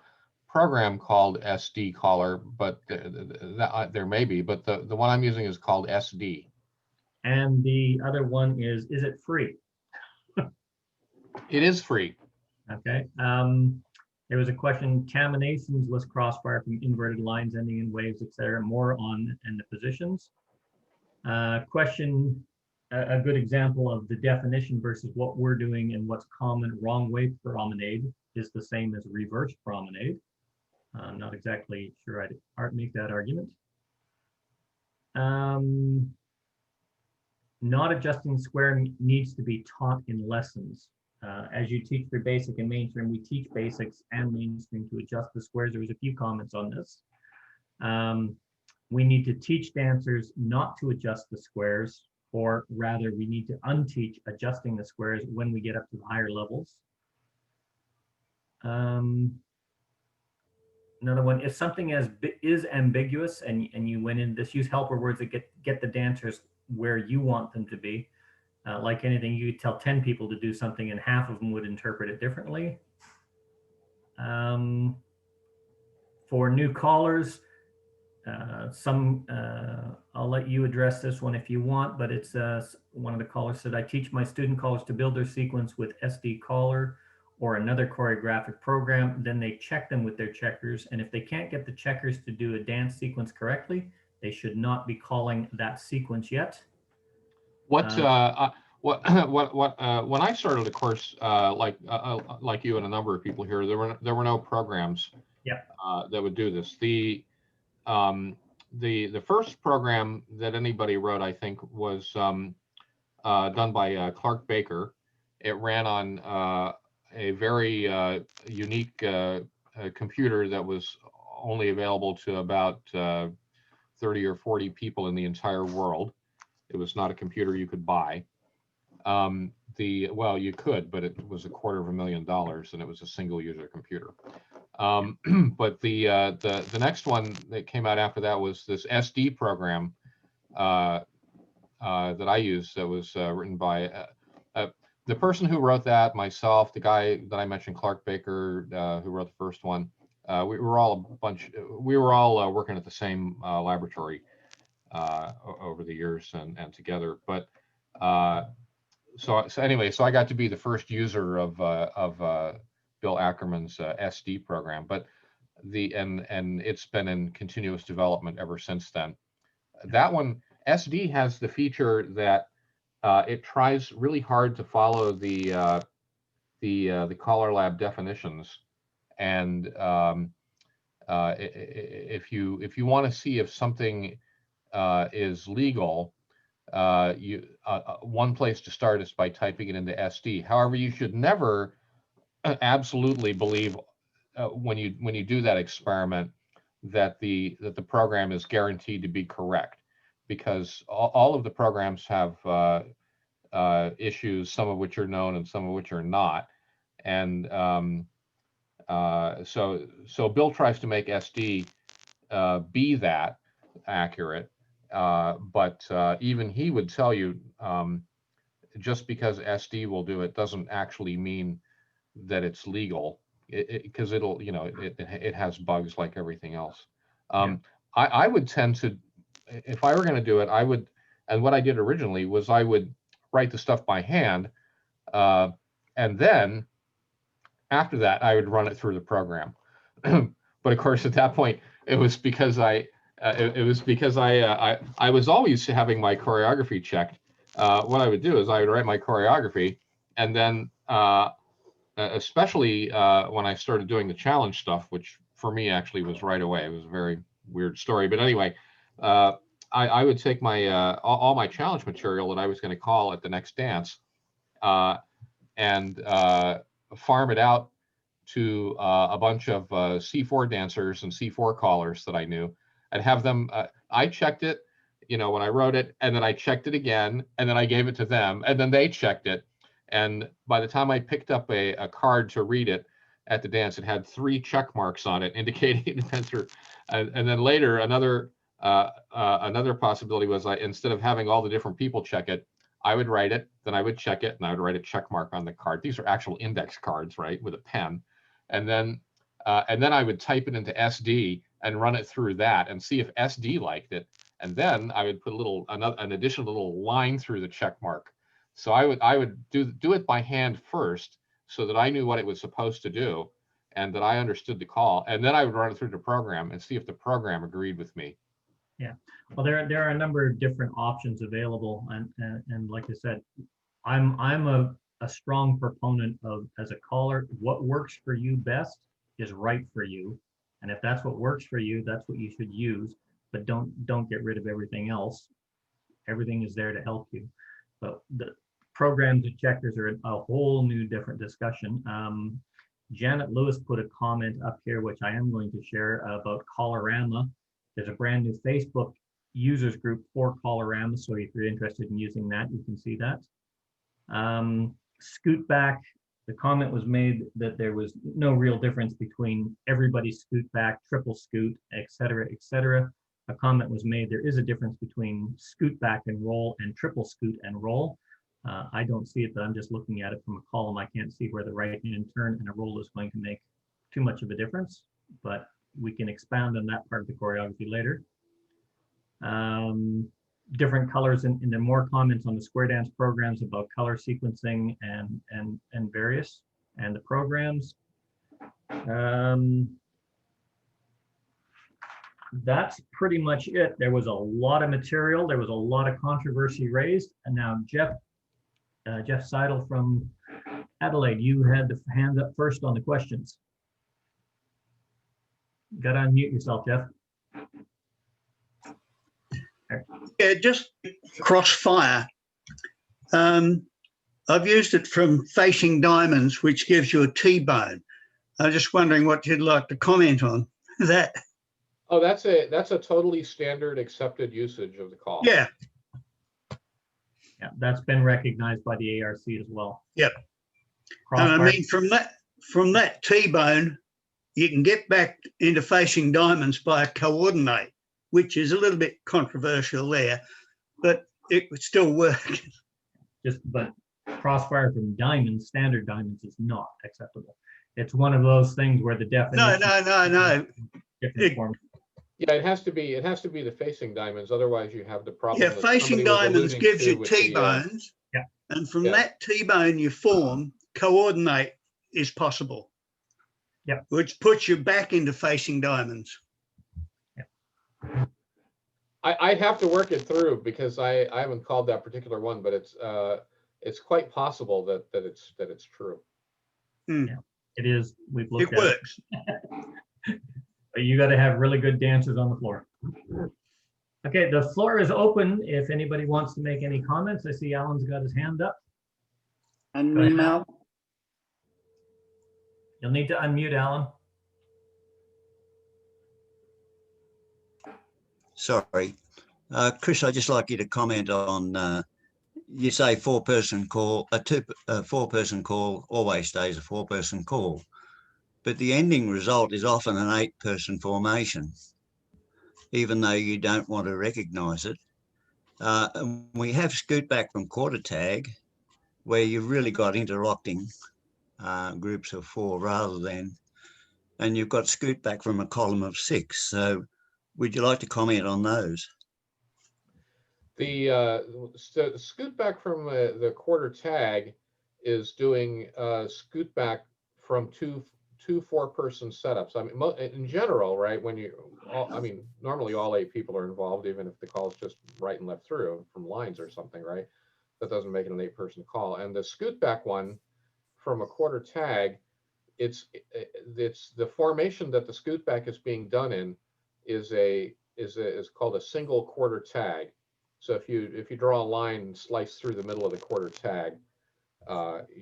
program called SD caller, but there may be. But the one I'm using is called SD. And the other one is it free? It is free. Okay. There was a question, Caminations was CrossFire from inverted lines ending in waves, etc. More on and the positions. Question, a good example of the definition versus what we're doing and what's common. Wrong way promenade is the same as reverse promenade. I'm not exactly sure I'd make that argument. Not adjusting square needs to be taught in lessons. As you teach for basic and mainstream, we teach basics and mainstream to adjust the squares. There was a few comments on this. We need to teach dancers not to adjust the squares, or rather we need to unteach adjusting the squares when we get up to the higher levels. Another one, if something is ambiguous and you went in this, use helper words that get the dancers where you want them to be. Like anything, you could tell 10 people to do something and half of them would interpret it differently. For new callers, I'll let you address this one if you want, but it's one of the callers said, I teach my student callers to build their sequence with SD caller or another choreographic program. Then they check them with their checkers. And if they can't get the checkers to do a dance sequence correctly, they should not be calling that sequence yet. When I started the course, like you and a number of people here, there were no programs that would do this. The first program that anybody wrote, I think, was done by Clark Baker. It ran on a very unique computer that was only available to about 30 or 40 people in the entire world. It was not a computer you could buy. Well, you could, but it was $250,000 and it was a single user computer. But the next one that came out after that was this SD program that I used, that was written by the person who wrote that, myself, the guy that I mentioned, Clark Baker, who wrote the first one. We were all working at the same laboratory over the years and together. But so anyway, so I got to be the first user of Bill Ackerman's SD program, but and it's been in continuous development ever since then. That one, SD, has the feature that it tries really hard to follow the Color Lab definitions, and if you want to see if something is legal, one place to start is by typing it into SD. However, you should never absolutely believe when you do that experiment that the program is guaranteed to be correct, because all of the programs have issues, some of which are known and some of which are not. And so Bill tries to make SD be that accurate, but even he would tell you just because SD will do it doesn't actually mean that it's legal. because it'll, you know, it has bugs like everything else. I would tend to, if I were going to do it, I would, and what I did originally was I would write the stuff by hand, and then after that I would run it through the program. But of course, at that point, it was because I was always having my choreography checked. What I would do is I would write my choreography, and then especially when I started doing the challenge stuff, which for me actually was right away. It was a very weird story, but anyway, I would take my all my challenge material that I was going to call at the next dance, and farm it out to a bunch of C4 dancers and C4 callers that I knew. I'd have them, I checked it, you know, when I wrote it, and then I checked it again, and then I gave it to them, and then they checked it. And by the time I picked up a card to read it at the dance, it had 3 check marks on it indicating the dancer. And then later, another possibility was instead of having all the different people check it, I would write it, then I would check it, and I would write a check mark on the card. These are actual index cards, right, with a pen. And then I would type it into SD and run it through that and see if SD liked it. And then I would put an additional little line through the check mark. So I would do it by hand first, so that I knew what it was supposed to do, and that I understood the call. And then I would run it through the program and see if the program agreed with me. Yeah, well, there are a number of different options available, and like I said, I'm a strong proponent of, as a caller, what works for you best is right for you, and if that's what works for you, that's what you should use. But don't get rid of everything else. Everything is there to help you. But the programs and checkers are a whole new different discussion. Janet Lewis put a comment up here, which I am going to share, about Colorama. There's a brand new Facebook users group for Colorama, so if you're interested in using that, you can see that. Scoot back, the comment was made that there was no real difference between everybody scoot back, triple scoot, etc., etc. A comment was made, there is a difference between scoot back and roll and triple scoot and roll. I don't see it, but I'm just looking at it from a column. I can't see where the right hand turn and a roll is going to make too much of a difference, but we can expand on that part of the choreography later. Different colors, and there are more comments on the square dance programs about color sequencing and various, and the programs. That's pretty much it. There was a lot of material. There was a lot of controversy raised. And now Jeff Seidel from Adelaide, you had the hand up first on the questions. You got to unmute yourself, Jeff. Yeah, just CrossFire. I've used it from Facing Diamonds, which gives you a T-bone. I'm just wondering what you'd like to comment on that. Oh, that's a totally standard accepted usage of the call. Yeah. Yeah, that's been recognized by the ARC as well. Yep. And I mean, from that T-bone, you can get back into Facing Diamonds by coordinate, which is a little bit controversial there, but it would still work. But Crossfire from diamonds, standard diamonds, is not acceptable. It's one of those things where the definition. No. Yeah, it has to be the Facing Diamonds. Otherwise, you have the problem. Yeah, Facing Diamonds gives you T-bones. Yeah. And from that T-bone you form, coordinate is possible. Yeah. Which puts you back into Facing Diamonds. Yeah. I'd have to work it through because I haven't called that particular one, but it's quite possible that it's true. Mm. Yeah, it is. We've looked at it. It works. But you got to have really good dancers on the floor. Okay, the floor is open if anybody wants to make any comments. I see Alan's got his hand up. And me, Mel. You'll need to unmute, Alan. Sorry. Chris, I'd just like you to comment on, you say four-person call, a four-person call always stays a four-person call, but the ending result is often an 8-person formation, even though you don't want to recognize it. And we have scoot back from quarter tag, where you've really got interlocking groups of 4 rather than and you've got scoot back from a column of 6. So would you like to comment on those? The scoot back from the quarter tag is doing scoot back from two 4-person setups. I mean, in general, right? When normally all 8 people are involved, even if the call is just right and left through from lines or something, right? That doesn't make it an 8-person call. And the scoot back one from a quarter tag, it's the formation that the scoot back is being done in is called a single quarter tag. So if you draw a line and slice through the middle of the quarter tag,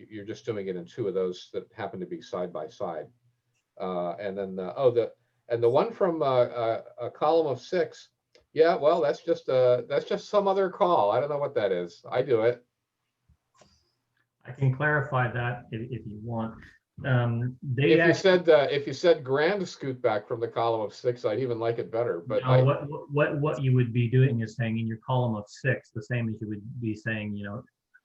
you're just doing it in 2 of those that happen to be side by side. And then the one from a column of 6, yeah, well, that's just some other call. I don't know what that is. I do it. I can clarify that if you want. If you said grand scoot back from the column of 6, I'd even like it better. But no, what you would be doing is saying in your column of 6, the same as you would be saying,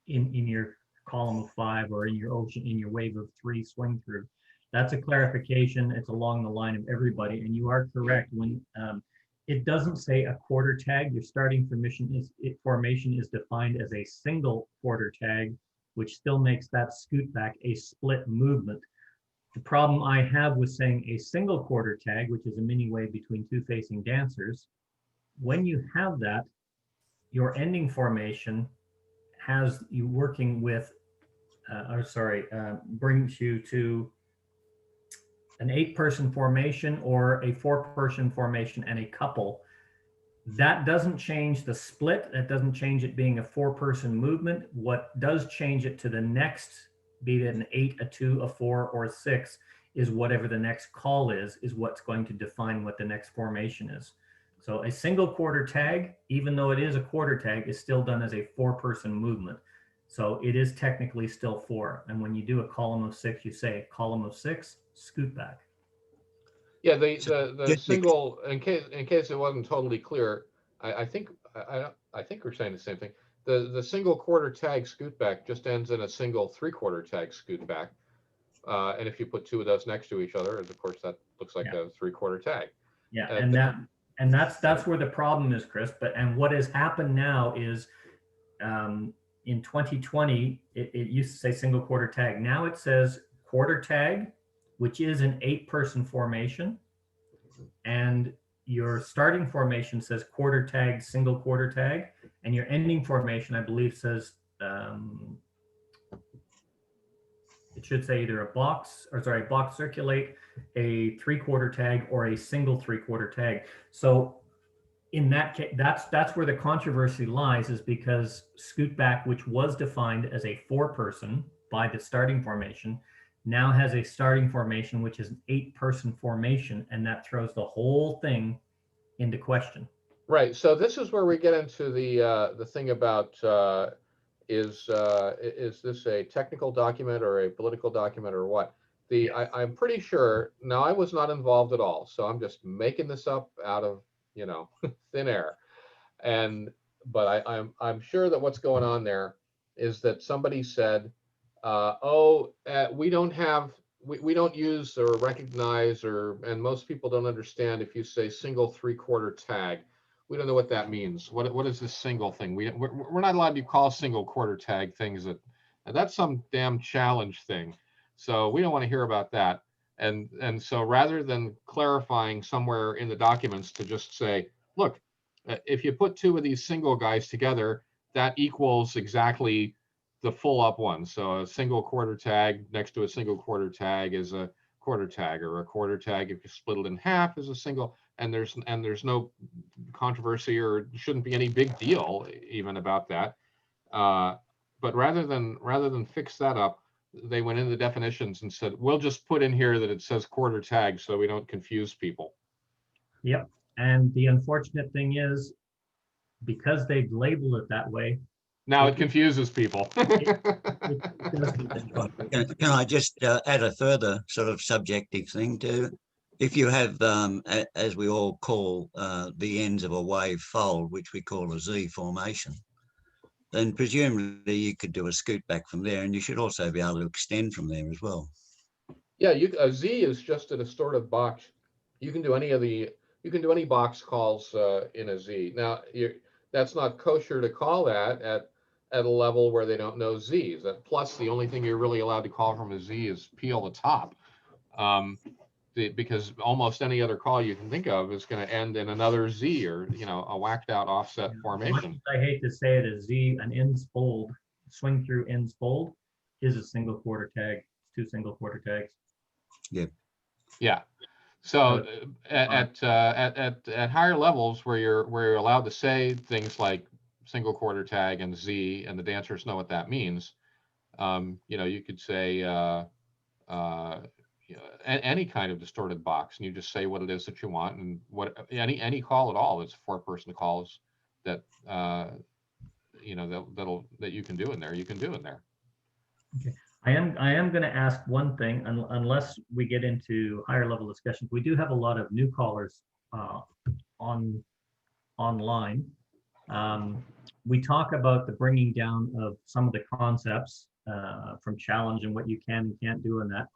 in your column of 5 or in your wave of 3 swing through. That's a clarification. It's along the line of everybody, and you are correct when it doesn't say a quarter tag. Your starting formation is defined as a single quarter tag, which still makes that scoot back a split movement. The problem I have with saying a single quarter tag, which is a mini wave between 2 facing dancers, when you have that, your ending formation has you working with, brings you to an 8-person formation or a 4-person formation and a couple. That doesn't change the split. That doesn't change it being a 4-person movement. What does change it to the next, be it an 8, a 2, a 4, or a 6, is whatever the next call is what's going to define what the next formation is. So a single quarter tag, even though it is a quarter tag, is still done as a 4-person movement. So it is technically still 4. And when you do a column of 6, you say column of 6, scoot back. Yeah, the single, in case it wasn't totally clear, I think we're saying the same thing. The single quarter tag scoot back just ends in a single 3/4 tag scoot back. And if you put 2 of those next to each other, of course that looks like a 3/4 tag. Yeah, and that's where the problem is, Chris. And what has happened now is in 2020, it used to say single quarter tag. Now it says quarter tag, which is an 8-person formation, and your starting formation says quarter tag, single quarter tag, and your ending formation, I believe, says it should say either a box circulate, a 3/4 tag, or a single 3/4 tag. So in that case, that's where the controversy lies, is because scoot back, which was defined as a 4-person by the starting formation, now has a starting formation which is an 8-person formation, and that throws the whole thing into question. Right. So this is where we get into the thing about is this a technical document or a political document or what? I'm pretty sure. Now, I was not involved at all, so I'm just making this up out of thin air. But I'm sure that what's going on there is that somebody said, we don't use or recognize, and most people don't understand if you say single 3/4 tag. We don't know what that means. What is this single thing? We're not allowed to call single quarter tag things that's some damn challenge thing. So we don't want to hear about that. And so rather than clarifying somewhere in the documents to just say, look, if you put 2 of these single guys together, that equals exactly the full up one. So a single quarter tag next to a single quarter tag is a quarter tag, or a quarter tag, if you split it in half, is a single. And there's no controversy, or shouldn't be any big deal even about that. But rather than fix that up, they went into the definitions and said, we'll just put in here that it says quarter tag so we don't confuse people. Yep. And the unfortunate thing is, because they've labeled it that way, now it confuses people. Can I just add a further sort of subjective thing too? If you have, as we all call, the ends of a wave fold, which we call a Z formation, then presumably you could do a scoot back from there, and you should also be able to extend from there as well. Yeah, a Z is just a distorted box. You can do any box calls in a Z. Now, that's not kosher to call that at a level where they don't know Z's. Plus, the only thing you're really allowed to call from a Z is peel the top. Because almost any other call you can think of is going to end in another Z, or a whacked out offset formation. I hate to say it, a Z, an ends fold, swing through ends fold is a single quarter tag. It's 2 single quarter tags. Yeah. So at higher levels where you're allowed to say things like single quarter tag and Z, and the dancers know what that means, you could say any kind of distorted box, and you just say what it is that you want, and what any call at all. It's 4-person calls that that you can do in there. You can do in there. Okay. I am going to ask one thing, unless we get into higher level discussions. We do have a lot of new callers online. We talk about the bringing down of some of the concepts from challenge and what you can and can't do in that.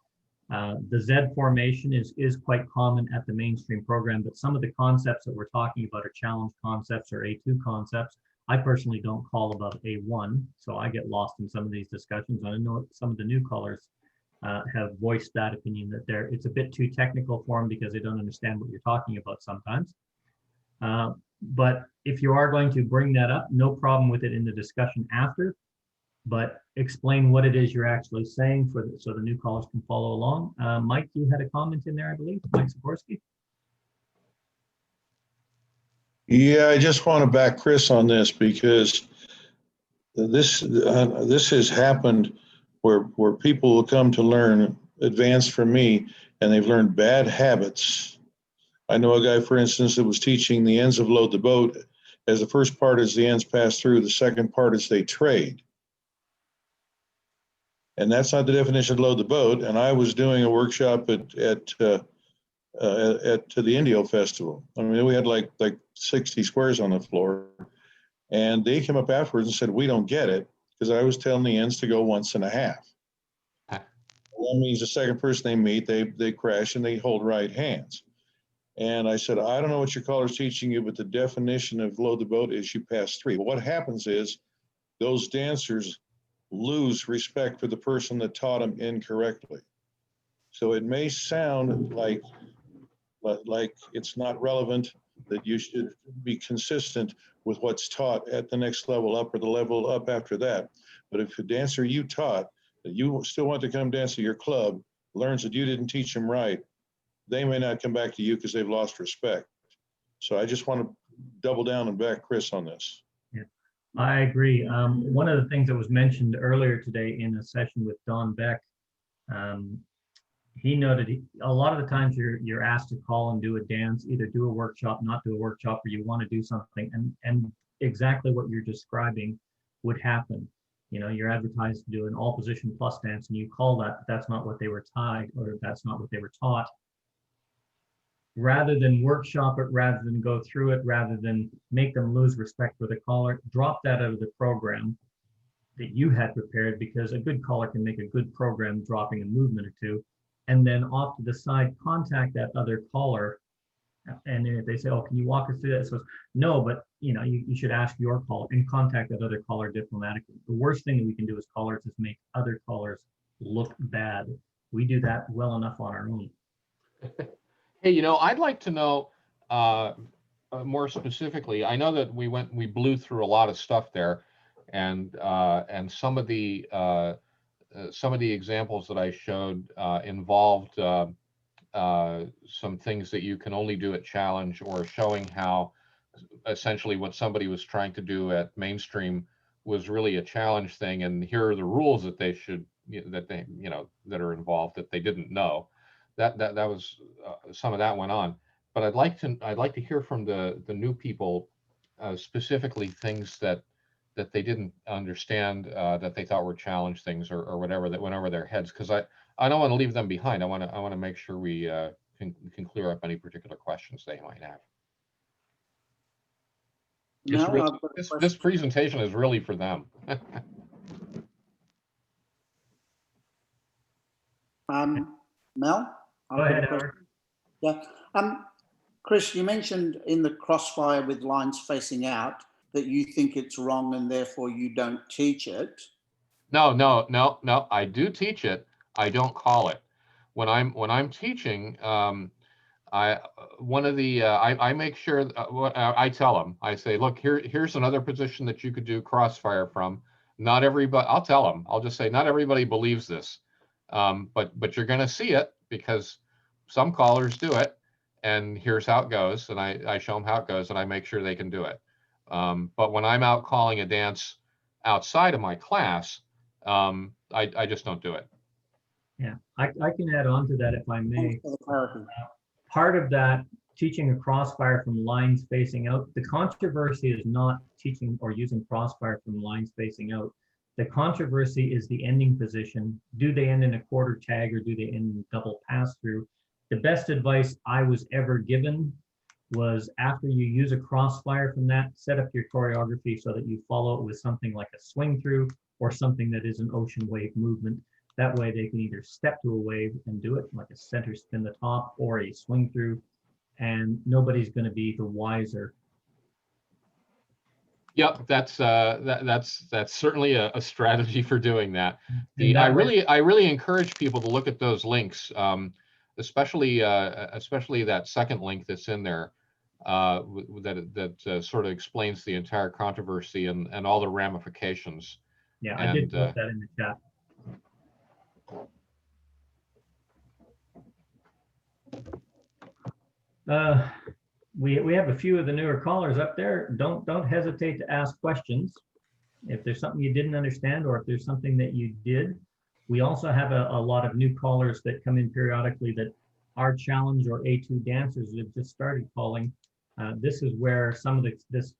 The Z formation is quite common at the mainstream program, but some of the concepts that we're talking about are challenge concepts or A2 concepts. I personally don't call above A1, so I get lost in some of these discussions. And I know some of the new callers have voiced that opinion that it's a bit too technical for them because they don't understand what you're talking about sometimes. But if you are going to bring that up, no problem with it in the discussion after, but explain what it is you're actually saying so the new callers can follow along. Mike, you had a comment in there, I believe, Mike Sikorsky. Yeah, I just want to back Chris on this, because this has happened where people will come to learn advanced from me, and they've learned bad habits. I know a guy, for instance, that was teaching the ends of load the boat, as the first part is the ends pass through, the second part is they trade. And that's not the definition of load the boat. And I was doing a workshop at the Indio Festival. I mean, we had like 60 squares on the floor, and they came up afterwards and said, "We don't get it," because I was telling the ends to go 1.5. That means the second person they meet, they crash and they hold right hands. And I said, "I don't know what your caller's teaching you, but the definition of load the boat is you pass 3. But what happens is those dancers lose respect for the person that taught them incorrectly. So it may sound like it's not relevant, that you should be consistent with what's taught at the next level up or the level up after that. But if the dancer you taught, that you still want to come dance at your club, learns that you didn't teach them right, they may not come back to you because they've lost respect. So I just want to double down and back Chris on this. Yeah, I agree. One of the things that was mentioned earlier today in a session with Don Beck, he noted a lot of the times you're asked to call and do a dance, either do a workshop, not do a workshop, or you want to do something, and exactly what you're describing would happen. You're advertised to do an all position plus dance, and you call that, but that's not what they were taught, or that's not what they were taught. Rather than workshop it, rather than go through it, rather than make them lose respect for the caller, drop that out of the program that you had prepared, because a good caller can make a good program dropping a movement or two, and then off to the side, contact that other caller. And then if they say, "Oh, can you walk us through that?" So no, but you should ask your caller and contact that other caller diplomatically. The worst thing that we can do as callers is make other callers look bad. We do that well enough on our own. Hey, I'd like to know more specifically. I know that we blew through a lot of stuff there, and some of the examples that I showed involved some things that you can only do at challenge, or showing how essentially what somebody was trying to do at mainstream was really a challenge thing, and here are the rules that they should that are involved that they didn't know. That was some of that went on, but I'd like to hear from the new people specifically things that they didn't understand, that they thought were challenge things or whatever, that went over their heads, because I don't want to leave them behind. I want to make sure we can clear up any particular questions they might have. This presentation is really for them. Mel? Go ahead, Howard. Yeah. Chris, you mentioned in the CrossFire with lines facing out that you think it's wrong and therefore you don't teach it. No. I do teach it. I don't call it. When I'm teaching, I make sure I tell them. I say, look, here's another position that you could do crossfire from. Not everybody. I'll tell them. I'll just say, not everybody believes this, but you're going to see it because some callers do it, and here's how it goes. And I show them how it goes, and I make sure they can do it. But when I'm out calling a dance outside of my class, I just don't do it. Yeah, I can add on to that if I may. Part of that, teaching a crossfire from lines facing out, the controversy is not teaching or using crossfire from lines facing out. The controversy is the ending position. Do they end in a quarter tag or do they end in double pass through? The best advice I was ever given was after you use a crossfire from that, set up your choreography so that you follow it with something like a swing through or something that is an ocean wave movement. That way they can either step to a wave and do it like a center spin the top or a swing through, and nobody's going to be the wiser. Yep, that's certainly a strategy for doing that. I really encourage people to look at those links, especially that second link that's in there, that sort of explains the entire controversy and all the ramifications. Yeah, I did put that in the chat. We have a few of the newer callers up there. Don't hesitate to ask questions. If there's something you didn't understand or if there's something that you did. We also have a lot of new callers that come in periodically that are challenge or A2 dancers that have just started calling. This is where this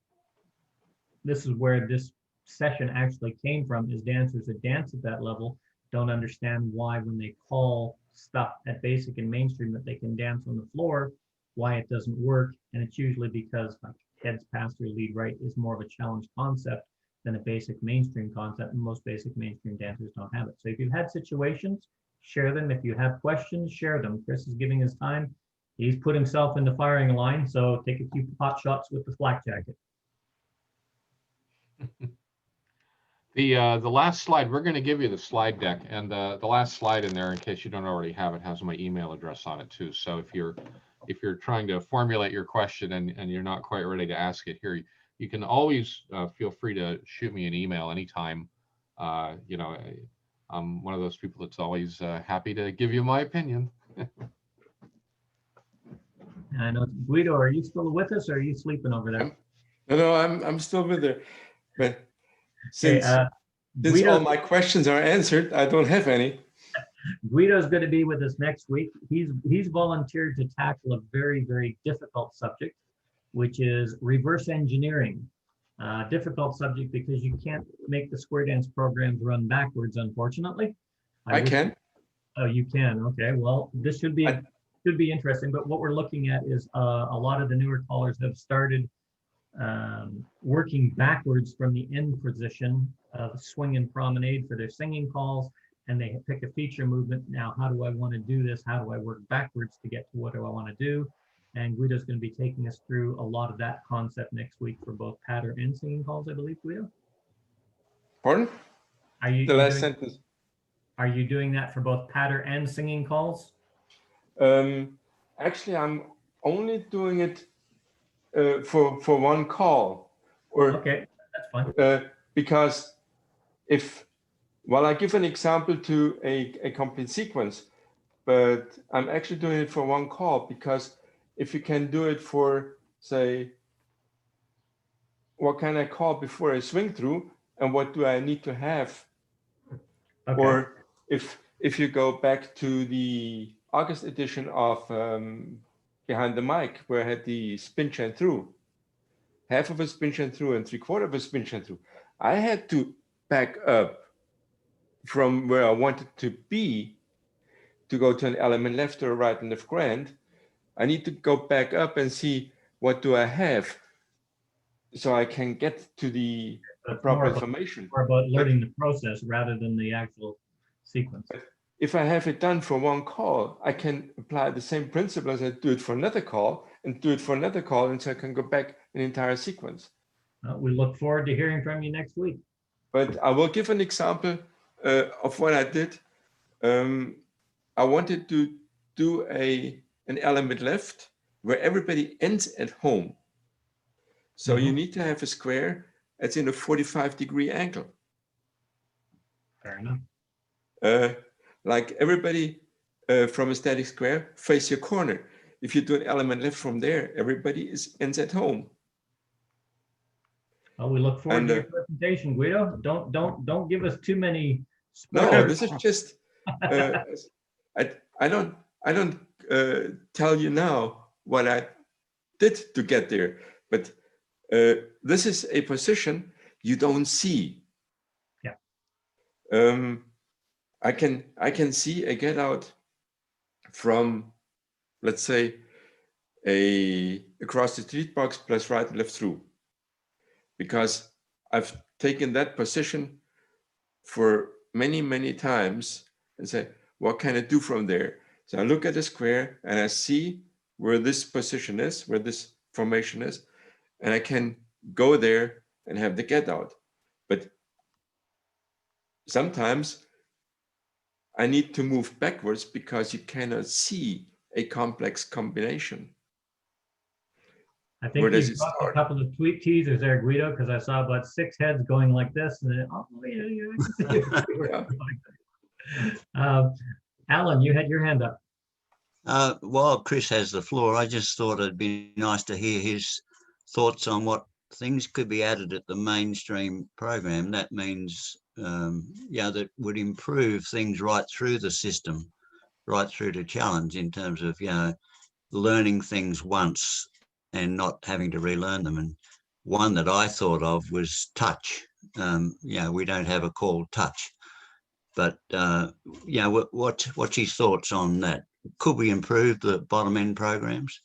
is where this session actually came from, is dancers that dance at that level don't understand why when they call stuff at basic and mainstream that they can dance on the floor, why it doesn't work. And it's usually because like heads pass through lead right is more of a challenge concept than a basic mainstream concept, and most basic mainstream dancers don't have it. So if you've had situations, share them. If you have questions, share them. Chris is giving his time. He's put himself in the firing line, so take a few pot shots with the flak jacket. The last slide, we're going to give you the slide deck, and the last slide in there, in case you don't already have it, has my email address on it too. So if you're trying to formulate your question and you're not quite ready to ask it here, you can always feel free to shoot me an email anytime. You know, I'm one of those people that's always happy to give you my opinion. I know, Guido, are you still with us or are you sleeping over there? No, I'm still with her. But since Guido, all my questions are answered, I don't have any. Guido's going to be with us next week. He's volunteered to tackle a very, very difficult subject, which is reverse engineering. Difficult subject because you can't make the square dance programs run backwards, unfortunately. I can. Oh, you can. Okay. Well, this should be interesting. But what we're looking at is a lot of the newer callers have started working backwards from the end position of swing and promenade for their singing calls, and they pick a feature movement. Now, how do I want to do this? How do I work backwards to get to what do I want to do? And Guido's going to be taking us through a lot of that concept next week for both patter and singing calls, I believe, Guido. Pardon? Are you the last sentence? Are you doing that for both patter and singing calls? Actually, I'm only doing it for one call. Or okay, that's fine. Because I give an example to a complete sequence, but I'm actually doing it for one call, because if you can do it for, say, what can I call before I swing through, and what do I need to have? Okay. Or if you go back to the August edition of Behind the Mic, where I had the spin chain through, half of a spin chain through and 3/4 of a spin chain through, I had to back up from where I wanted to be to go to an element left or right and left grand. I need to go back up and see what do I have so I can get to the proper information. Or about learning the process rather than the actual sequence. if I have it done for one call, I can apply the same principle as I do it for another call and do it for another call, and so I can go back an entire sequence. We look forward to hearing from you next week. But I will give an example of what I did. I wanted to do an element lift where everybody ends at home. So you need to have a square that's in a 45-degree angle. Fair enough. Like everybody from a static square face your corner. If you do an element lift from there, everybody ends at home. Well, we look forward to your presentation, Guido. Don't give us too many spoilers. No, this is just I don't tell you now what I did to get there, but this is a position you don't see. Yeah. I can see a get out from, let's say, across the street box plus right and left through, because I've taken that position for many times and say, what can I do from there? So I look at the square and I see where this position is, where this formation is, and I can go there and have the get out. But sometimes I need to move backwards because you cannot see a complex combination. I think you've got a couple of tweet teasers there, Guido, because I saw about 6 heads going like this. And then, Alan, you had your hand up. While Chris has the floor, I just thought it'd be nice to hear his thoughts on what things could be added at the mainstream program. That means, that would improve things right through the system, right through to challenge in terms of, learning things once and not having to relearn them. And one that I thought of was touch. We don't have a call touch, but what's his thoughts on that? Could we improve the bottom end programs?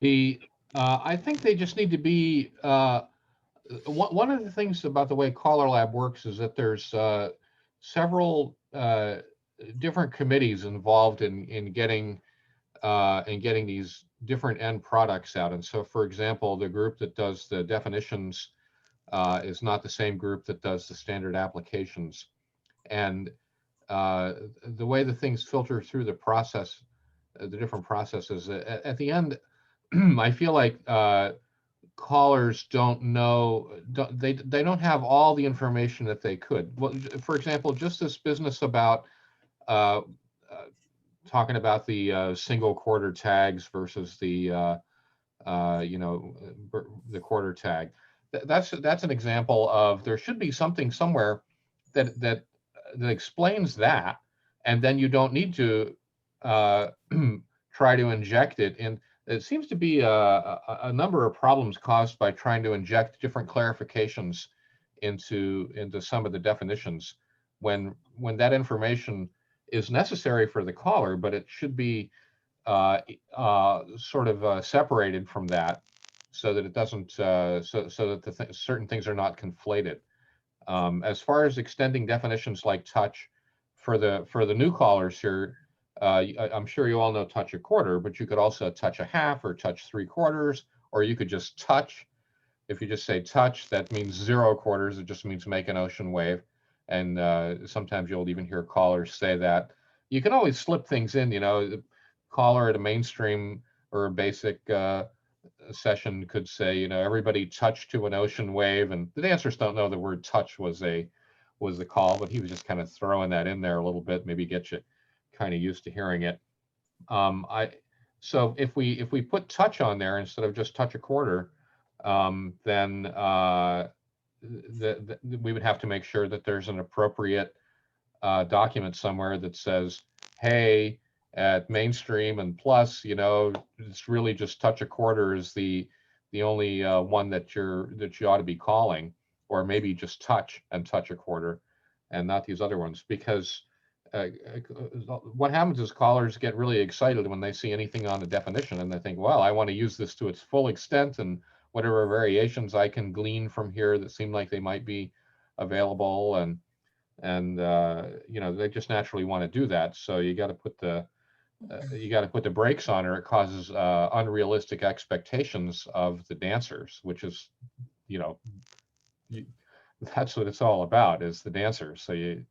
I think they just need to be, one of the things about the way Caller Lab works is that there's several different committees involved in getting these different end products out. And so, for example, the group that does the definitions is not the same group that does the standard applications. And the way the things filter through the process, the different processes, at the end, I feel like callers don't know, they don't have all the information that they could. Well, for example, just this business about talking about the single quarter tags versus the the quarter tag. That's an example of, there should be something somewhere that explains that, and then you don't need to try to inject it in. It seems to be a number of problems caused by trying to inject different clarifications into some of the definitions when that information is necessary for the caller, but it should be sort of separated from that, so that it doesn't, so that certain things are not conflated. As far as extending definitions like touch for the new callers here, I'm sure you all know touch a quarter, but you could also touch a half or touch 3/4, or you could just touch. If you just say touch, that means 0 quarters. It just means make an ocean wave. And sometimes you'll even hear callers say that. You can always slip things in, the caller at a mainstream or a basic session could say, everybody touch to an ocean wave. And the dancers don't know the word touch was the call, but he was just kind of throwing that in there a little bit, maybe get you kind of used to hearing it. So if we put touch on there instead of just touch a quarter, then we would have to make sure that there's an appropriate document somewhere that says, hey, at mainstream and plus, it's really just touch a quarter is the only one that you ought to be calling, or maybe just touch and touch a quarter and not these other ones, because what happens is callers get really excited when they see anything on the definition and they think, well, I want to use this to its full extent, and whatever variations I can glean from here that seem like they might be available. And and they just naturally want to do that. So you got to put the brakes on, or it causes unrealistic expectations of the dancers, which is, that's what it's all about, is the dancers. So you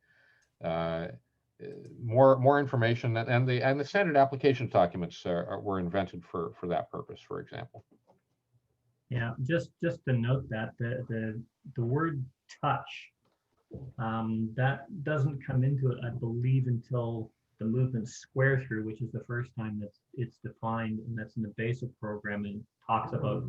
more information, and the standard application documents were invented for that purpose, for example. Yeah, just to note that the word touch, that doesn't come into it, I believe, until the movement square through, which is the first time that it's defined, and that's in the basic program, and talks about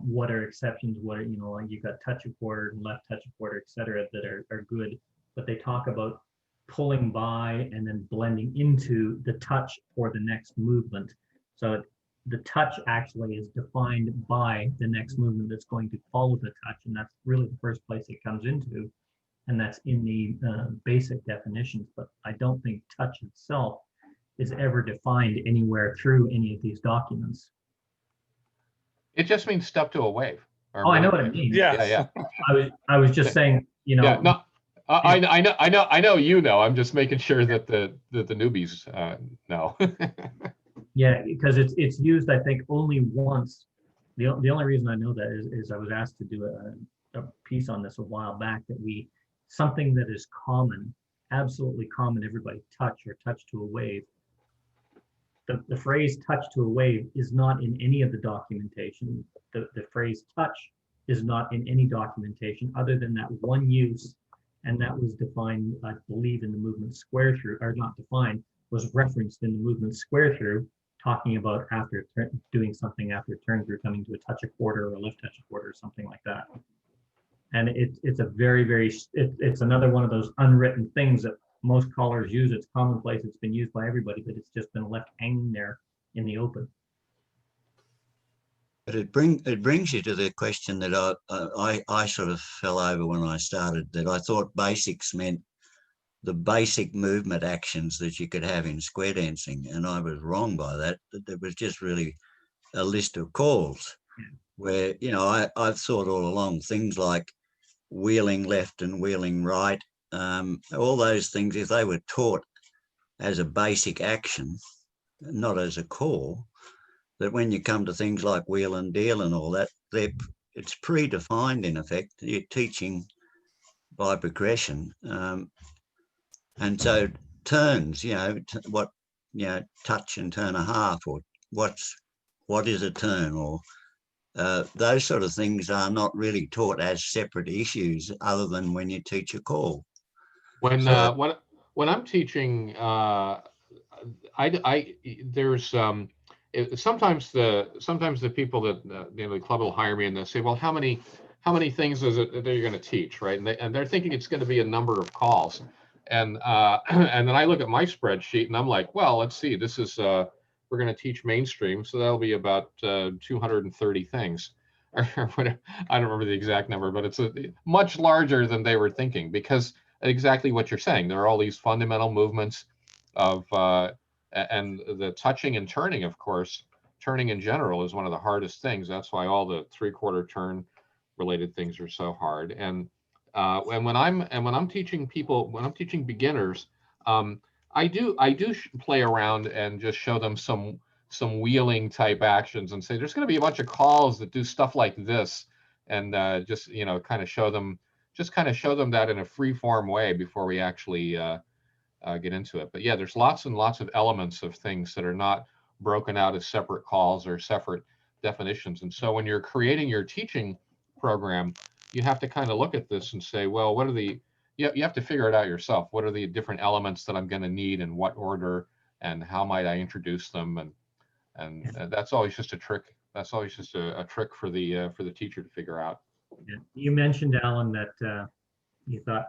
what are exceptions, what are, like you've got touch a quarter and left touch a quarter, etc., that are good, but they talk about pulling by and then blending into the touch for the next movement. So the touch actually is defined by the next movement that's going to follow the touch, and that's really the first place it comes into, and that's in the basic definitions. But I don't think touch itself is ever defined anywhere through any of these documents. It just means step to a wave. Oh, I know what it means. Yeah. I was just saying, Yeah, no, I know. I'm just making sure that the newbies know. Yeah, because it's used, I think, only once. The only reason I know that is I was asked to do a piece on this a while back, that something that is common, absolutely common, everybody touch or touch to a wave. The phrase touch to a wave is not in any of the documentation. The phrase touch is not in any documentation other than that one use, and that was defined, I believe, in the movement square through, or not defined, was referenced in the movement square through, talking about after doing something after turn through, coming to a touch a quarter or a left touch a quarter or something like that. And it's a very, it's another one of those unwritten things that most callers use. It's commonplace, it's been used by everybody, but it's just been left hanging there in the open. But it brings you to the question that I sort of fell over when I started, that I thought basics meant the basic movement actions that you could have in square dancing, and I was wrong by that. That there was just really a list of calls, where I've thought all along things like wheeling left and wheeling right, all those things, if they were taught as a basic action, not as a call, that when you come to things like wheel and deal and all that, it's predefined in effect. You're teaching by progression. And so turns, touch and turn a half, or what is a turn, or those sort of things are not really taught as separate issues, other than when you teach a call. When I'm teaching, there's sometimes the people that the club will hire me, and they'll say, well, how many things is it that you're going to teach, right? And they're thinking it's going to be a number of calls. And then I look at my spreadsheet and I'm like, well, let's see, this is we're going to teach mainstream, so that'll be about 230 things. I don't remember the exact number, but it's much larger than they were thinking, because exactly what you're saying, there are all these fundamental movements of and the touching and turning. Of course, turning in general is one of the hardest things. That's why all the 3/4 turn related things are so hard. And when I'm teaching people, when I'm teaching beginners, I do play around and just show them some wheeling type actions, and say there's going to be a bunch of calls that do stuff like this, and just kind of show them that in a free form way before we actually get into it. But yeah, there's lots and lots of elements of things that are not broken out as separate calls or separate definitions. And so when you're creating your teaching program, you have to kind of look at this and say, well, what are you have to figure it out yourself. What are the different elements that I'm going to need, in what order, and how might I introduce them? And that's always just a trick. That's always just a trick for the teacher to figure out. Yeah. You mentioned, Alan, that you thought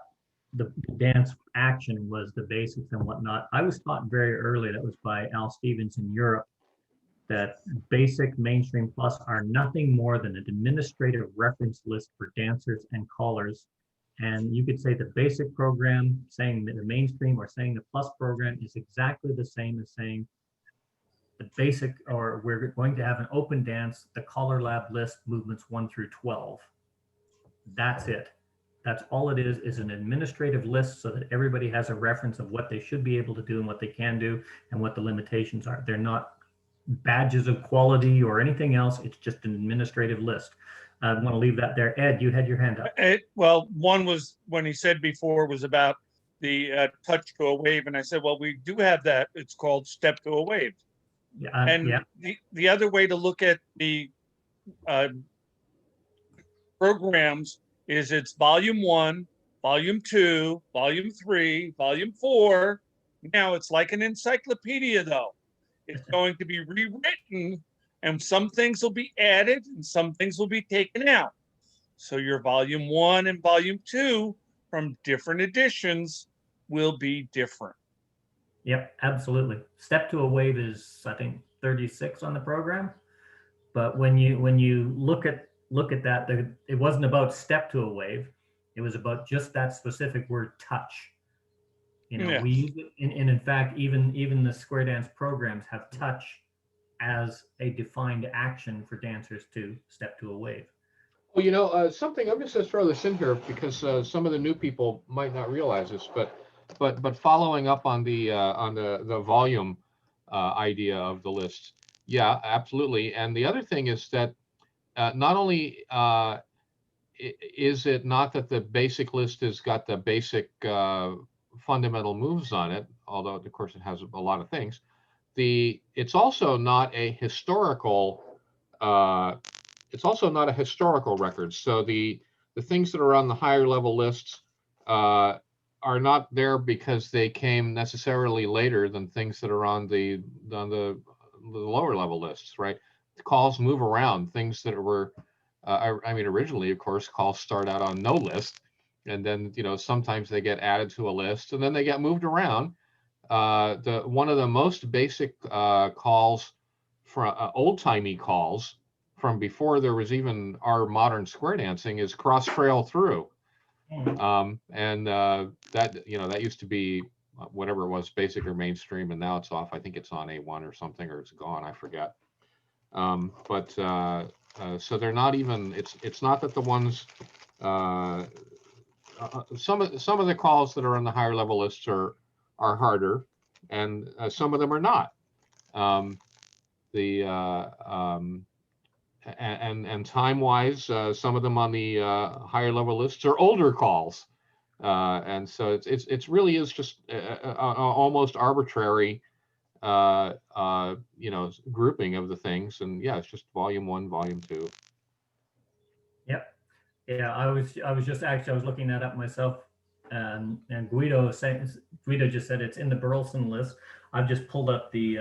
the dance action was the basics and whatnot. I was taught very early, that was by Al Stevens in Europe, that basic, mainstream, plus are nothing more than an administrative reference list for dancers and callers. And you could say the basic program, saying that the mainstream, or saying the plus program, is exactly the same as saying the basic, or we're going to have an open dance, the Color Lab list, movements 1 through 12. That's it. That's all it is an administrative list so that everybody has a reference of what they should be able to do and what they can do and what the limitations are. They're not badges of quality or anything else. It's just an administrative list. I want to leave that there. Ed, you had your hand up. Well, one was when he said before was about the touch to a wave. And I said, well, we do have that. It's called step to a wave. Yeah, And yeah. the other way to look at the programs is it's volume 1, volume 2, volume 3, volume 4. Now it's like an encyclopedia, though. It's going to be rewritten, and some things will be added and some things will be taken out. So your volume 1 and volume 2 from different editions will be different. Yep, absolutely. Step to a wave is, I think, 36 on the program. But when you look at that, it wasn't about step to a wave. It was about just that specific word touch. You know, Yeah. we use it, and in fact, even the square dance programs have touch as a defined action for dancers to step to a wave. Well, you know, something, I'm just going to throw this in here because some of the new people might not realize this, but following up on the volume idea of the list, yeah, absolutely. And the other thing is that not only is it not that the basic list has got the basic fundamental moves on it, although of course it has a lot of things. It's also not a historical. It's also not a historical record. So the things that are on the higher level lists are not there because they came necessarily later than things that are on the lower level lists, right? The calls move around. Things that were, I mean, originally, of course, calls start out on no list, and then sometimes they get added to a list, and then they get moved around. One of the most basic calls from old-timey calls from before there was even our modern square dancing is cross trail through. And that used to be whatever it was, basic or mainstream, and now it's off. I think it's on A1 or something, or it's gone, I forget. So they're not even, it's not that the ones, some of the calls that are on the higher level lists are harder, and some of them are not. And time-wise, some of them on the higher level lists are older calls, and so it's really is just almost arbitrary, grouping of the things, and yeah, it's just volume 1, volume 2. Yep. Yeah, I was looking that up myself, and Guido just said it's in the Burleson list. I've just pulled up the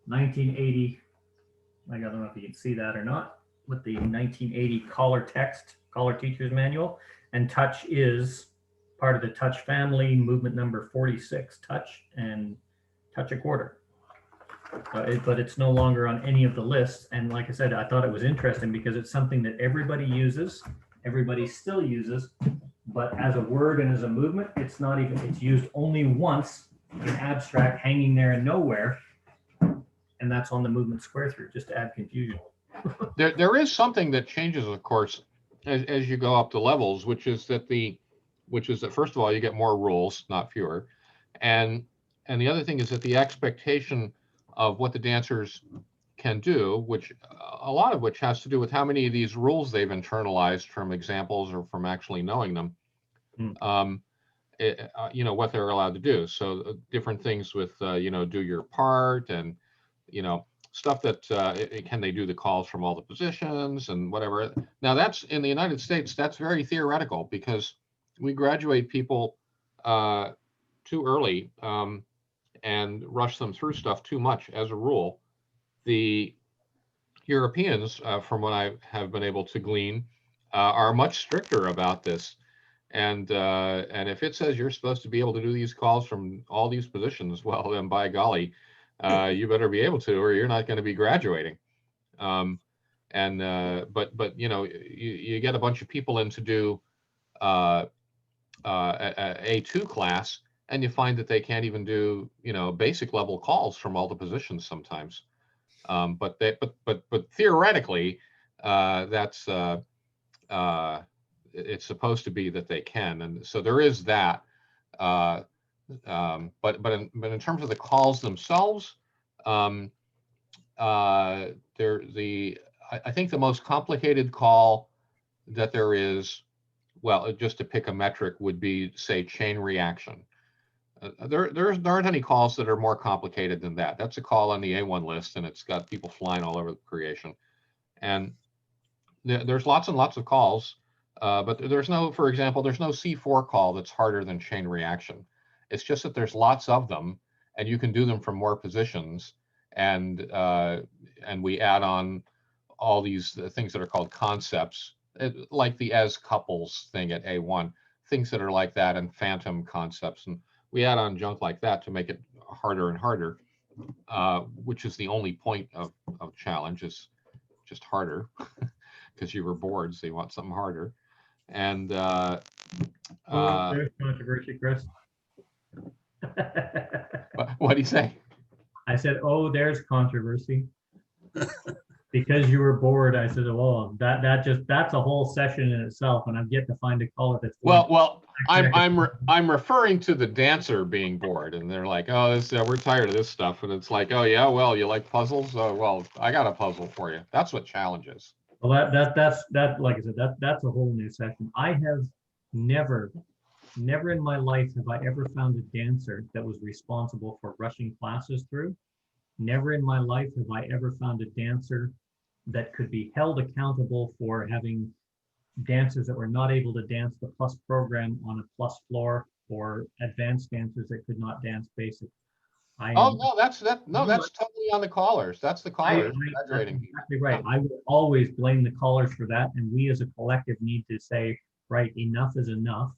1980. I don't know if you can see that or not, with the 1980 collar teacher's manual, and touch is part of the touch family, movement number 46, touch and touch a quarter. But it's no longer on any of the lists. And like I said, I thought it was interesting because it's something that everybody uses, everybody still uses, but as a word and as a movement, it's used only once in abstract, hanging there and nowhere. And that's on the movement square through, just to add confusion. There is something that changes, of course, as you go up the levels, which is that first of all, you get more rules, not fewer, and the other thing is that the expectation of what the dancers can do, which a lot of which has to do with how many of these rules they've internalized from examples or from actually knowing them, what they're allowed to do. So different things with do your part, and stuff that can they do the calls from all the positions and whatever. Now that's in the United States, that's very theoretical because we graduate people too early and rush them through stuff too much as a rule. The Europeans, from what I have been able to glean, are much stricter about this. And if it says you're supposed to be able to do these calls from all these positions, well, then by golly, you better be able to, or you're not going to be graduating. But you get a bunch of people in to do A2 class, and you find that they can't even do basic level calls from all the positions sometimes. But theoretically, that's it's supposed to be that they can, and so there is that. But in terms of the calls themselves, I think the most complicated call that there is, well, just to pick a metric, would be, say, chain reaction. There aren't any calls that are more complicated than that. That's a call on the A1 list, and it's got people flying all over the creation. And there's lots and lots of calls, but there's no, for example, there's no C4 call that's harder than chain reaction. It's just that there's lots of them, and you can do them from more positions. And we add on all these things that are called concepts, like the as couples thing at A1, things that are like that, and phantom concepts. And we add on junk like that to make it harder and harder, which is the only point of challenge, is just harder, because you were bored, so you want something harder. And there's controversy, Chris. What do you say? I said, oh, there's controversy. Because you were bored, I said, well, that's a whole session in itself, and I'm yet to find a caller that's well. I'm referring to the dancer being bored, and they're like, oh, we're tired of this stuff, and it's like, oh yeah, well, you like puzzles? Oh, well, I got a puzzle for you. That's what challenge is. Well, that's like I said, that's a whole new session. I have never in my life have I ever found a dancer that was responsible for rushing classes through. Never in my life have I ever found a dancer that could be held accountable for having dancers that were not able to dance the plus program on a plus floor, or advanced dancers that could not dance basic. That's totally on the callers. That's the callers exaggerating. Exactly right. I will always blame the callers for that, and we as a collective need to say, right, enough is enough.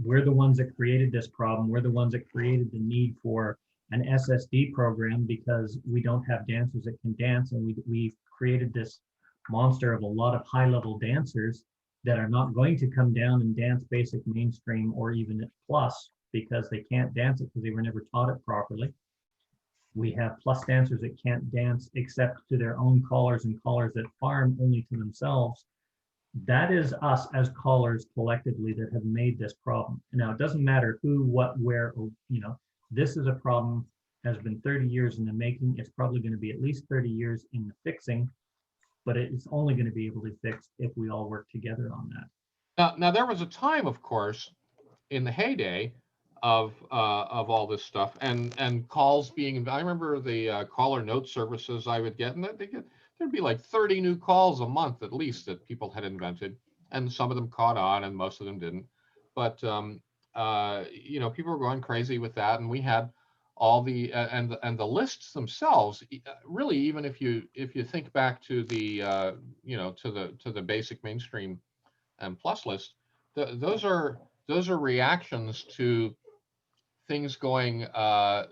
We're the ones that created this problem. We're the ones that created the need for an SSD program, because we don't have dancers that can dance, and we've created this monster of a lot of high-level dancers that are not going to come down and dance basic, mainstream, or even at plus, because they can't dance it because they were never taught it properly. We have plus dancers that can't dance except to their own callers, and callers that farm only to themselves. That is us as callers collectively that have made this problem. Now, it doesn't matter who, what, where, or, this is a problem, has been 30 years in the making. It's probably going to be at least 30 years in the fixing, but it's only going to be able to be fixed if we all work together on that. Now there was a time, of course, in the heyday of all this stuff, and calls being. I remember the caller note services I would get, and there'd be like 30 new calls a month at least that people had invented, and some of them caught on, and most of them didn't. But people were going crazy with that, and we had all the and the lists themselves. Really, even if you think back to the to the basic, mainstream, and plus list, those are reactions to things going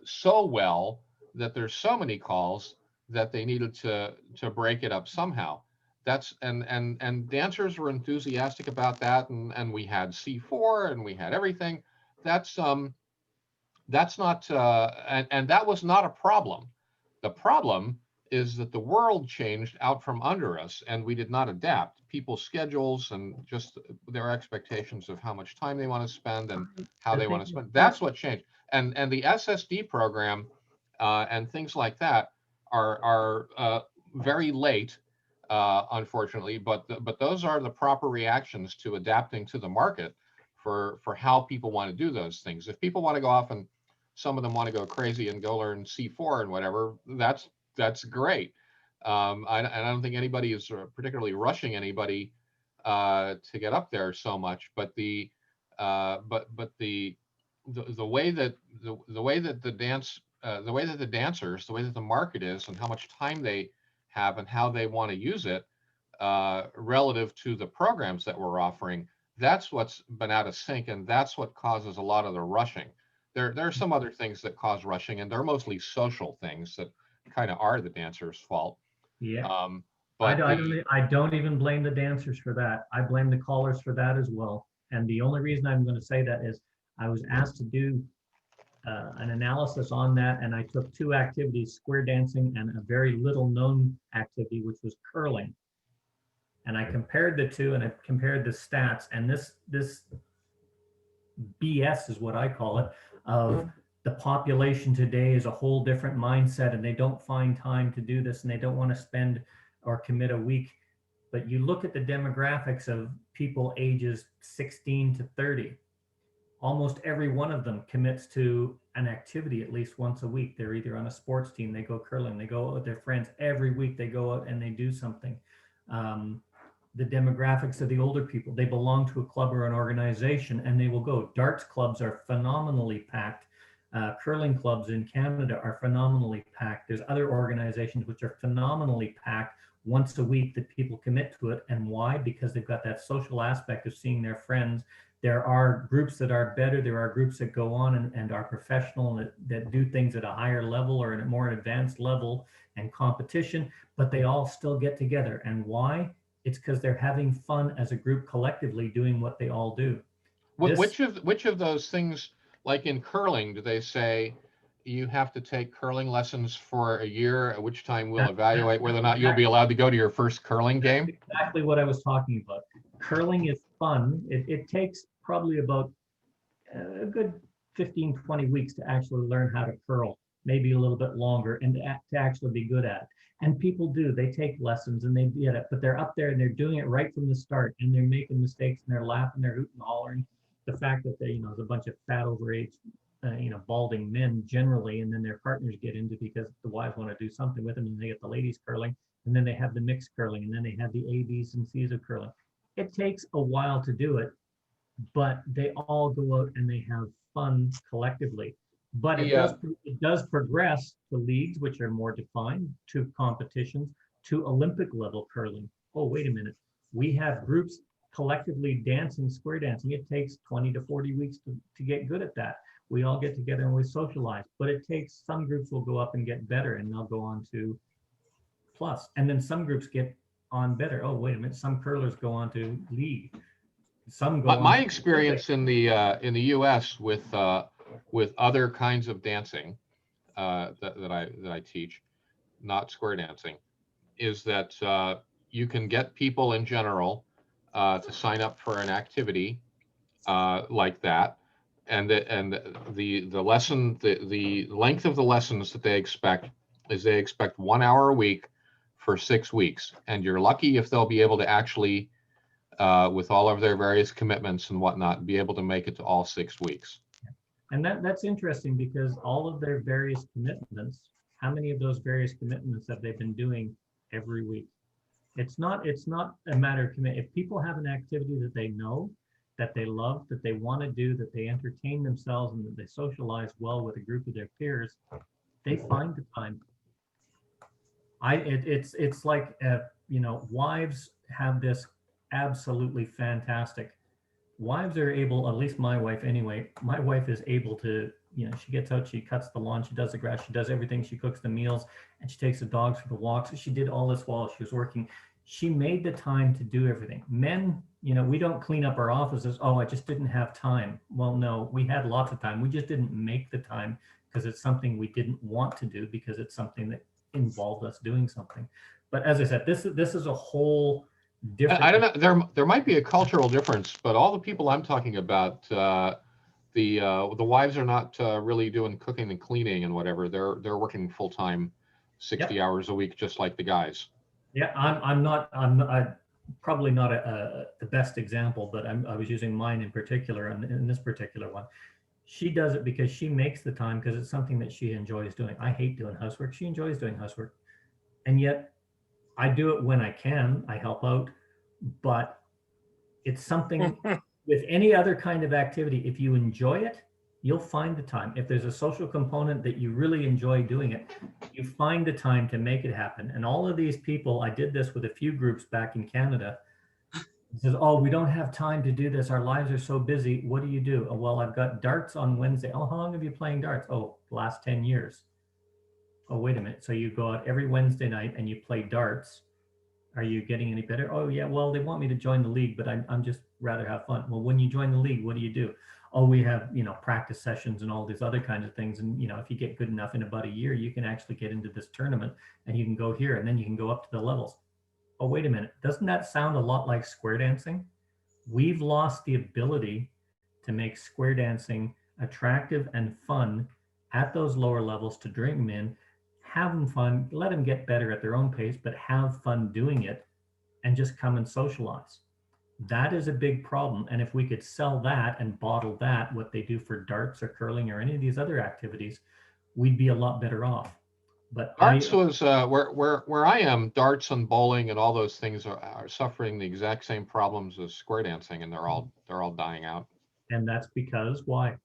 so well that there's so many calls that they needed to break it up somehow. That's and dancers were enthusiastic about that, and we had C4 and we had everything. That's not and that was not a problem. The problem is that the world changed out from under us, and we did not adapt. People's schedules and just their expectations of how much time they want to spend and how they want to spend. That's what changed. And the SSD program and things like that are very late, unfortunately. But those are the proper reactions to adapting to the market for how people want to do those things. If people want to go off, and some of them want to go crazy and go learn C4 and whatever, that's great. I don't think anybody is particularly rushing anybody to get up there so much. But the way that the dancers, the way that the market is, and how much time they have and how they want to use it relative to the programs that we're offering, that's what's been out of sync, and that's what causes a lot of the rushing. There are some other things that cause rushing, and they're mostly social things that kind of are the dancers' fault. Yeah. But I don't even blame the dancers for that. I blame the callers for that as well. And the only reason I'm going to say that is I was asked to do an analysis on that, and I took two activities: square dancing and a very little known activity, which was curling. And I compared the two, and I compared the stats, and this BS is what I call it, of the population today is a whole different mindset, and they don't find time to do this, and they don't want to spend or commit a week. But you look at the demographics of people ages 16 to 30, almost every one of them commits to an activity at least once a week. They're either on a sports team, they go curling, they go out with their friends every week, they go out and they do something. The demographics of the older people, they belong to a club or an organization, and they will go. Darts clubs are phenomenally packed. Curling clubs in Canada are phenomenally packed. There's other organizations which are phenomenally packed once a week that people commit to it. And why? Because they've got that social aspect of seeing their friends. There are groups that are better. There are groups that go on and are professional and that do things at a higher level or at a more advanced level and competition, but they all still get together. And why? It's because they're having fun as a group collectively doing what they all do. Which of those things, like in curling, do they say you have to take curling lessons for a year, at which time we'll evaluate whether or not you'll be allowed to go to your first curling game? That's exactly what I was talking about. Curling is fun. It takes probably about a good 15, 20 weeks to actually learn how to curl, maybe a little bit longer, and to actually be good at it. And people do, they take lessons and they get it, but they're up there and they're doing it right from the start, and they're making mistakes and they're laughing, they're hooting and hollering. The fact that they, there's a bunch of fat overage, balding men generally, and then their partners get into because the wives want to do something with them, and they get the ladies curling, and then they have the mixed curling, and then they have the A, B's, and C's of curling. It takes a while to do it, but they all go out and they have fun collectively. But it does progress to leagues, which are more defined, to competitions, to Olympic level curling. Oh, wait a minute. We have groups collectively dancing, square dancing. It takes 20 to 40 weeks to get good at that. We all get together and we socialize, but it takes, some groups will go up and get better and they'll go on to plus. And then some groups get on better. Oh, wait a minute. Some curlers go on to league. Some go My experience in the US with other kinds of dancing that I teach, not square dancing, is that you can get people in general to sign up for an activity like that, and the lesson, the length of the lessons that they expect is they expect 1 hour a week for 6 weeks, and you're lucky if they'll be able to actually, with all of their various commitments and whatnot, be able to make it to all 6 weeks. And that's interesting, because all of their various commitments, how many of those various commitments have they been doing every week? It's not a matter of commit. If people have an activity that they know, that they love, that they want to do, that they entertain themselves, and that they socialize well with a group of their peers, they find the time. It's like, wives have this absolutely fantastic. Wives are able, at least my wife anyway, my wife is able to, she gets out, she cuts the lawn, she does the grass, she does everything, she cooks the meals, and she takes the dogs for the walks. She did all this while she was working. She made the time to do everything. Men, we don't clean up our offices. Oh, I just didn't have time. Well, no, we had lots of time. We just didn't make the time because it's something we didn't want to do, because it's something that involved us doing something. But as I said, this is a whole different. I don't know. There might be a cultural difference, but all the people I'm talking about, the wives are not really doing cooking and cleaning and whatever. They're working full time, 60 hours a week, just like the guys. Yeah, I'm probably not the best example, but I was using mine in particular, and in this particular one, she does it because she makes the time, because it's something that she enjoys doing. I hate doing housework. She enjoys doing housework, and yet I do it when I can. I help out, but it's something with any other kind of activity. If you enjoy it, you'll find the time. If there's a social component that you really enjoy doing it, you find the time to make it happen. And all of these people, I did this with a few groups back in Canada. It says, oh, we don't have time to do this. Our lives are so busy. What do you do? Oh, well, I've got darts on Wednesday. Oh, how long have you playing darts? Oh, the last 10 years. Oh, wait a minute. So you go out every Wednesday night and you play darts. Are you getting any better? Oh, yeah, well, they want me to join the league, but I'm just rather have fun. Well, when you join the league, what do you do? Oh, we have, practice sessions and all these other kinds of things. And, if you get good enough in about a year, you can actually get into this tournament, and you can go here, and then you can go up to the levels. oh, wait a minute, doesn't that sound a lot like square dancing? We've lost the ability to make square dancing attractive and fun at those lower levels, to bring them in, have them fun, let them get better at their own pace, but have fun doing it and just come and socialize. That is a big problem. And if we could sell that and bottle that, what they do for darts or curling or any of these other activities, we'd be a lot better off. But Darts was where I am. Darts and bowling and all those things are suffering the exact same problems as square dancing, and they're all dying out. And that's because why?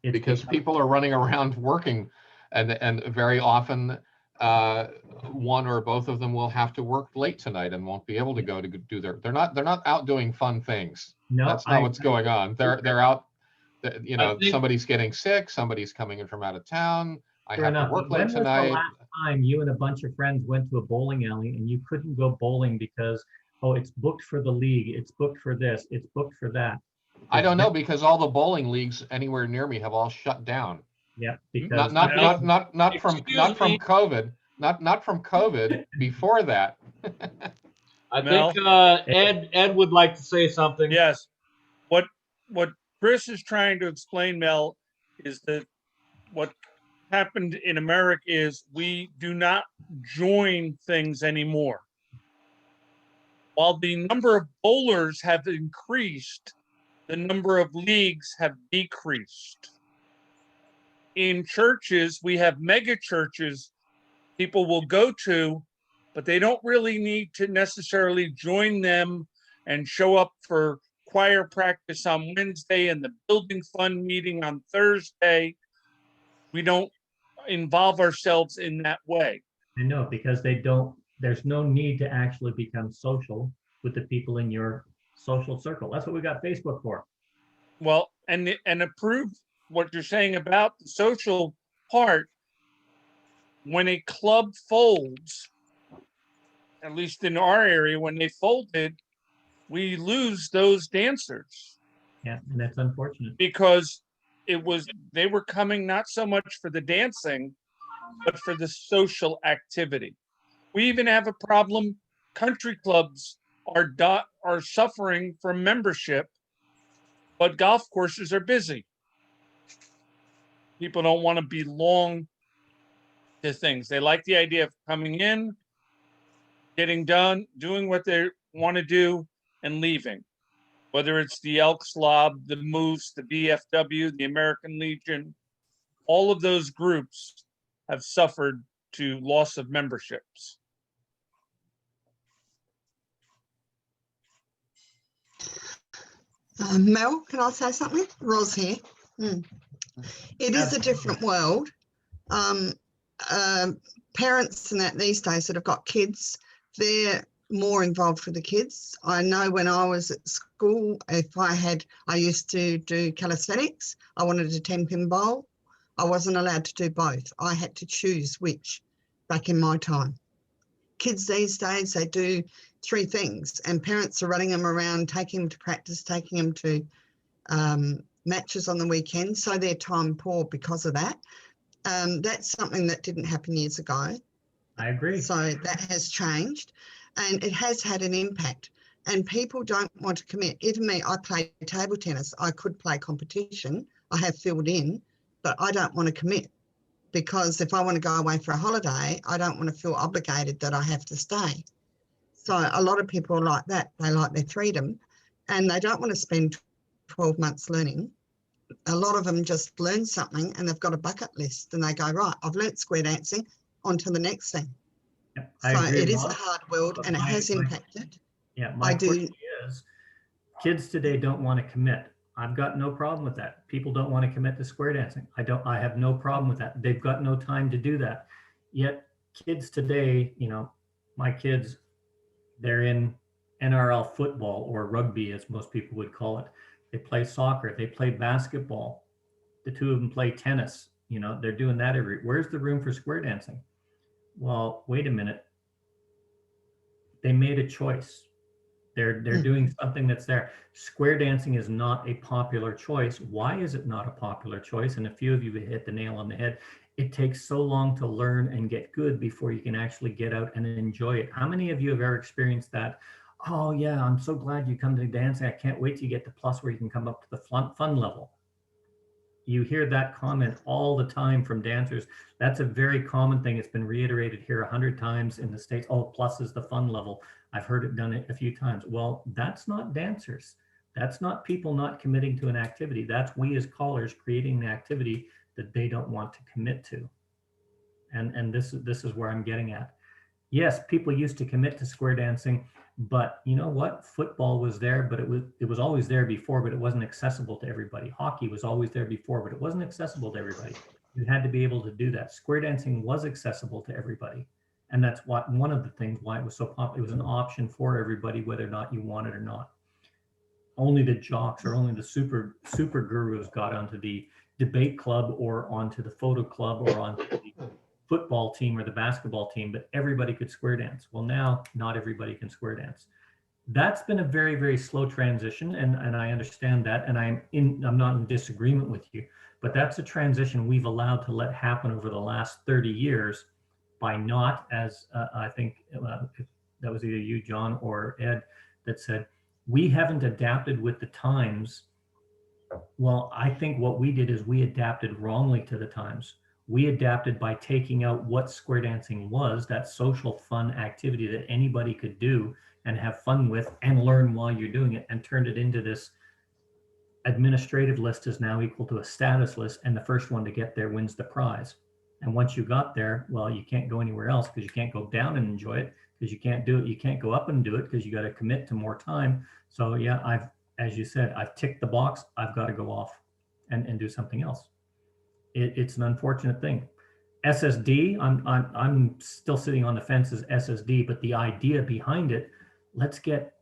Because people are running around working, and very often one or both of them will have to work late tonight and won't be able to go to do they're not out doing fun things. No, that's not what's going on. They're out. You know, somebody's getting sick, somebody's coming in from out of town. I have to work late tonight. When was the last time you and a bunch of friends went to a bowling alley and you couldn't go bowling because, oh, it's booked for the league, it's booked for this, it's booked for that? I don't know, because all the bowling leagues anywhere near me have all shut down. Yeah, because not from COVID, not from COVID. Before that. I think Ed would like to say something. Yes. What Chris is trying to explain, Mel, is that what happened in America is we do not join things anymore. While the number of bowlers have increased, the number of leagues have decreased. In churches, we have mega churches people will go to, but they don't really need to necessarily join them and show up for choir practice on Wednesday and the building fund meeting on Thursday. We don't involve ourselves in that way. I know, because there's no need to actually become social with the people in your social circle. That's what we got Facebook for. Well, and approve what you're saying about the social part. When a club folds, at least in our area, when they folded, we lose those dancers. Yeah, and that's unfortunate. Because they were coming not so much for the dancing, but for the social activity. We even have a problem. Country clubs are suffering from membership, but golf courses are busy. People don't want to belong to things. They like the idea of coming in, getting done, doing what they want to do, and leaving. Whether it's the Elks Lob, the Moose, the BFW, the American Legion, all of those groups have suffered to loss of memberships. Mel, can I say something? Roz here. It is a different world. Parents and that these days that have got kids, they're more involved with the kids. I know when I was at school, I used to do calisthenics. I wanted to 10-pin bowl. I wasn't allowed to do both. I had to choose which back in my time. Kids these days, they do 3 things, and parents are running them around, taking them to practice, taking them to matches on the weekend. So they're time poor because of that. That's something that didn't happen years ago. I agree. So that has changed, and it has had an impact. And people don't want to commit. Even me, I play table tennis. I could play competition. I have filled in, but I don't want to commit, because if I want to go away for a holiday, I don't want to feel obligated that I have to stay. So a lot of people are like that. They like their freedom, and they don't want to spend 12 months learning. A lot of them just learn something and they've got a bucket list, and they go, right, I've learnt square dancing, on to the next thing. Yeah, so it is a hard world, and it has impacted. Yeah, my question is, kids today don't want to commit. I've got no problem with that. People don't want to commit to square dancing. I have no problem with that. They've got no time to do that. Yet kids today, my kids, they're in NRL football, or rugby, as most people would call it. They play soccer, they play basketball. The 2 of them play tennis. They're doing that where's the room for square dancing? Well, wait a minute. They made a choice. They're doing something that's there. Square dancing is not a popular choice. Why is it not a popular choice? And a few of you hit the nail on the head. it takes so long to learn and get good before you can actually get out and enjoy it. How many of you have ever experienced that? Oh yeah, I'm so glad you come to dancing. I can't wait till you get to plus where you can come up to the fun level. You hear that comment all the time from dancers. That's a very common thing. It's been reiterated here 100 times in the States. Oh, plus is the fun level. I've heard it done a few times. Well, that's not dancers. That's not people not committing to an activity. That's we as callers creating an activity that they don't want to commit to. And this is where I'm getting at. Yes, people used to commit to square dancing, but you know what? Football was there, but it was always there before, but it wasn't accessible to everybody. Hockey was always there before, but it wasn't accessible to everybody. You had to be able to do that. Square dancing was accessible to everybody. And that's what one of the things why it was so popular. It was an option for everybody, whether or not you wanted or not. Only the jocks or only the super gurus got onto the debate club or onto the photo club or onto the football team or the basketball team, but everybody could square dance. Well, now not everybody can square dance. That's been a very, very slow transition, and I understand that, and I'm not in disagreement with you, but that's a transition we've allowed to let happen over the last 30 years by not, as I think that was either you, John, or Ed, that said, we haven't adapted with the times. Well, I think what we did is we adapted wrongly to the times. We adapted by taking out what square dancing was, that social fun activity that anybody could do and have fun with and learn while you're doing it, and turned it into this administrative list is now equal to a status list, and the first one to get there wins the prize. And once you got there, well, you can't go anywhere else because you can't go down and enjoy it because you can't do it. You can't go up and do it because you got to commit to more time. So yeah, as you said, I've ticked the box. I've got to go off and do something else. It's an unfortunate thing. SSD, I'm still sitting on the fence as SSD, but the idea behind it, let's get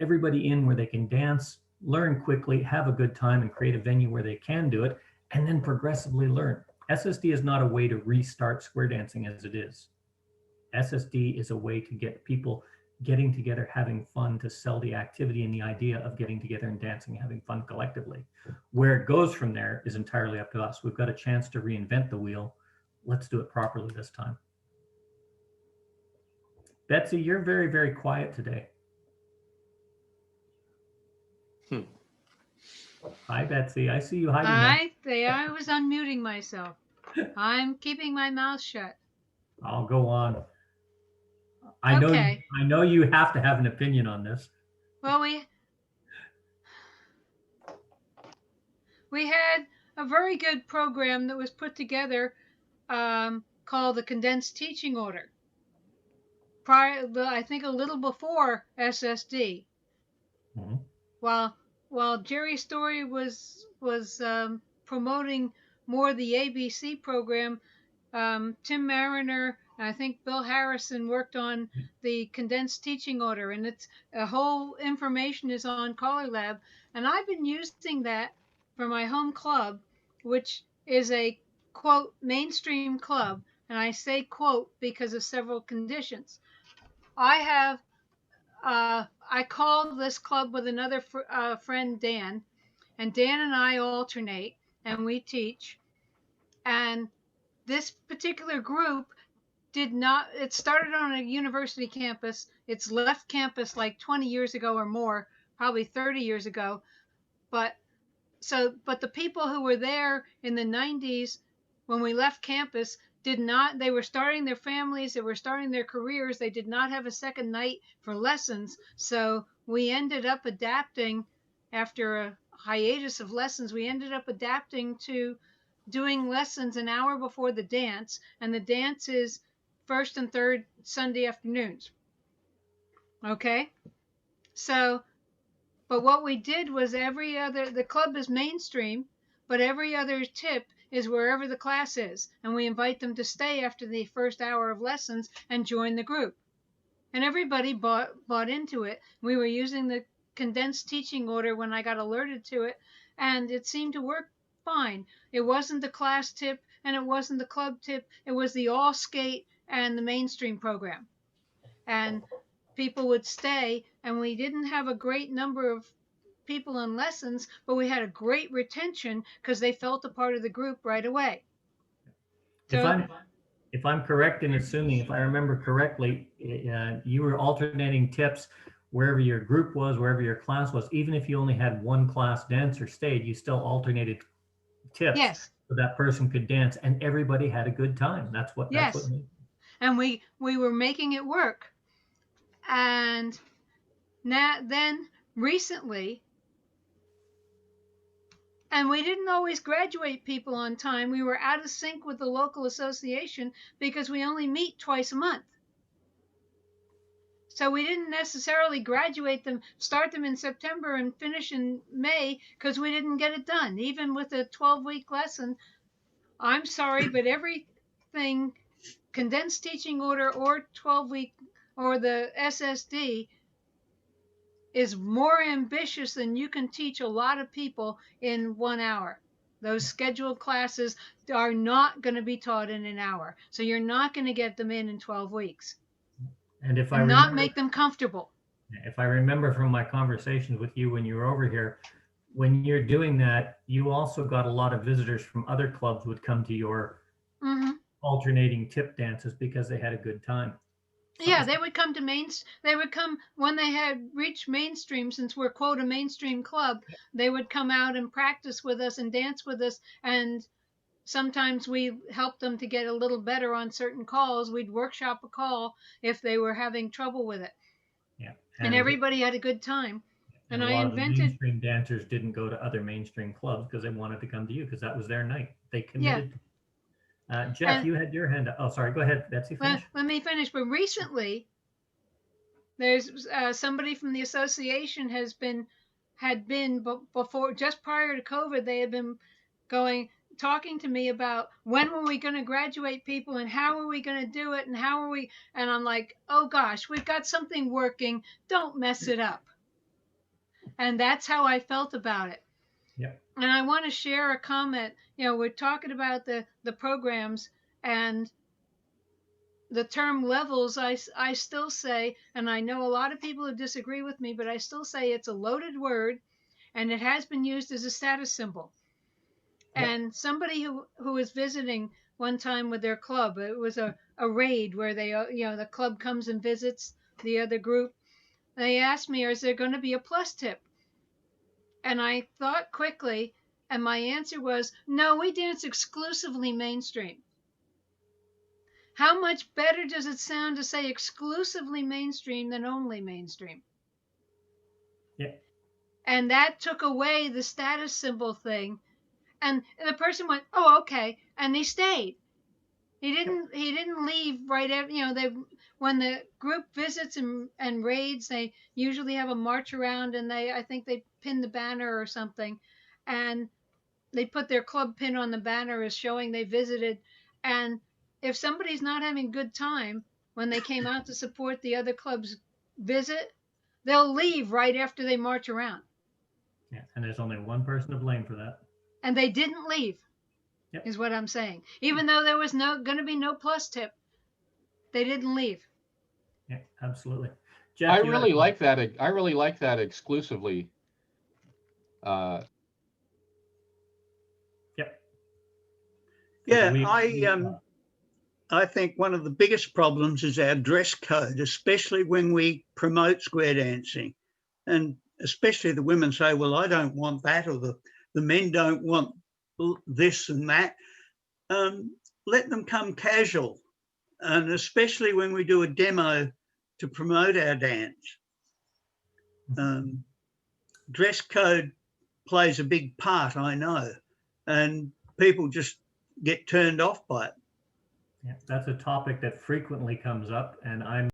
everybody in where they can dance, learn quickly, have a good time, and create a venue where they can do it, and then progressively learn. SSD is not a way to restart square dancing as it is. SSD is a way to get people getting together, having fun, to sell the activity and the idea of getting together and dancing, having fun collectively. Where it goes from there is entirely up to us. We've got a chance to reinvent the wheel. Let's do it properly this time. Betsy, you're very, very quiet today. Hi, Betsy. I see you hiding there. I was unmuting myself. I'm keeping my mouth shut. I'll go on. I know you have to have an opinion on this. Well, we had a very good program that was put together called the Condensed Teaching Order. I think a little before SSD. Mm-hmm. While Jerry Story was promoting more the ABC program, Tim Mariner, I think Bill Harrison worked on the Condensed Teaching Order, and it's a whole information is on Caller Lab, and I've been using that for my home club, which is a quote mainstream club, and I say quote because of several conditions. I call this club with another friend, Dan, and Dan and I alternate, and we teach, and this particular group it started on a university campus. It's left campus like 20 years ago or more, probably 30 years ago. But the people who were there in the 90s when we left campus they were starting their families, they were starting their careers. They did not have a second night for lessons. So we ended up adapting after a hiatus of lessons. We ended up adapting to doing lessons an hour before the dance, and the dance is first and third Sunday afternoons. Okay? So, but what we did was the club is mainstream, but every other tip is wherever the class is. And we invite them to stay after the first hour of lessons and join the group. And everybody bought into it. We were using the Condensed Teaching Order when I got alerted to it, and it seemed to work fine. It wasn't the class tip and it wasn't the club tip. It was the all skate and the mainstream program. And people would stay, and we didn't have a great number of people in lessons, but we had a great retention because they felt a part of the group right away. If I'm correct in assuming, if I remember correctly, you were alternating tips wherever your group was, wherever your class was. Even if you only had one class dancer stayed, you still alternated tips. Yes. So that person could dance, and everybody had a good time. That's what. Yes. That's what. And we were making it work. And then recently, and we didn't always graduate people on time. We were out of sync with the local association because we only meet twice a month. So we didn't necessarily graduate them, start them in September and finish in May because we didn't get it done. Even with a 12-week lesson, I'm sorry, but everything, condensed teaching order or 12-week or the SSD, is more ambitious than you can teach a lot of people in 1 hour. Those scheduled classes are not going to be taught in an hour. So you're not going to get them in 12 weeks. And if and not make them comfortable. If I remember from my conversations with you when you were over here, when you're doing that, you also got a lot of visitors from other clubs would come to your alternating tip dances because they had a good time. Yeah, they would come to they would come when they had reached mainstream, since we're quote a mainstream club, they would come out and practice with us and dance with us. And sometimes we helped them to get a little better on certain calls. We'd workshop a call if they were having trouble with it. Yeah. And everybody had a good time. And a lot of the mainstream dancers didn't go to other mainstream clubs because they wanted to come to you because that was their night. They committed. Yeah. Jeff, you had your hand up. Oh, sorry. Go ahead, Betsy. Finish. Let me finish. But recently, there's somebody from the association had been before, just prior to COVID, they had been talking to me about when were we going to graduate people and how are we going to do it and how are we, and I'm like, oh gosh, we've got something working. Don't mess it up. And that's how I felt about it. Yeah. And I want to share a comment. We're talking about the programs and the term levels. I still say, and I know a lot of people who disagree with me, but I still say it's a loaded word and it has been used as a status symbol. Yeah. And somebody who was visiting one time with their club, it was a raid where they, the club comes and visits the other group. They asked me, is there going to be a plus tip? And I thought quickly, and my answer was, no, we dance exclusively mainstream. How much better does it sound to say exclusively mainstream than only mainstream? Yeah. And that took away the status symbol thing. And the person went, oh, okay. And he stayed. He didn't leave right after, when the group visits and raids, they usually have a march around and I think they pin the banner or something. And they put their club pin on the banner as showing they visited. And if somebody's not having a good time when they came out to support the other club's visit, they'll leave right after they march around. Yeah, and there's only one person to blame for that. And they didn't leave. Yep. Is what I'm saying. Even though there was going to be no plus tip, they didn't leave. Yeah, absolutely. Jeff, I really like that. I really like that exclusively. Yep. Yeah, I think one of the biggest problems is our dress code, especially when we promote square dancing, and especially the women say, "Well, I don't want that," or the men don't want this and that. Let them come casual, and especially when we do a demo to promote our dance. Dress code plays a big part, I know, and people just get turned off by it. Yeah, that's a topic that frequently comes up, and I'm